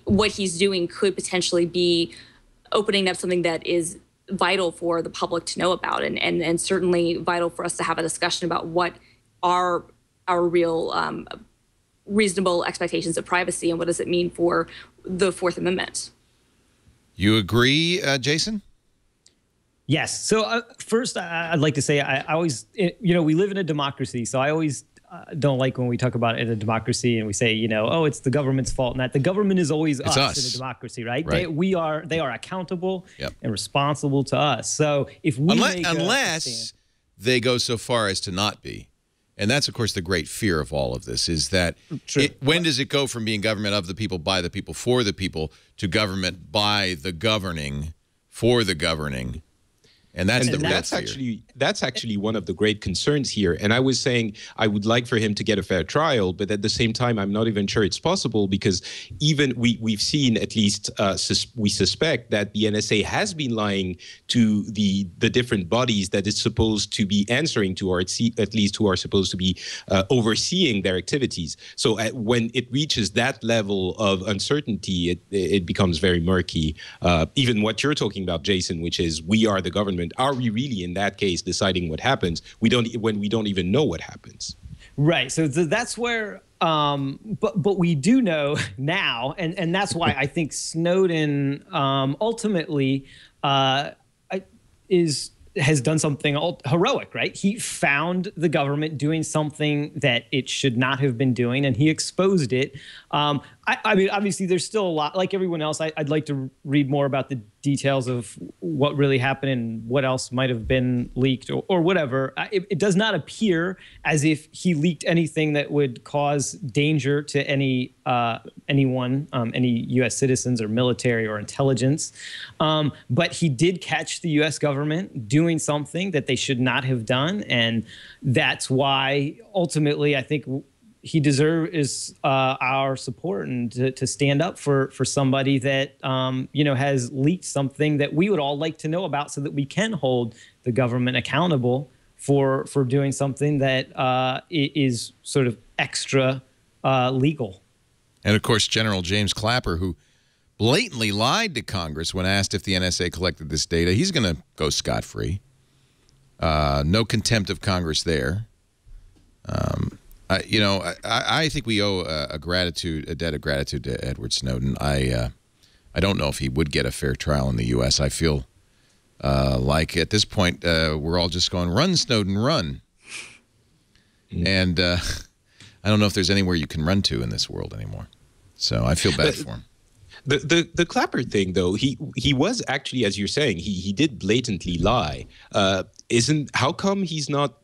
what he's doing could potentially be opening up something that is vital for the public to know about, and certainly vital for us to have a discussion about what are our real reasonable expectations of privacy, and what does it mean for the Fourth Amendment. You agree, Jason? Yes. So first, I'd like to say I always, you know, we live in a democracy, so I always don't like when we talk about it in a democracy and we say, you know, oh, it's the government's fault, and that the government is always us in a democracy, right? They are accountable and responsible to us. So if we unless they go so far as to not be, and that's of course the great fear of all of this, is that when does it go from being government of the people, by the people, for the people, to government by the governing, for the governing? And that's the real fear. That's actually one of the great concerns here. And I was saying I would like for him to get a fair trial, but at the same time, I'm not even sure it's possible, because even we've seen, at least we suspect, that the NSA has been lying to the different bodies that it's supposed to be answering to, or at least who are supposed to be overseeing their activities. So when it reaches that level of uncertainty, it becomes very murky. Even what you're talking about, Jason, which is we are the government. Are we really in that case deciding what happens? When we don't even know what happens. Right. So that's where, but we do know now, and that's why I think Snowden ultimately has done something heroic, right? He found the government doing something that it should not have been doing, and he exposed it. I mean, obviously, there's still a lot. Like everyone else, I'd like to read more about the details of what really happened and what else might have been leaked or whatever. It does not appear as if he leaked anything that would cause danger to anyone, any U.S. citizens or military or intelligence. But he did catch the U.S. government doing something that they should not have done, and that's why ultimately I think he deserves our support and to stand up for somebody that you know, has leaked something that we would all like to know about, so that we can hold the government accountable for doing something that is sort of extra legal. And of course, General James Clapper, who blatantly lied to Congress when asked if the NSA collected this data, he's going to go scot-free. No contempt of Congress there. You know, I think we owe a debt of gratitude to Edward Snowden. I don't know if he would get a fair trial in the U.S. I feel like at this point we're all just going, run, Snowden, run. And I don't know if there's anywhere you can run to in this world anymore. So I feel bad for him. The Clapper thing, though, he was actually, as you're saying, he did blatantly lie. How come he's not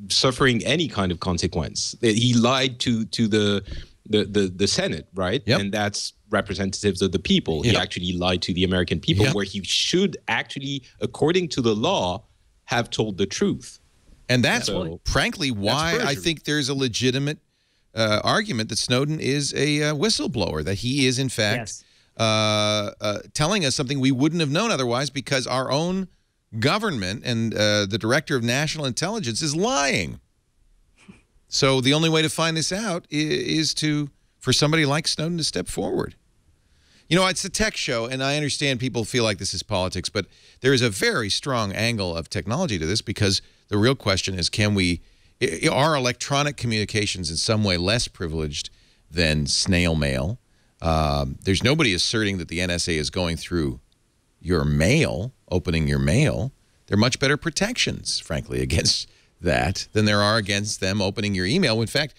suffering any kind of consequence? He lied to the Senate, right? Yep. And that's representatives of the people. He actually lied to the American people, where he should actually, according to the law, have told the truth. And that's frankly why I think there's a legitimate argument that Snowden is a whistleblower, that he is in fact telling us something we wouldn't have known otherwise, because our own government and the director of national intelligence is lying. So the only way to find this out is for somebody like Snowden to step forward. You know, it's a tech show, and I understand people feel like this is politics, but there is a very strong angle of technology to this, because the real question is, are electronic communications in some way less privileged than snail mail? There's nobody asserting that the NSA is going through your mail, opening your mail. There are much better protections, frankly, against that than there are against them opening your email. In fact,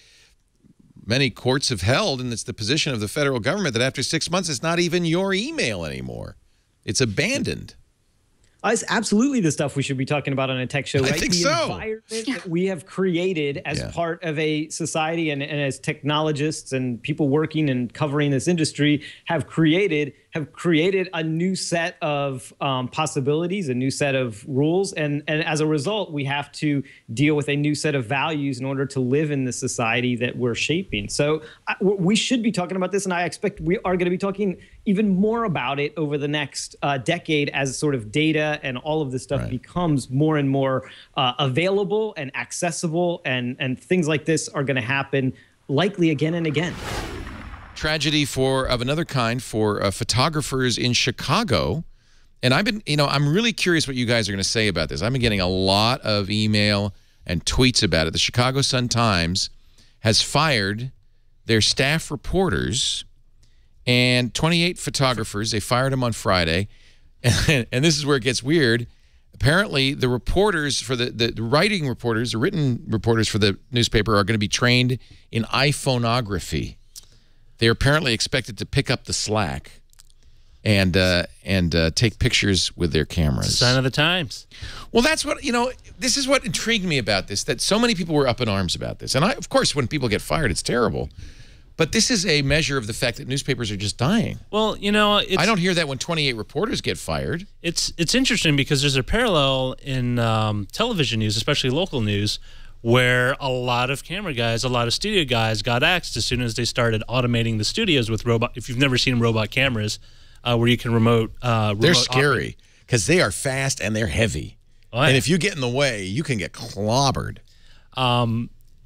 many courts have held, and it's the position of the federal government, that after 6 months, it's not even your email anymore. It's abandoned. It's absolutely the stuff we should be talking about on a tech show, right? I think the so. environment that we have created as part of a society and as technologists and people working and covering this industry have created a new set of possibilities, a new set of rules. And as a result, we have to deal with a new set of values in order to live in the society that we're shaping. So we should be talking about this, and I expect we are going to be talking even more about it over the next decade as sort of data and all of this stuff becomes more and more available and accessible, and things like this are going to happen likely again and again. Tragedy of another kind for photographers in Chicago. And I'm really curious what you guys are going to say about this. I've been getting a lot of email and tweets about it. The Chicago Sun-Times has fired their staff reporters and 28 photographers. They fired them on Friday. And this is where it gets weird. Apparently, the reporters for the writing reporters, the written reporters for the newspaper are going to be trained in iPhoneography. They're apparently expected to pick up the slack and take pictures with their cameras. It's a sign of the times. Well, that's what, this is what intrigued me about this, that so many people were up in arms about this. And of course, when people get fired, it's terrible. But this is a measure of the fact that newspapers are just dying. Well, I don't hear that when 28 reporters get fired. It's interesting because there's a parallel in television news, especially local news, where a lot of camera guys, a lot of studio guys got axed as soon as they started automating the studios with robot. If you've never seen robot cameras, where you can remote they're scary because they are fast and they're heavy. Oh, yeah. And if you get in the way, you can get clobbered.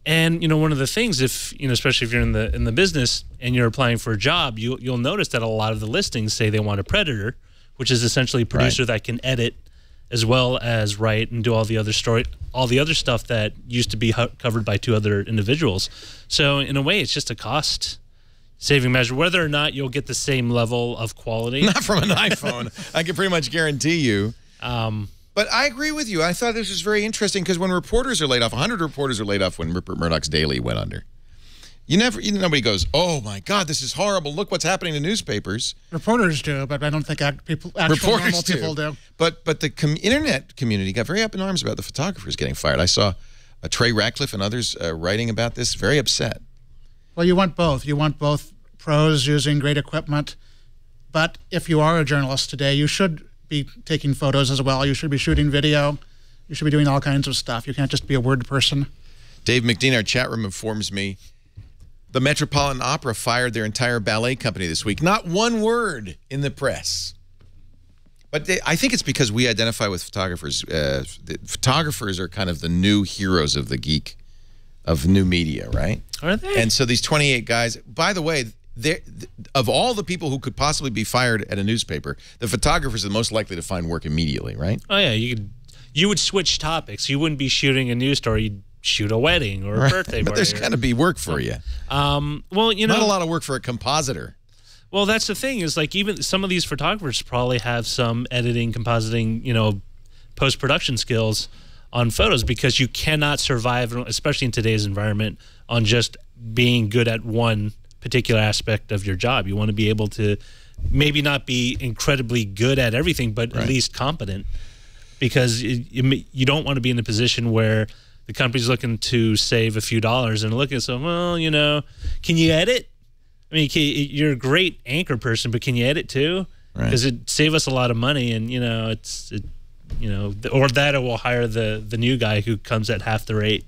And one of the things, if especially if you're in the business and you're applying for a job, you'll notice that a lot of the listings say they want a predator, which is essentially a producer that can edit as well as write and do all the other stuff that used to be covered by two other individuals. So in a way, it's just a cost-saving measure. Whether or not you'll get the same level of quality, not from an iPhone, I can pretty much guarantee you. But I agree with you. I thought this was very interesting because when reporters are laid off, 100 reporters are laid off when Rupert Murdoch's Daily went under. Nobody goes, oh my God, this is horrible. Look what's happening to newspapers. Reporters do, but I don't think actual normal people do. But the internet community got very up in arms about the photographers getting fired. I saw Trey Ratcliffe and others writing about this, very upset. Well, you want both. You want both pros using great equipment, but if you are a journalist today, you should be taking photos as well. You should be shooting video. You should be doing all kinds of stuff. You can't just be a word person. Dave McDean, our chat room, informs me the Metropolitan Opera fired their entire ballet company this week. Not one word in the press. But I think it's because we identify with photographers. Photographers are kind of the new heroes of the geek, of new media, right? Are they? And so these 28 guys, by the way, of all the people who could possibly be fired at a newspaper, the photographers are the most likely to find work immediately, right? Oh, yeah. You would switch topics. You wouldn't be shooting a news story. You'd shoot a wedding or a birthday party. But there's got to be work for you. Well, not a lot of work for a compositor. Well, that's the thing is like even some of these photographers probably have some editing, compositing, post-production skills on photos because you cannot survive, especially in today's environment, on just being good at one particular aspect of your job. You want to be able to maybe not be incredibly good at everything, but at least competent, because you don't want to be in a position where the company's looking to save a few dollars and look at so, well, can you edit? I mean, you're a great anchor person, but can you edit too? Because it save us a lot of money, and or that it will hire the new guy who comes at half the rate.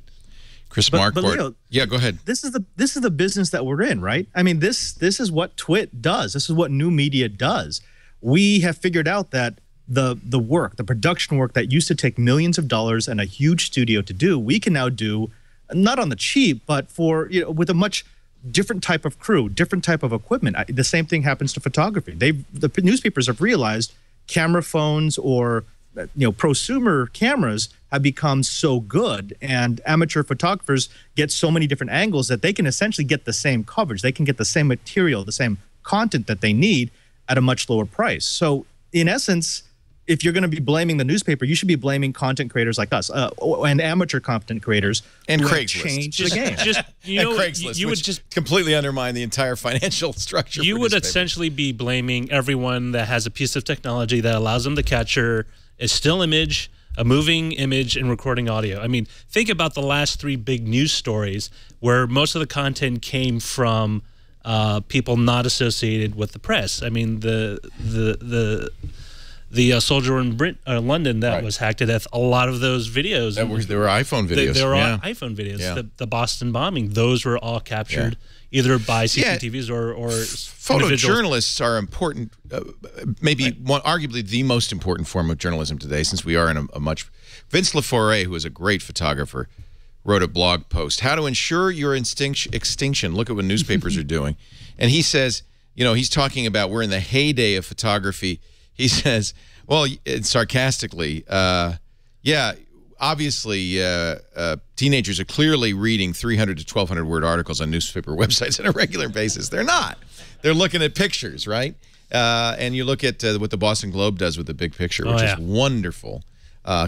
Chris Marquardt. Yeah, go ahead. This is the business that we're in, right? I mean, this is what TWiT does. This is what new media does. We have figured out that the work, the production work that used to take millions of dollars and a huge studio to do, we can now do not on the cheap, but for with a much different type of crew, different type of equipment. The same thing happens to photography. The newspapers have realized camera phones or prosumer cameras have become so good, and amateur photographers get so many different angles that they can essentially get the same coverage. They can get the same material, the same content that they need at a much lower price. So in essence, if you're going to be blaming the newspaper, you should be blaming content creators like us and amateur content creators and who have Craigslist. changed the game. And Craigslist, you would just completely undermine the entire financial structure. You for would newspapers. essentially be blaming everyone that has a piece of technology that allows them to capture a still image, a moving image, and recording audio. I mean, think about the last 3 big news stories where most of the content came from people not associated with the press. I mean, the soldier in London that was hacked to death. A lot of those videos, there were iPhone videos. They were all iPhone videos. Yeah. The Boston bombing, those were all captured either by CCTVs or photojournalists are important. Arguably the most important form of journalism today, since we are in a much. Vince LaForest, who is a great photographer, wrote a blog post, "How to Ensure Your Extinction." Look at what newspapers are doing, and he says, he's talking about we're in the heyday of photography. He says, well, sarcastically, obviously teenagers are clearly reading 300 to 1,200 word articles on newspaper websites on a regular basis. They're not. They're looking at pictures, right? And you look at what the Boston Globe does with the big picture, which is wonderful.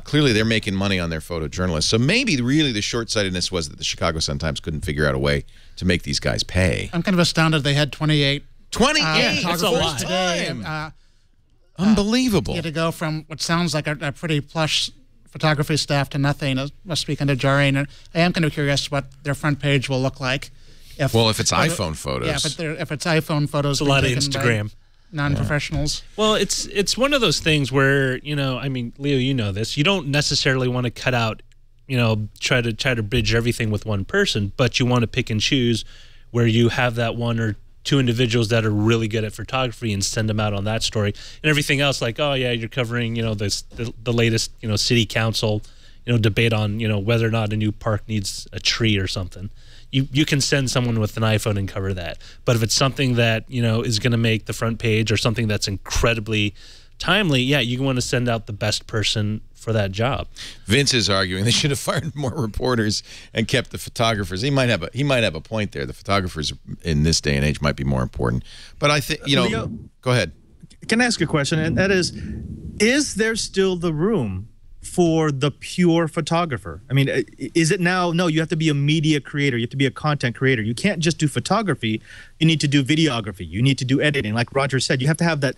Clearly, they're making money on their photojournalists. So maybe really the short-sightedness was that the Chicago Sun-Times couldn't figure out a way to make these guys pay. I'm kind of astounded they had 28. 28? That's a lot. Today. Unbelievable. To go from what sounds like a pretty plush photography staff to nothing must be kind of jarring. And I am kind of curious what their front page will look like. If it's iPhone photos. Yeah, but if it's iPhone photos. It's a lot of Instagram. Non-professionals. Yeah. Well, it's one of those things where, I mean, Leo, you know this. You don't necessarily want to cut out, try to bridge everything with one person, but you want to pick and choose where you have that 1 or 2 individuals that are really good at photography and send them out on that story, and everything else like, oh yeah, you're covering the latest city council debate on whether or not a new park needs a tree or something. You can send someone with an iPhone and cover that. But if it's something that is going to make the front page or something that's incredibly timely, you want to send out the best person for that job. Vince is arguing they should have fired more reporters and kept the photographers. He might have a point there. The photographers in this day and age might be more important. But I think Leo, go ahead. Can I ask a question? And that is there still the room for the pure photographer? I mean, is it now? No, you have to be a media creator. You have to be a content creator. You can't just do photography. You need to do videography. You need to do editing. Like Roger said, you have to have the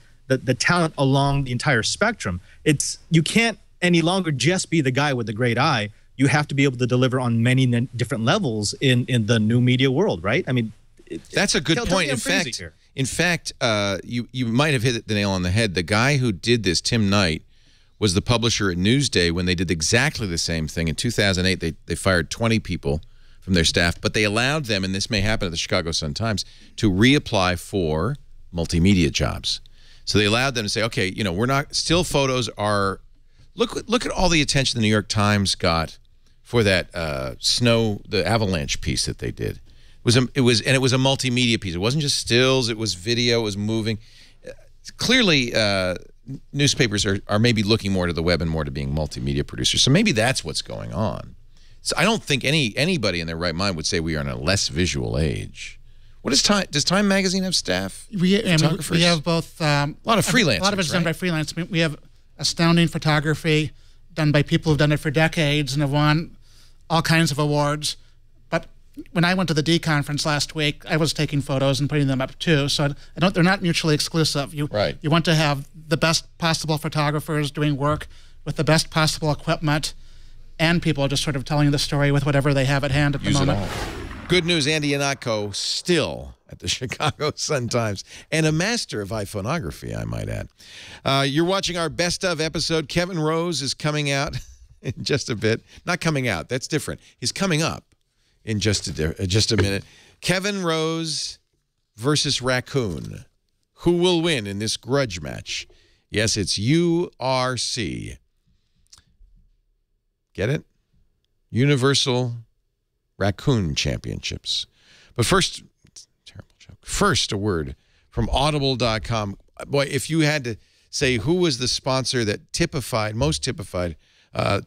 talent along the entire spectrum. You can't any longer just be the guy with the great eye. You have to be able to deliver on many different levels in the new media world, right? I mean, that's a good point. In fact, you might have hit the nail on the head. The guy who did this, Tim Knight, was the publisher at Newsday when they did exactly the same thing. In 2008, they fired 20 people from their staff, but they allowed them, and this may happen at the Chicago Sun-Times, to reapply for multimedia jobs. So they allowed them to say, okay, we're not, still photos are, look at all the attention the New York Times got for that the avalanche piece that they did. It was a multimedia piece. It wasn't just stills, it was video, it was moving. Clearly, newspapers are maybe looking more to the web and more to being multimedia producers. So maybe that's what's going on. So I don't think anybody in their right mind would say we are in a less visual age. What is Time? Does Time Magazine have staff? We have both. A lot of freelancers. A lot of it's done by freelance. We have astounding photography done by people who've done it for decades and have won all kinds of awards. But when I went to the D conference last week, I was taking photos and putting them up too. So they're not mutually exclusive. You want to have the best possible photographers doing work with the best possible equipment, and people just sort of telling the story with whatever they have at hand at the moment. Good news, Andy Iannacco still at the Chicago Sun-Times, and a master of iPhoneography, I might add. You're watching our Best Of episode. Kevin Rose is coming out in just a bit. Not coming out. That's different. He's coming up in just a minute. Kevin Rose versus Raccoon. Who will win in this grudge match? Yes, it's URC. Get it? Universal Raccoon Championships. But first, terrible joke. First, a word from Audible.com. Boy, if you had to say who was the sponsor that most typified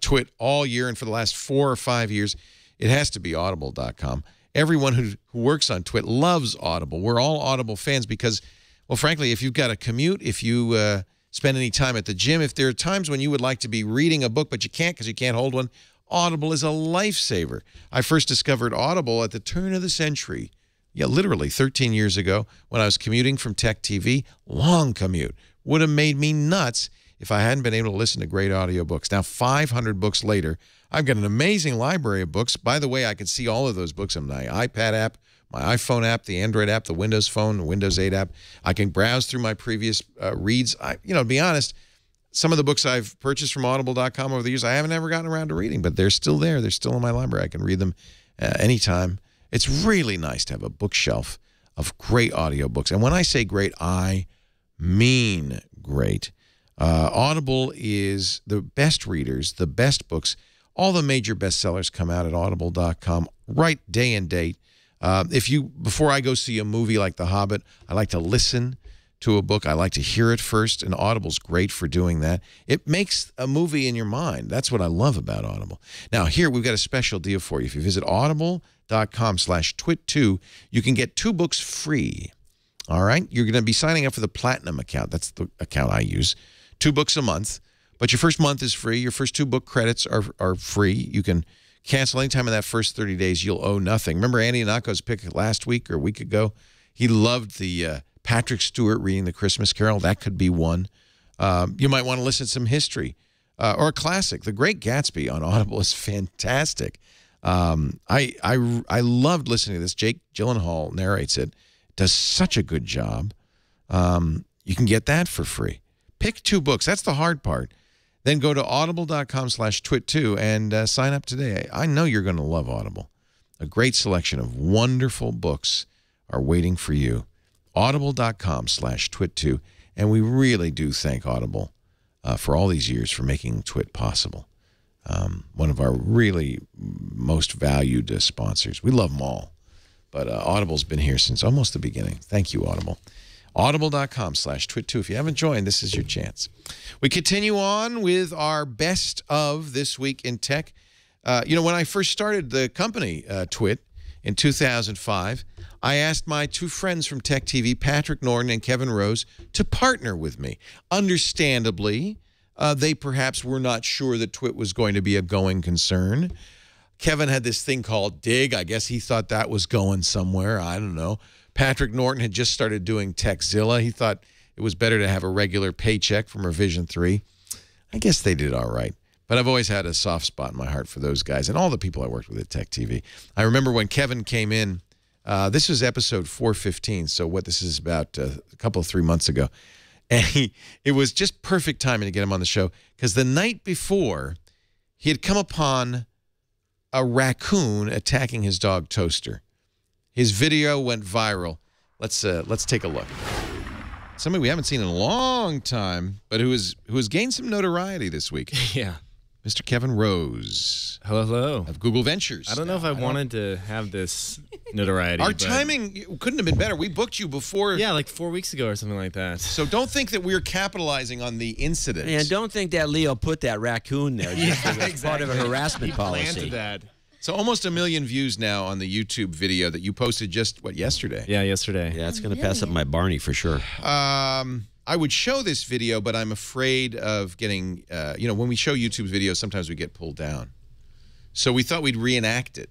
TWiT all year and for the last 4 or 5 years, it has to be Audible.com. Everyone who works on TWiT loves Audible. We're all Audible fans because, well, frankly, if you've got a commute, if you spend any time at the gym, if there are times when you would like to be reading a book but you can't because you can't hold one, Audible is a lifesaver. I first discovered Audible at the turn of the century. Yeah, literally 13 years ago when I was commuting from Tech TV. Long commute. Would have made me nuts if I hadn't been able to listen to great audiobooks. Now, 500 books later, I've got an amazing library of books. By the way, I can see all of those books on my iPad app, my iPhone app, the Android app, the Windows Phone, the Windows 8 app. I can browse through my previous reads. To be honest, some of the books I've purchased from Audible.com over the years, I haven't ever gotten around to reading, but they're still there. They're still in my library. I can read them anytime. It's really nice to have a bookshelf of great audiobooks. And when I say great, I mean great. Audible is the best readers, the best books. All the major bestsellers come out at Audible.com right day and date. Before I go see a movie like The Hobbit, I like to listen to a book. I like to hear it first, and Audible's great for doing that. It makes a movie in your mind. That's what I love about Audible. Now, here we've got a special deal for you. If you visit audible.com/twit2, you can get 2 books free. All right? You're going to be signing up for the Platinum account. That's the account I use. 2 books a month, but your first month is free. Your first 2 book credits are free. You can cancel anytime in that first 30 days. You'll owe nothing. Remember Andy Anako's pick last week or a week ago? He loved the Patrick Stewart reading The Christmas Carol. That could be one. You might want to listen to some history or a classic. The Great Gatsby on Audible is fantastic. I loved listening to this. Jake Gyllenhaal narrates it. Does such a good job. You can get that for free. Pick 2 books. That's the hard part. Then go to audible.com/twit2 and sign up today. I know you're going to love Audible. A great selection of wonderful books are waiting for you. Audible.com/twit2. And we really do thank Audible for all these years for making TWiT possible. One of our really most valued sponsors. We love them all. But Audible's been here since almost the beginning. Thank you, Audible. Audible.com/twit2. If you haven't joined, this is your chance. We continue on with our best of this week in tech. When I first started the company, TWiT, in 2005, I asked my 2 friends from Tech TV, Patrick Norton and Kevin Rose, to partner with me. Understandably, they perhaps were not sure that TWiT was going to be a going concern. Kevin had this thing called Dig. I guess he thought that was going somewhere. I don't know. Patrick Norton had just started doing Techzilla. He thought it was better to have a regular paycheck from Revision 3. I guess they did all right. But I've always had a soft spot in my heart for those guys and all the people I worked with at Tech TV. I remember when Kevin came in, this was episode 415, so this is about a couple of 3 months ago. And it was just perfect timing to get him on the show because the night before, he had come upon a raccoon attacking his dog Toaster. His video went viral. Let's take a look. Somebody we haven't seen in a long time, but who has gained some notoriety this week. Yeah. Mr. Kevin Rose. Hello, hello. Of Google Ventures. I don't know if I wanted to have this notoriety. Our timing couldn't have been better. We booked you before. Yeah, like 4 weeks ago or something like that. So don't think that we're capitalizing on the incident. And don't think that Leo put that raccoon there. It's part of a harassment policy. Planted that. So almost 1 million views now on the YouTube video that you posted just, yesterday? Yeah, yesterday. Yeah, it's going to pass up my Barney for sure. I would show this video, but I'm afraid of getting, when we show YouTube's videos, sometimes we get pulled down. So we thought we'd reenact it,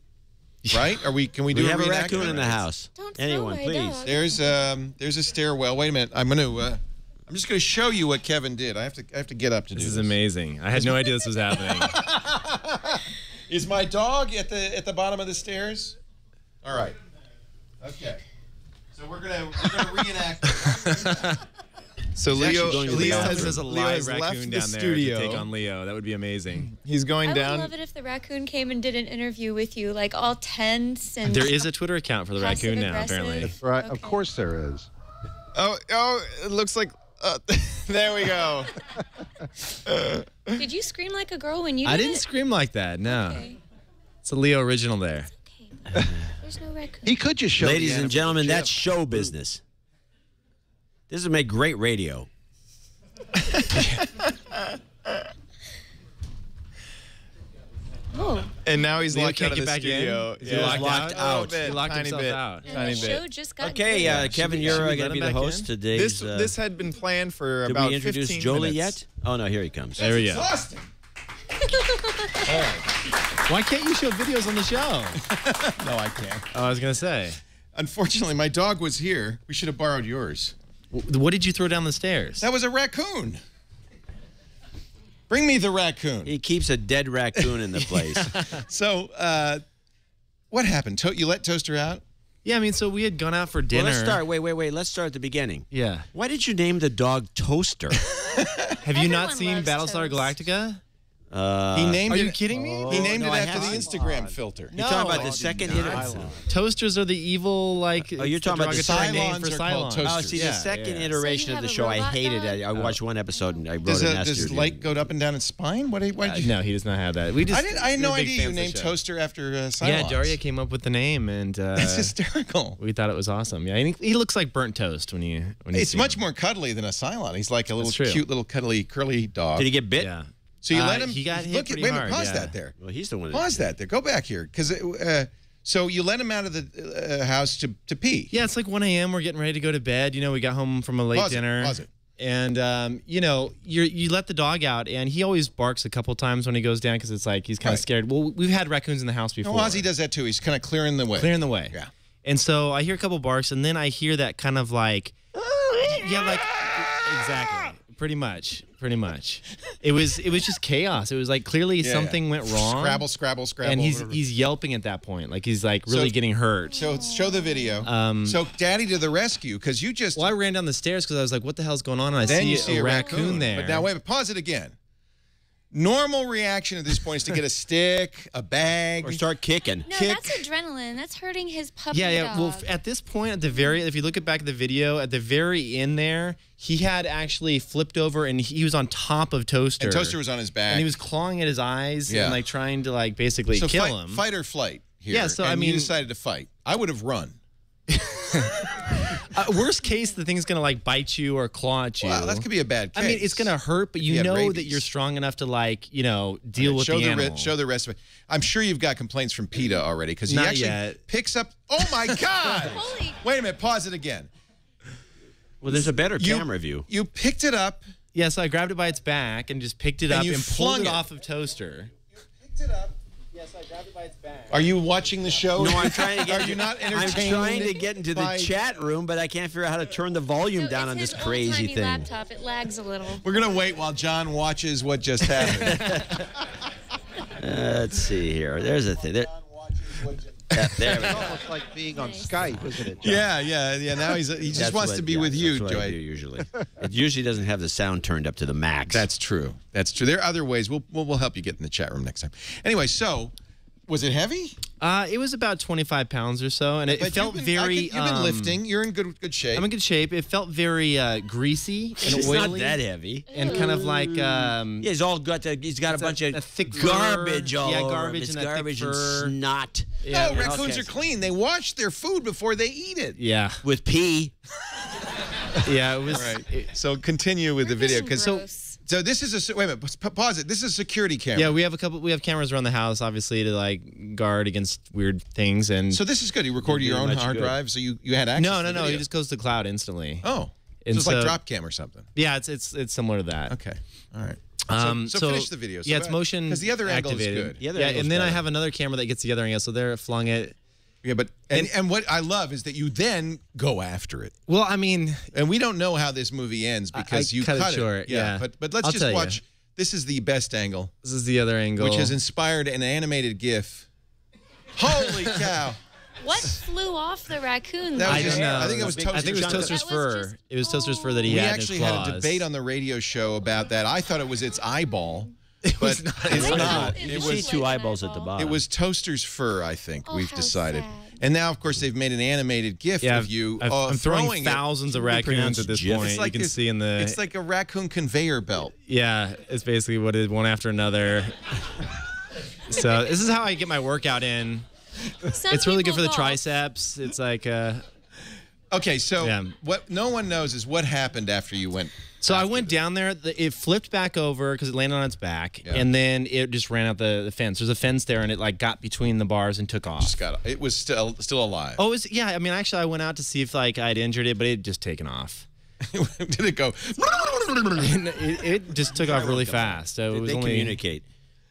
right? Can we do we a have a reenactment? raccoon in the house. Anyone, please. Dog. There's a stairwell. Wait a minute. I'm just going to show you what Kevin did. I have to get up to do this. This is amazing. I had no idea this was happening. Is my dog at the bottom of the stairs? All right. Okay. So we're gonna reenact. So Leo has a live raccoon raccoon down there to take on Leo. That would be amazing. He's going down. I would love it if the raccoon came and did an interview with you, like all tense and. There is a Twitter account for the raccoon now, apparently. Right. Okay. Of course there is. Oh! It looks like There we go. Did you scream like a girl when you did I didn't it? scream like that. No. Okay. It's a Leo original there. There's no raccoon. He could just show. Ladies the and gentlemen, animal that's show business. This would make great radio. Oh. And now he's Leo locked out can't of get the back in? studio. Is he locked out? Bit, He locked tiny himself bit, out. And Tiny the bit. show just got Okay, good. Kevin, you're going to be the host today's. This had been planned for did about we introduce 15 Jolie minutes. yet? Oh no, here he comes. There we go. Exhausting. Why can't you show videos on the show? No, I can't. Oh, I was going to say. Unfortunately, my dog was here. We should have borrowed yours. What did you throw down the stairs? That was a raccoon. Bring me the raccoon. He keeps a dead raccoon in the place. So, what happened? You let Toaster out? Yeah, I mean, so we had gone out for dinner. Well, let's start. Wait. Let's start at the beginning. Yeah. Why did you name the dog Toaster? Have you not Everyone seen loves Battlestar toast. Galactica? He named Are it. you kidding me? He named no, it I after the haven't. Instagram filter. You're talking about the second hit. Toasters are the evil, like. Oh, you're talking about the derogatory name Cylons for are called Cylons. toasters. Oh, see, the second So iteration you of the have a show, I robot hated dog? it. I watched one episode and I wrote Does a nasty does review. light go up and down its spine? What did you? No, he does not have that. We just. I had no we're big idea fans you of the named show. Toaster after Cylons. Yeah, Daria came up with the name, and That's hysterical. we thought it was awesome. Yeah, and he looks like burnt toast when you. It's much more cuddly than a Cylon. He's like a little That's true. cute little cuddly curly dog. Did he get bit? Yeah. So you let him. He got hit look pretty wait a hard. minute. Pause yeah. that there. Well, he's the one. Pause that there. Go back here, because so you let him out of the house to pee. Yeah, it's like 1 a.m. We're getting ready to go to bed. You know, we got home from a late Pause it, dinner. pause it. And you know, you let the dog out, and he always barks a couple times when he goes down because it's like he's kind of scared. Well, we've had raccoons in the house before. No, Ozzy does that too. He's kind of clearing the way. Clearing the way. Yeah. And so I hear a couple barks, and then I hear that kind of like, yeah, like exactly, pretty much. It was just chaos. It was like clearly something went wrong. Scrabble. And he's yelping at that point, like he's like really getting hurt. So show the video. So Daddy to the rescue, because you just. Well, I ran down the stairs because I was like, what the hell's going on? And I then you see a raccoon there. But now wait, pause it again. Normal reaction at this point is to get a stick, a bag, or start kicking. No, that's adrenaline. That's hurting his puppy Yeah. dog. Well, at this point, if you look back at the video, at the very end there, he had actually flipped over and he was on top of Toaster. And Toaster was on his back. And he was clawing at his eyes and like trying to like basically so kill fight, him. Fight or flight here. Yeah, so and I mean, you decided to fight. I would have run. Worst case, the thing's gonna like bite you or claw at you. Wow, that could be a bad case. I mean, it's gonna hurt, but you know that you're strong enough to like, you know, deal with the animal. Show the rest of it. I'm sure you've got complaints from PETA already, because he Not actually yet. picks up. Oh my God! Wait a minute. Pause it again. Well, there's a better camera view. You picked it up. Yeah, so I grabbed it by its back and just picked it And up you and flung pulled it it. off of Toaster. Picked it up. Yes, I grabbed it by its back. Are you watching the show? No, I'm trying to get. Are you not I'm entertained? trying to get into the by- chat room, but I can't figure out how to turn the volume down on this crazy tiny thing. laptop. It lags a little. We're gonna wait while John watches what just happened. Let's see here. There's a thing. There we It's go. almost like being on Skype, isn't it, John? Yeah. Now he just That's wants what- to be yeah, with you, that's what I Joy. do usually. It usually doesn't have the sound turned up to the max. That's true. There are other ways. We'll help you get in the chat room next time. Anyway, so was it heavy? It was about 25 pounds or so, and it But felt you've been- very. you've been lifting. You're in good shape. I'm in good shape. It felt very greasy and It's oily. not that heavy. And kind of like. Yeah, he's got a bunch of thick garbage fur. all Yeah, over garbage him. It's and that thick garbage and fur. snot. No, raccoons are clean. They wash their food before they eat it. Yeah. With pee. Yeah, it was. All right. So continue with the video, because so this is a wait a minute. Pause it. This is a security camera. Yeah, we have cameras around the house, obviously, to like guard against weird things. And So this is good. You recorded your own hard drive, so you had access. No, to the no. video. It just goes to the cloud instantly. Oh, And so it's like so- drop cam or something. Yeah, it's similar to that. Okay. All right. So So finish the video. So yeah, it's motion because the other angle is activated. good. Yeah, and then I have another camera that gets the other angle. So there, flung it. Yeah, but and what I love is that you then go after it. Well, I mean, and we don't know how this movie ends because you cut it cut short. Yeah, but let's I'll just tell watch. you. This is the best angle. This is the other angle, which has inspired an animated GIF. Holy cow! What flew off the raccoon? That was I just- don't know. I think it was I think it was Toaster's fur. It was Toaster's fur that he We had. actually in his had a claws. debate on the radio show about that. I thought it was its eyeball. But it's not. You see two eyeballs at the bottom. It was Toaster's fur, I think. We've decided. And now, of course, they've made an animated GIF of you I'm throwing it. thousands of raccoons at this point. Like you can see in the... It's like a raccoon conveyor belt. Yeah, it's basically what it is, one after another. So this is how I get my workout in. It's really good for the triceps. It's like... Okay, so what no one knows is what happened after you went... So I went down there. It flipped back over because it landed on its back, and then it just ran out the fence. There's a fence there, and it like got between the bars and took off. It was still alive. Oh, yeah. I mean, actually, I went out to see if like I'd injured it, but it had just taken off. Did it go? it just took off really fast. So it was they only communicate.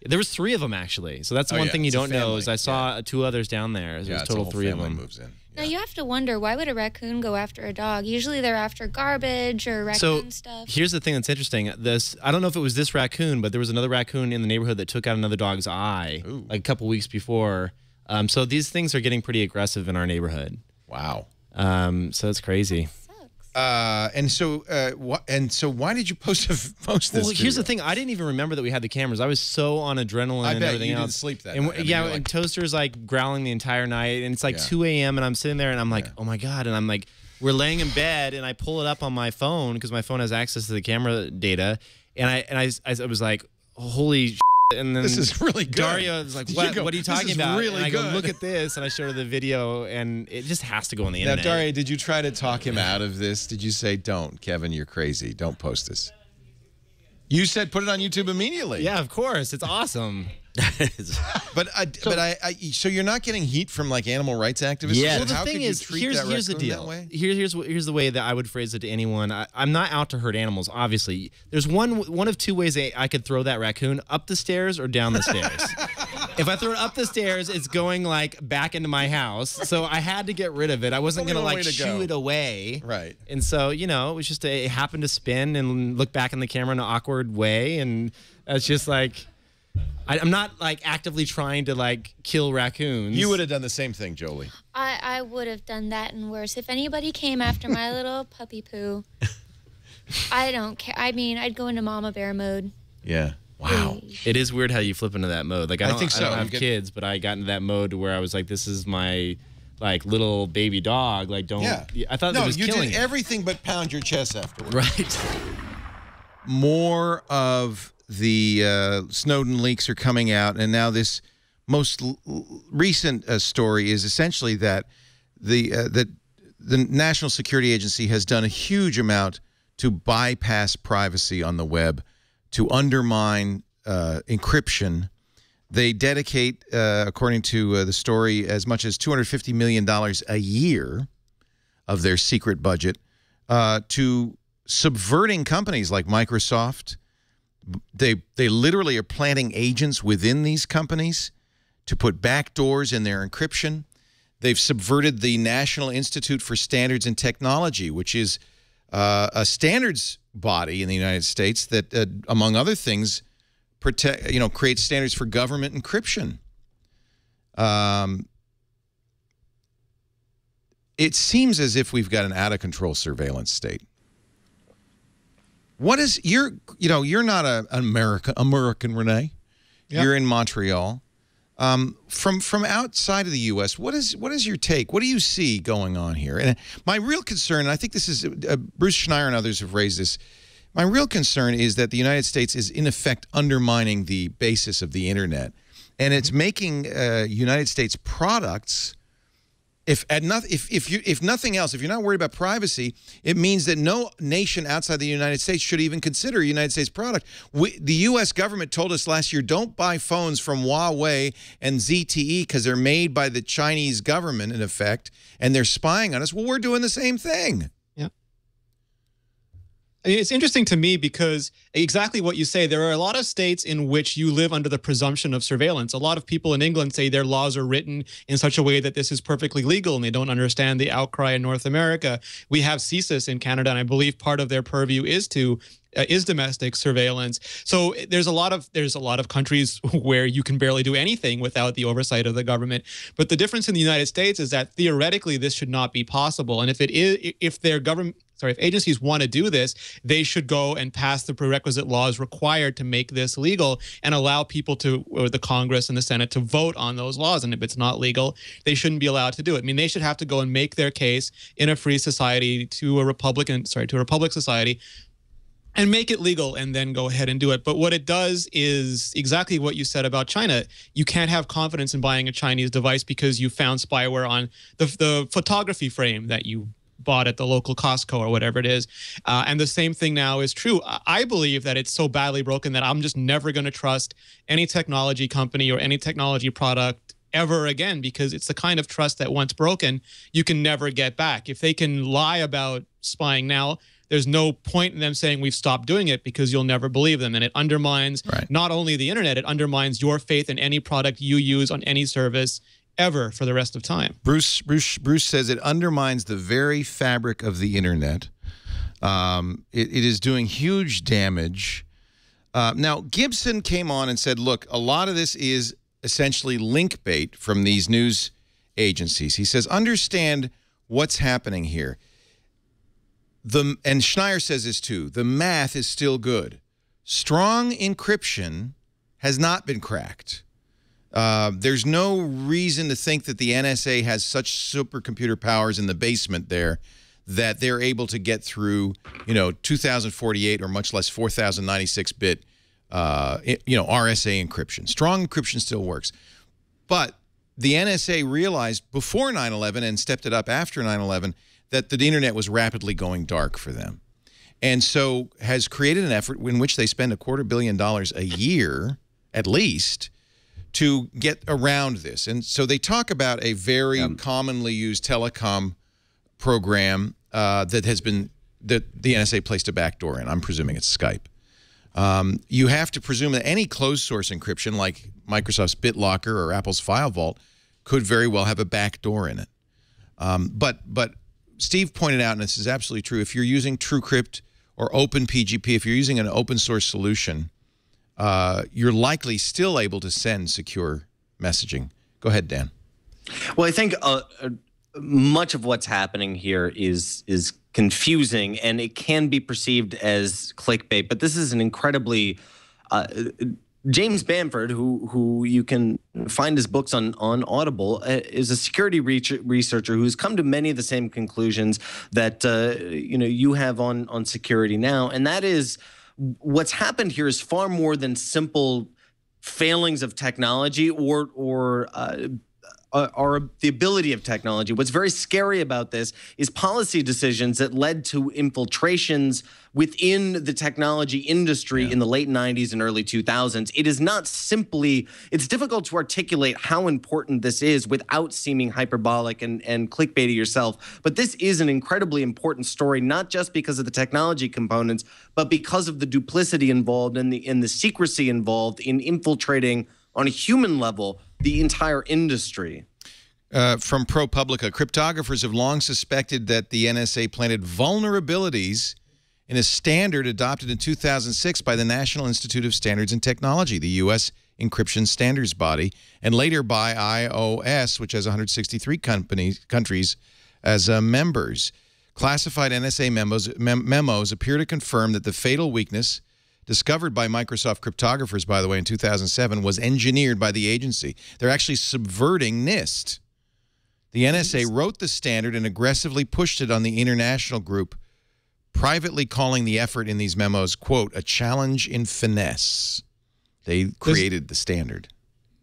There was 3 of them actually. So that's one thing you don't know is I saw 2 others down there. There was a total 3 of them. Moves in. Now you have to wonder, why would a raccoon go after a dog? Usually they're after garbage or raccoon stuff. Here's the thing that's interesting. I don't know if it was this raccoon, but there was another raccoon in the neighborhood that took out another dog's eye like a couple weeks before. So these things are getting pretty aggressive in our neighborhood. Wow. So it's crazy. And so why did you post this? Well, here's the thing. I didn't even remember that we had the cameras. I was so on adrenaline and everything else. Didn't sleep that and night. and Toaster's like growling the entire night, and it's like 2 a.m. and I'm sitting there and I'm like, oh my god, and I'm like, we're laying in bed, and I pull it up on my phone because my phone has access to the camera data, and I was like, holy shit. And then this is really good. Daria was like, what are you talking about? Really and I go, good. look at this, and I showed her the video, and it just has to go on the internet. Now, Daria, did you try to talk him out of this? Did you say, don't, Kevin, you're crazy. Don't post this. You said put it on YouTube immediately. Yeah, of course. It's awesome. So you're not getting heat from like animal rights activists? Yeah. Well, the thing is, here's the deal. Here's the way that I would phrase it to anyone. I'm not out to hurt animals. Obviously, there's one of 2 ways I could throw that raccoon: up the stairs or down the stairs. If I throw it up the stairs, it's going like back into my house. So I had to get rid of it. I wasn't gonna like shoo it away. Right. And so it was just it happened to spin and look back in the camera in an awkward way, and it's just like. I'm not like actively trying to like kill raccoons. You would have done the same thing, Jolie. I would have done that and worse. If anybody came after my little puppy poo, I don't care. I mean, I'd go into mama bear mode. Yeah. Wow. It is weird how you flip into that mode. Like I think so. I don't have kids, but I got into that mode where I was like, this is my like little baby dog. Like don't. Yeah. I thought that was killing. No, you did everything but pound your chest afterwards. Right. More of the Snowden leaks are coming out, and now this most recent story is essentially that the National Security Agency has done a huge amount to bypass privacy on the web, to undermine encryption. They dedicate, according to the story, as much as $250 million a year of their secret budget to subverting companies like Microsoft. They literally are planting agents within these companies to put backdoors in their encryption. They've subverted the National Institute for Standards and Technology, which is a standards body in the United States that, among other things, creates standards for government encryption. It seems as if we've got an out-of-control surveillance state. What is you're not an American, Renee. Yep. You're in Montreal. From outside of the U.S., what is your take? What do you see going on here? And my real concern, and I think this is Bruce Schneier and others have raised this. My real concern is that the United States is in effect undermining the basis of the internet, and it's making United States products. If nothing else, if you're not worried about privacy, it means that no nation outside the United States should even consider a United States product. The U.S. government told us last year, don't buy phones from Huawei and ZTE because they're made by the Chinese government, in effect, and they're spying on us. Well, we're doing the same thing. It's interesting to me because exactly what you say, there are a lot of states in which you live under the presumption of surveillance. A lot of people in England say their laws are written in such a way that this is perfectly legal, and they don't understand the outcry in North America. We have CSIS in Canada, and I believe part of their purview is domestic surveillance. So there's a lot of countries where you can barely do anything without the oversight of the government. But the difference in the United States is that theoretically this should not be possible. And if it is, if their government agencies want to do this, they should go and pass the prerequisite laws required to make this legal and allow people to, or the Congress and the Senate, to vote on those laws. And if it's not legal, they shouldn't be allowed to do it. I mean, they should have to go and make their case in a free society to a republic society and make it legal and then go ahead and do it. But what it does is exactly what you said about China. You can't have confidence in buying a Chinese device because you found spyware on the photography frame that you bought at the local Costco or whatever it is. And the same thing now is true. I believe that it's so badly broken that I'm just never going to trust any technology company or any technology product ever again, because it's the kind of trust that once broken, you can never get back. If they can lie about spying now, there's no point in them saying we've stopped doing it, because you'll never believe them. And it undermines not only the internet, it undermines your faith in any product you use on any service ever for the rest of time. Bruce says it undermines the very fabric of the internet. It is doing huge damage. Now, Gibson came on and said, look, a lot of this is essentially link bait from these news agencies. He says, understand what's happening here. And Schneier says this too, the math is still good. Strong encryption has not been cracked. There's no reason to think that the NSA has such supercomputer powers in the basement there that they're able to get through, 2048 or much less 4096-bit, RSA encryption. Strong encryption still works. But the NSA realized before 9/11 and stepped it up after 9/11 that the internet was rapidly going dark for them. And so has created an effort in which they spend $250 million a year, at least, to get around this. And so they talk about a very commonly used telecom program that the NSA placed a backdoor in. I'm presuming it's Skype. You have to presume that any closed source encryption, like Microsoft's BitLocker or Apple's File Vault, could very well have a backdoor in it. But Steve pointed out, and this is absolutely true, if you're using TrueCrypt or OpenPGP, if you're using an open source solution, you're likely still able to send secure messaging. Go ahead, Dan. Well, I think much of what's happening here is confusing, and it can be perceived as clickbait. But this is an incredibly James Bamford, who you can find his books on Audible, is a security researcher who's come to many of the same conclusions that you have on security now, and that is what's happened here is far more than simple failings of technology or the ability of technology. What's very scary about this is policy decisions that led to infiltrations within the technology industry in the late 90s and early 2000s. It is not simply, it's difficult to articulate how important this is without seeming hyperbolic and clickbaity yourself. But this is an incredibly important story, not just because of the technology components, but because of the duplicity involved and the secrecy involved in infiltrating on a human level the entire industry. From ProPublica, cryptographers have long suspected that the NSA planted vulnerabilities in a standard adopted in 2006 by the National Institute of Standards and Technology, the U.S. encryption standards body, and later by iOS, which has 163 countries as members. Classified NSA memos appear to confirm that the fatal weakness discovered by Microsoft cryptographers, by the way, in 2007, was engineered by the agency. They're actually subverting NIST. The NSA wrote the standard and aggressively pushed it on the international group, privately calling the effort in these memos, quote, a challenge in finesse. They created the standard.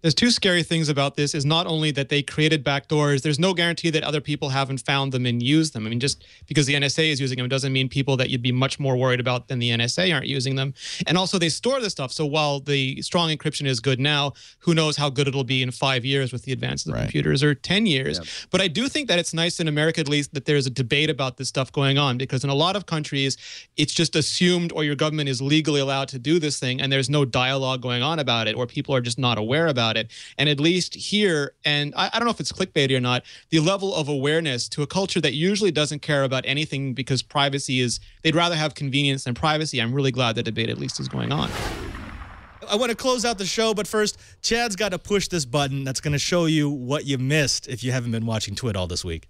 There's two scary things about this is not only that they created backdoors, there's no guarantee that other people haven't found them and used them. I mean, just because the NSA is using them doesn't mean people that you'd be much more worried about than the NSA aren't using them. And also they store this stuff. So while the strong encryption is good now, who knows how good it'll be in 5 years with the advances of computers, or 10 years. Yeah. But I do think that it's nice in America, at least, that there's a debate about this stuff going on, because in a lot of countries, it's just assumed or your government is legally allowed to do this thing, and there's no dialogue going on about it, or people are just not aware about it. And at least here, and I don't know if it's clickbaity or not, the level of awareness to a culture that usually doesn't care about anything because privacy is, they'd rather have convenience than privacy. I'm really glad the debate at least is going on. I want to close out the show, but first, Chad's got to push this button that's going to show you what you missed if you haven't been watching TWiT all this week.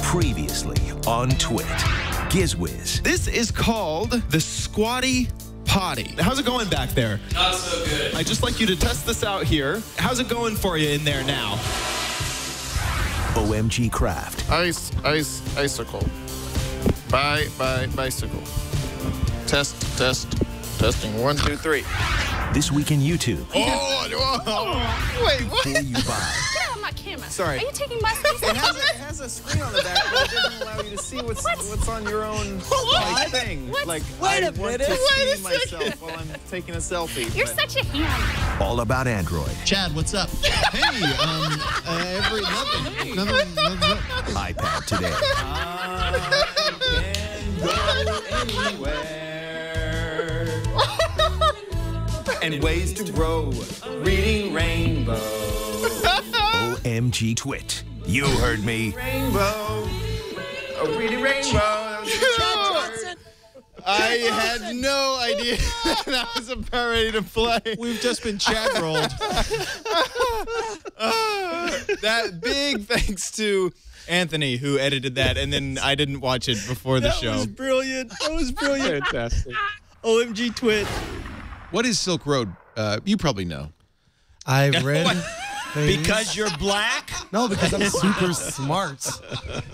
Previously on TWiT. Gizwiz. This is called the Squatty Potty. How's it going back there? Not so good. I'd just like you to test this out here. How's it going for you in there now? OMG Craft. Icicle. Bicycle. Testing. 1, 2, 3. This week in YouTube. Oh, wait, what? Before you buy. Get on my camera. Sorry. Are you taking my space? It has a screen on the back, but it doesn't allow you to see what's on your own thing. Like, Wait a I want minute. to Wait a see myself while I'm taking a selfie. You're but- such a ham. All about Android. Chad, what's up? Hey, nothing. iPad today. And ways to grow. Reading Rainbow. OMG Twit. You heard me. Rainbow. Reading Rainbow. I had no idea that was about ready to play. We've just been chat rolled. That big thanks to Anthony who edited that, and then I didn't watch it before the show. That was brilliant. Fantastic. OMG Twit. What is Silk Road? You probably know. I've read things. Because you're black? No, because I'm super smart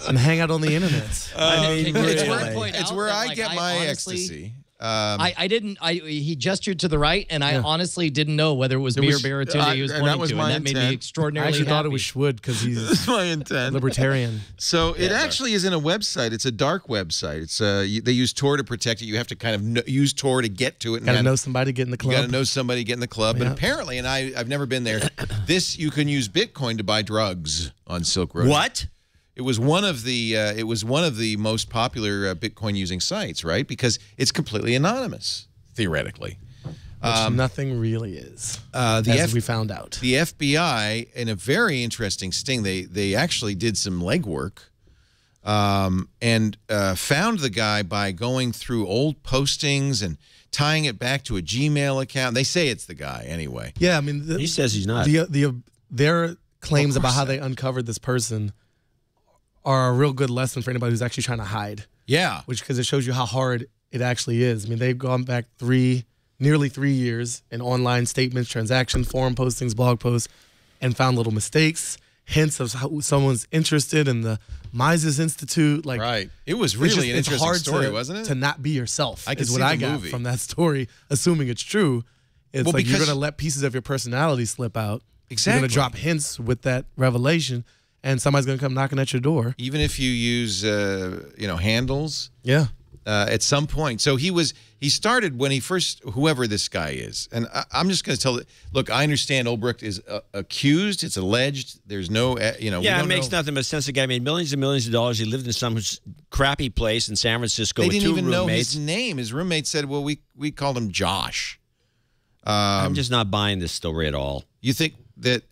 and hang out on the internet. It's where I get my honestly, ecstasy. I didn't. He gestured to the right, and I honestly didn't know whether it was me or Baratunde he was pointing to, and that made me extraordinarily I actually happy. thought it was Schwood because he's That's my intent. libertarian. So it actually isn't a website. It's a dark website. It's they use Tor to protect it. You have to kind of use Tor to get to it. Got to know somebody to get in the club. You got to know somebody to get in the club. Yeah. But apparently, and I've never been there, you can use Bitcoin to buy drugs on Silk Road. What? It was one of the most popular Bitcoin using sites, right? Because it's completely anonymous, theoretically. Which nothing really is, as we found out. The FBI, in a very interesting sting, they actually did some legwork and found the guy by going through old postings and tying it back to a Gmail account. They say it's the guy anyway. Yeah, I mean, he says he's not. Their claims about how they uncovered this person are a real good lesson for anybody who's actually trying to hide. Yeah. Because it shows you how hard it actually is. I mean, they've gone back nearly 3 years in online statements, transactions, forum postings, blog posts, and found little mistakes, hints of how someone's interested in the Mises Institute. Like, right. It was really an interesting hard story, wasn't it? To not be yourself I could is see what I the got movie. from that story, assuming it's true. It's Well, like you're because- going to let pieces of your personality slip out. Exactly. You're going to drop hints with that revelation, and somebody's going to come knocking at your door. Even if you use, handles. Yeah. At some point. So he started when he first, whoever this guy is. And I'm just going to tell it, look, I understand Ulbricht is accused. It's alleged. There's no, Yeah, it makes nothing but sense. The guy made millions and millions of dollars. He lived in some crappy place in San Francisco They with didn't two even roommates. know his name. His roommate said, well, we called him Josh. I'm just not buying this story at all. You think that,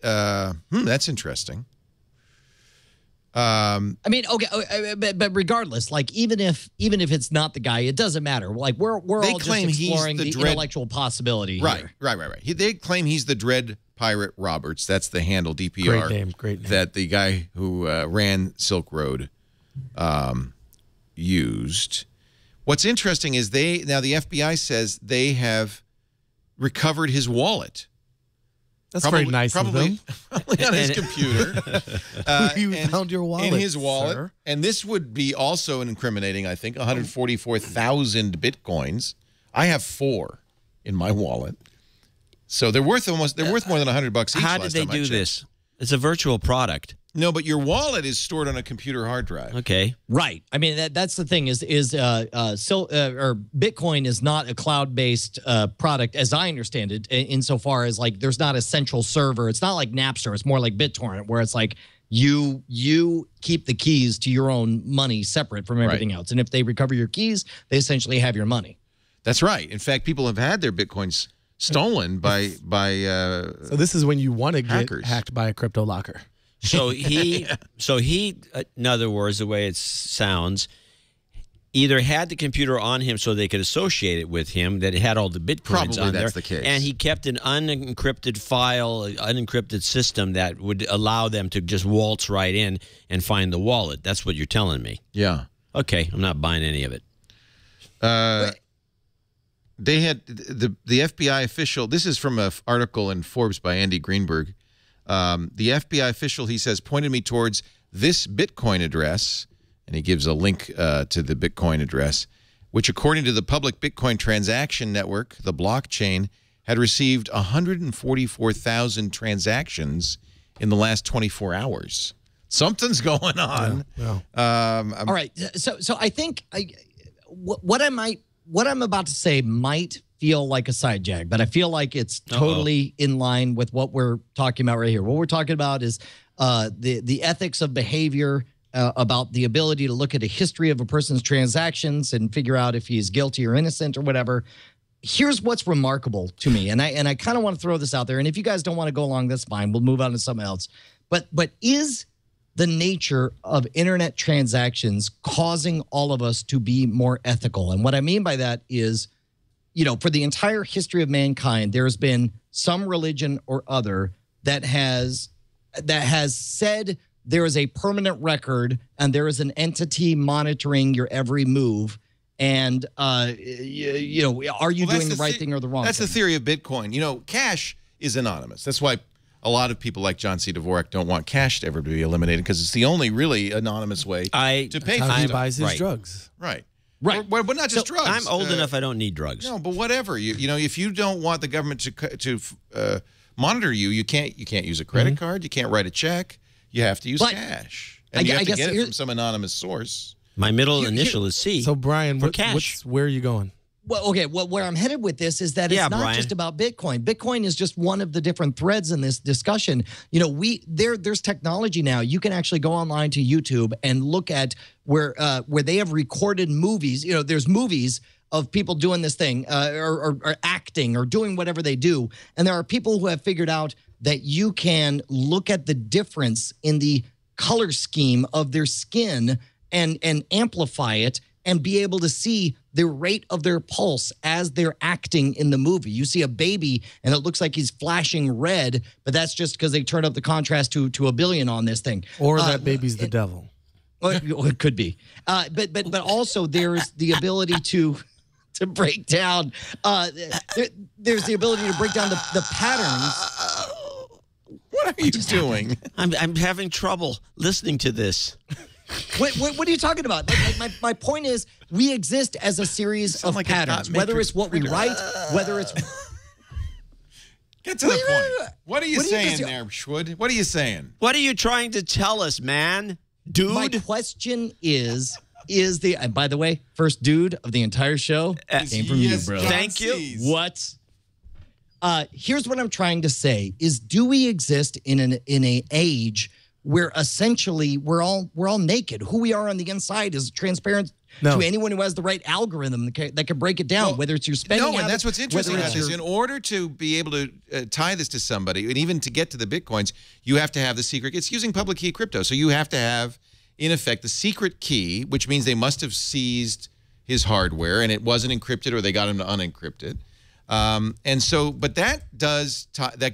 that's interesting. I mean, okay, but regardless, like even if it's not the guy, it doesn't matter. Like we're all just exploring the intellectual possibility here. Right. They claim he's the Dread Pirate Roberts. That's the handle, DPR. Great name. That the guy who ran Silk Road used. What's interesting is the FBI says they have recovered his wallet. That's very nice of them. Probably on his computer. You found your wallet, in his wallet. sir. And this would be also incriminating, I think, 144,000 Bitcoins. I have 4 in my wallet. So they're worth more than $100 each. How did they do this? It's a virtual product. No, but your wallet is stored on a computer hard drive. Okay. Right. I mean, that's the thing is Bitcoin is not a cloud-based product, as I understand it, insofar as like there's not a central server. It's not like Napster. It's more like BitTorrent, where it's like you keep the keys to your own money separate from everything else. And if they recover your keys, they essentially have your money. That's right. In fact, people have had their Bitcoins stolen by So this is when you want to get hacked by a crypto locker. So he, in other words, the way it sounds, either had the computer on him so they could associate it with him, that it had all the Bitcoins on there. That's the case. And he kept an unencrypted file, unencrypted system that would allow them to just waltz right in and find the wallet. That's what you're telling me. Yeah. Okay, I'm not buying any of it. They had the FBI official. This is from an article in Forbes by Andy Greenberg. The FBI official, he says, pointed me towards this Bitcoin address, and he gives a link to the Bitcoin address, which, according to the public Bitcoin transaction network, the blockchain, had received 144,000 transactions in the last 24 hours. Something's going on. All right. So I think what I'm about to say might feel like a side jag, but I feel like it's totally in line with what we're talking about right here. What we're talking about is the ethics of behavior, about the ability to look at a history of a person's transactions and figure out if he is guilty or innocent or whatever. Here's what's remarkable to me, and I kind of want to throw this out there. And if you guys don't want to go along, that's fine. We'll move on to something else. But is the nature of internet transactions causing all of us to be more ethical? And what I mean by that is, you know, for the entire history of mankind, there's been some religion or other that has said there is a permanent record and there is an entity monitoring your every move. And, you know, are you doing the right thing or the wrong thing? That's the theory of Bitcoin. You know, cash is anonymous. That's why a lot of people like John C. Dvorak don't want cash to ever be eliminated, because it's the only really anonymous way to pay for how he stuff. buys his drugs. Right. Right. But not just drugs. I'm old enough I don't need drugs. No, but whatever. You know, if you don't want the government to monitor you, you can't use a credit card. You can't write a check. You have to use cash. And you have to get it from some anonymous source. My middle initial is C. So, Brian, cash. Where are you going? Well, okay. Well, where I'm headed with this is that it's not just about Bitcoin. Bitcoin is just one of the different threads in this discussion. You know, there's technology now. You can actually go online to YouTube and look at where they have recorded movies. You know, there's movies of people doing this thing or acting or doing whatever they do. And there are people who have figured out that you can look at the difference in the color scheme of their skin and amplify it and be able to see the rate of their pulse as they're acting in the movie. You see a baby and it looks like he's flashing red, but that's just because they turned up the contrast to 1 billion on this thing. Or that baby's the devil. Well, it could be. But also there's the ability to break down. There's the ability to break down the patterns. What are you doing? I'm having trouble listening to this. What are you talking about? My point is, we exist as a series of patterns, whether it's what we write, whether it's... Get to the point. What are you saying there, Schwood? What are you saying? What are you trying to tell us, man? Dude? My question is the... And by the way, first dude of the entire show came from you, bro. Thank you. What? Here's what I'm trying to say, is do we exist in an age where essentially we're all naked? Who we are on the inside is transparent to anyone who has the right algorithm that can break it down, whether it's your spending habits, and that's what's interesting about this. In order to be able to tie this to somebody, and even to get to the Bitcoins, you have to have the secret. It's using public key crypto, so you have to have, in effect, the secret key, which means they must have seized his hardware, and it wasn't encrypted, or they got him to unencrypt it. And so, but that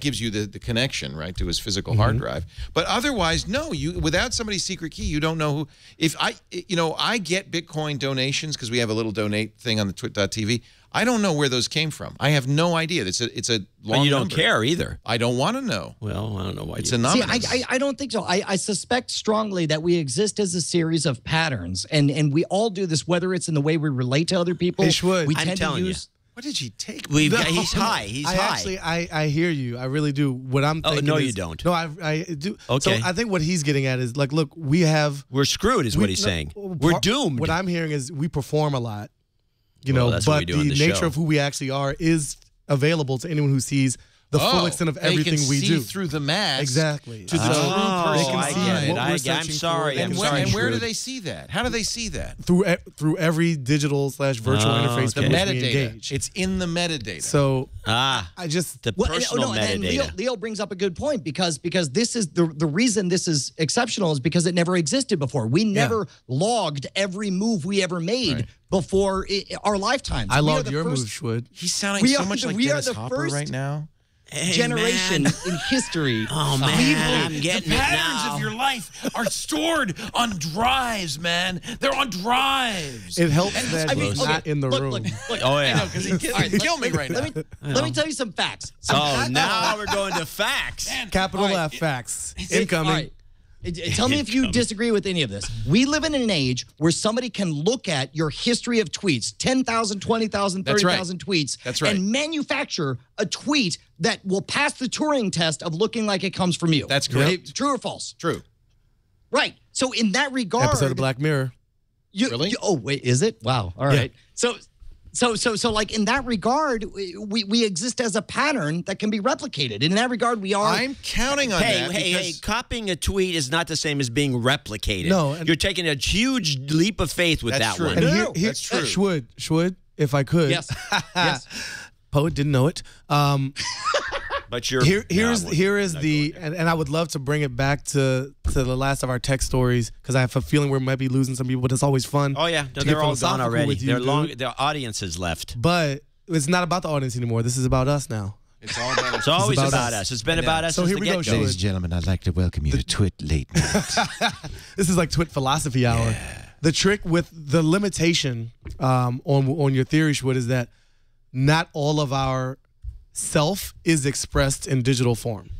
gives you the connection, right, to his physical hard drive. But otherwise, no, without somebody's secret key, you don't know who. If I get Bitcoin donations because we have a little donate thing on the TWiT.tv. I don't know where those came from. I have no idea. It's a long you don't number. care either. I don't want to know. Well, I don't know why. It's anonymous. See, I don't think so. I suspect strongly that we exist as a series of patterns, and we all do this, whether it's in the way we relate to other people. Hey, Schwood, we I'm tend telling to you. use. What did he take? He's high. He's high. Actually, I hear you. I really do. What I'm thinking no, is, you don't. No, I do. Okay. So I think what he's getting at is, like, look, we're screwed is what he's saying. We're doomed. What I'm hearing is we perform a lot, that's what we but do on the the nature show. of who we actually are is available to anyone who sees the full extent of everything we do. Through the mask. Exactly. To the true person. I get it. I'm sorry. And where do they see that? How do they see that? Through every digital / virtual interface The that we metadata. engage. It's in the metadata. So the personal metadata. And Leo brings up a good point because this is the reason this is exceptional is because it never existed before. We never logged every move we ever made before our lifetimes. I logged your moves, Schwood. He's sounding so much like Dennis Hopper right now. generation in history. Oh man, I'm getting the it patterns now. of your life are stored on drives, man. They're on drives. It helps that he's not in the room. Look, Oh yeah. Because he kill me right now. Let me tell you some facts. Now we're going to facts. Capital F facts. Incoming. All right. Tell me if you disagree with any of this. We live in an age where somebody can look at your history of tweets, 10,000, 20,000, 30,000 tweets, and manufacture a tweet that will pass the Turing test of looking like it comes from you. That's correct. True or false? True. Right. So in that regard, Episode of Black Mirror. Really? Oh, wait, is it? Wow. All right. So like in that regard, we exist as a pattern that can be replicated. In that regard, we are. I'm counting on that. Hey, copying a tweet is not the same as being replicated. No, you're taking a huge leap of faith with that one. And that's true. Schwood, if I could. Yes. Yes. Poet didn't know it. But you're here is the and I would love to bring it back to the last of our tech stories because I have a feeling we might be losing some people, but it's always fun. Oh yeah, to they're get all gone philosophical already. with you, Their audience has left. But it's not about the audience anymore. This is about us now. It's all about us. It's always about us. It's been about us. So since here the we go, get-go. Schwood. Ladies and gentlemen, I'd like to welcome you to TWiT Late Night. This is like TWiT Philosophy Hour. The trick with the limitation on your theory, Schwood, is that not all of our self is expressed in digital form.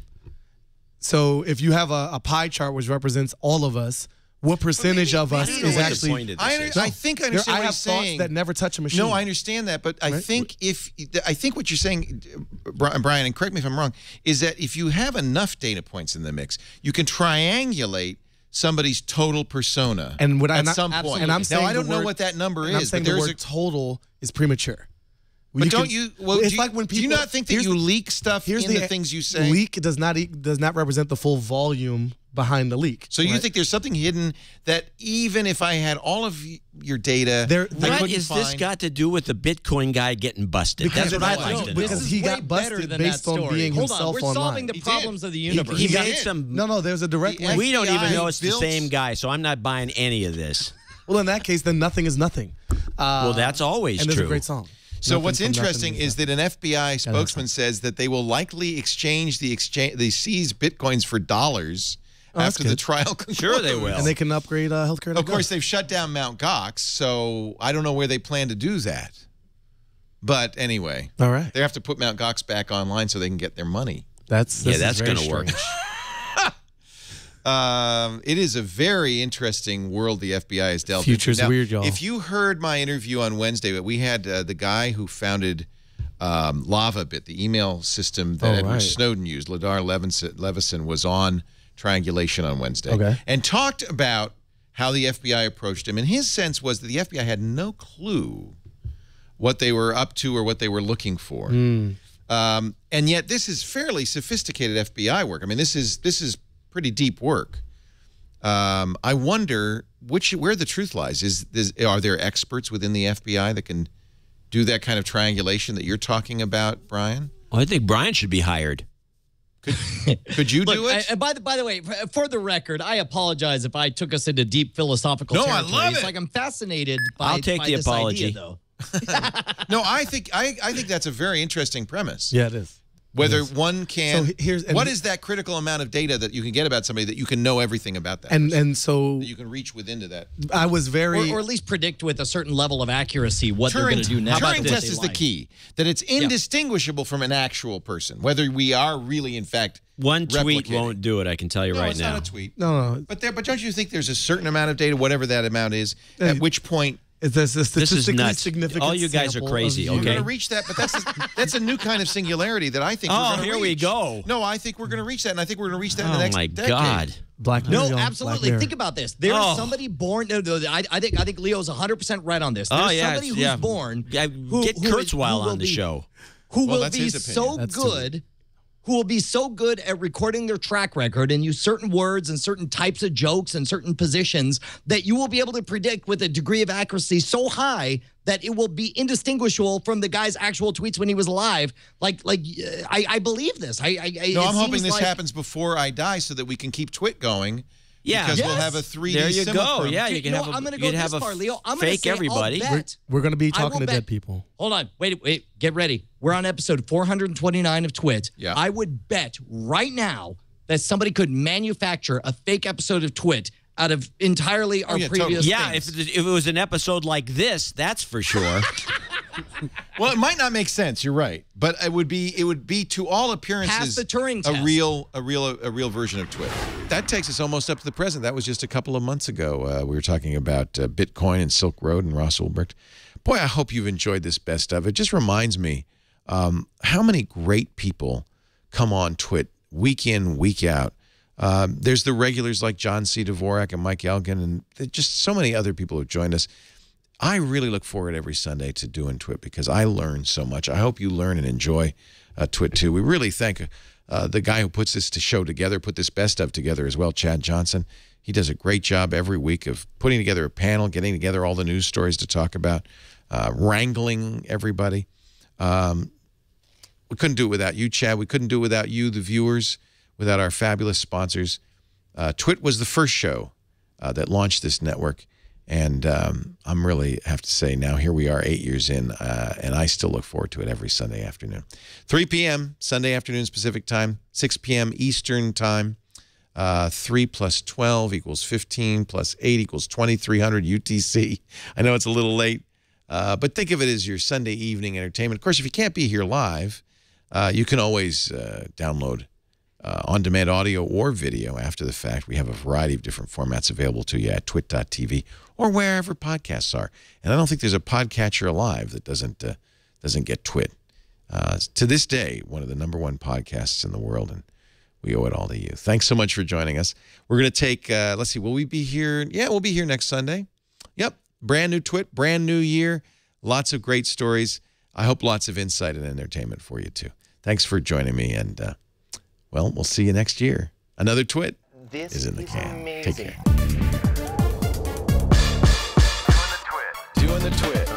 So if you have a pie chart which represents all of us, what percentage of us is actually? I think I understand what I have you're saying. thoughts that never touch a machine. No, I understand that, but I think what you're saying, Brian, and correct me if I'm wrong, is that if you have enough data points in the mix, you can triangulate somebody's total persona at some point. And I'm saying now I don't know what that number is. I'm saying but the word total is premature. But don't you? Well, it's like when people. Do you not think that you leak stuff in the things you say? Leak does not represent the full volume behind the leak. So you think there's something hidden that even if I had all of your data, what has this got to do with the Bitcoin guy getting busted? Because That's what I'd like to know. Because he got busted based on being himself We're online. solving the problems of the universe. He made some. No, there's a direct link. We don't even know it's the same guy, so I'm not buying any of this. Well, in that case, then nothing is nothing. Well, that's always and true. There's a great song. So what's interesting is that an FBI spokesman says that they will likely exchange the seized bitcoins for dollars after the trial concludes. Sure they will. And they can upgrade healthcare. Of course, they've shut down Mt. Gox, so I don't know where they plan to do that. But anyway, all right, they have to put Mt. Gox back online so they can get their money. That's going to work. It is a very interesting world the FBI has delved Future's into. Now, weird, y'all. If you heard my interview on Wednesday, we had the guy who founded LavaBit, the email system that Edward Snowden used, Ladar Levison, was on Triangulation on Wednesday and talked about how the FBI approached him. And his sense was that the FBI had no clue what they were up to or what they were looking for. And yet this is fairly sophisticated FBI work. I mean, this is pretty deep work. I wonder where the truth lies. Are there experts within the FBI that can do that kind of triangulation that you're talking about, Brian? Well, I think Brian should be hired. Could you do it? By the way, for the record, I apologize if I took us into deep philosophical territory. I love it. It's like I'm fascinated by I'll take the this apology. idea, though. No, I think that's a very interesting premise. Yeah, it is. Whether one can. So what is that critical amount of data that you can get about somebody that you can know everything about that? And so that you can reach within to that. I was very, or at least predict with a certain level of accuracy what they're going to do next. Turing test is the key. That it's indistinguishable from an actual person. Whether we are really, in fact, one tweet won't do it. I can tell you right now. It's not a tweet. No. But don't you think there's a certain amount of data, whatever that amount is, at which point? This is nuts. Significant. All you guys are crazy. We're going to reach that, but that's a new kind of singularity that I think. we're going to reach. Here we go. No, I think we're going to reach that, and I think we're going to reach that in the next decade. Oh my God. Black Mirror. No, absolutely. Think about this. There's somebody born. No, I think Leo's 100% right on this. There's somebody who's born. Get Kurzweil on the show. Who will be so good. Who will be so good at recording their track record and use certain words and certain types of jokes and certain positions that you will be able to predict with a degree of accuracy so high that it will be indistinguishable from the guy's actual tweets when he was alive. I believe this. I'm hoping this happens before I die so that we can keep TWiT going. Yeah. Because we'll have a 3D There you go. simulacrum. Yeah, you can have I'm gonna go this far, Leo. I'm gonna fake say, everybody. I'll bet, We're going to be I will talking to bet- dead people. Hold on. Wait. Get ready. We're on episode 429 of TWiT. Yeah. I would bet right now that somebody could manufacture a fake episode of TWiT out of entirely our previous Yeah, things. if it was an episode like this, that's for sure. Well, it might not make sense. You're right, but it would be to all appearances Pass the Turing a test. real version of TWiT. That takes us almost up to the present. That was just a couple of months ago. We were talking about Bitcoin and Silk Road and Ross Ulbricht. Boy, I hope you've enjoyed this best of. It just reminds me how many great people come on TWiT week in, week out. There's the regulars like John C. Dvorak and Mike Elgin, and just so many other people who've joined us. I really look forward every Sunday to doing TWiT because I learn so much. I hope you learn and enjoy TWiT too. We really thank the guy who puts this show together, put this best of together as well, Chad Johnson. He does a great job every week of putting together a panel, getting together all the news stories to talk about, wrangling everybody. We couldn't do it without you, Chad. We couldn't do it without you, the viewers, without our fabulous sponsors. TWiT was the first show that launched this network. And I'm really have to say now here we are 8 years in, and I still look forward to it every Sunday afternoon. 3 p.m. Sunday afternoon Pacific time, 6 p.m. Eastern time. 3 plus 12 equals 15 plus 8 equals 2300 UTC. I know it's a little late, but think of it as your Sunday evening entertainment. Of course, if you can't be here live, you can always download on-demand audio or video after the fact. We have a variety of different formats available to you at twit.tv or wherever podcasts are. And I don't think there's a podcatcher alive that doesn't get TWiT. To this day, one of the #1 podcasts in the world, and we owe it all to you. Thanks so much for joining us. We're going to take, let's see, will we be here? Yeah, we'll be here next Sunday. Yep, brand new TWiT, brand new year. Lots of great stories. I hope lots of insight and entertainment for you, too. Thanks for joining me, and, well, we'll see you next year. Another TWiT is in the can. Take care. Doing the TWiT.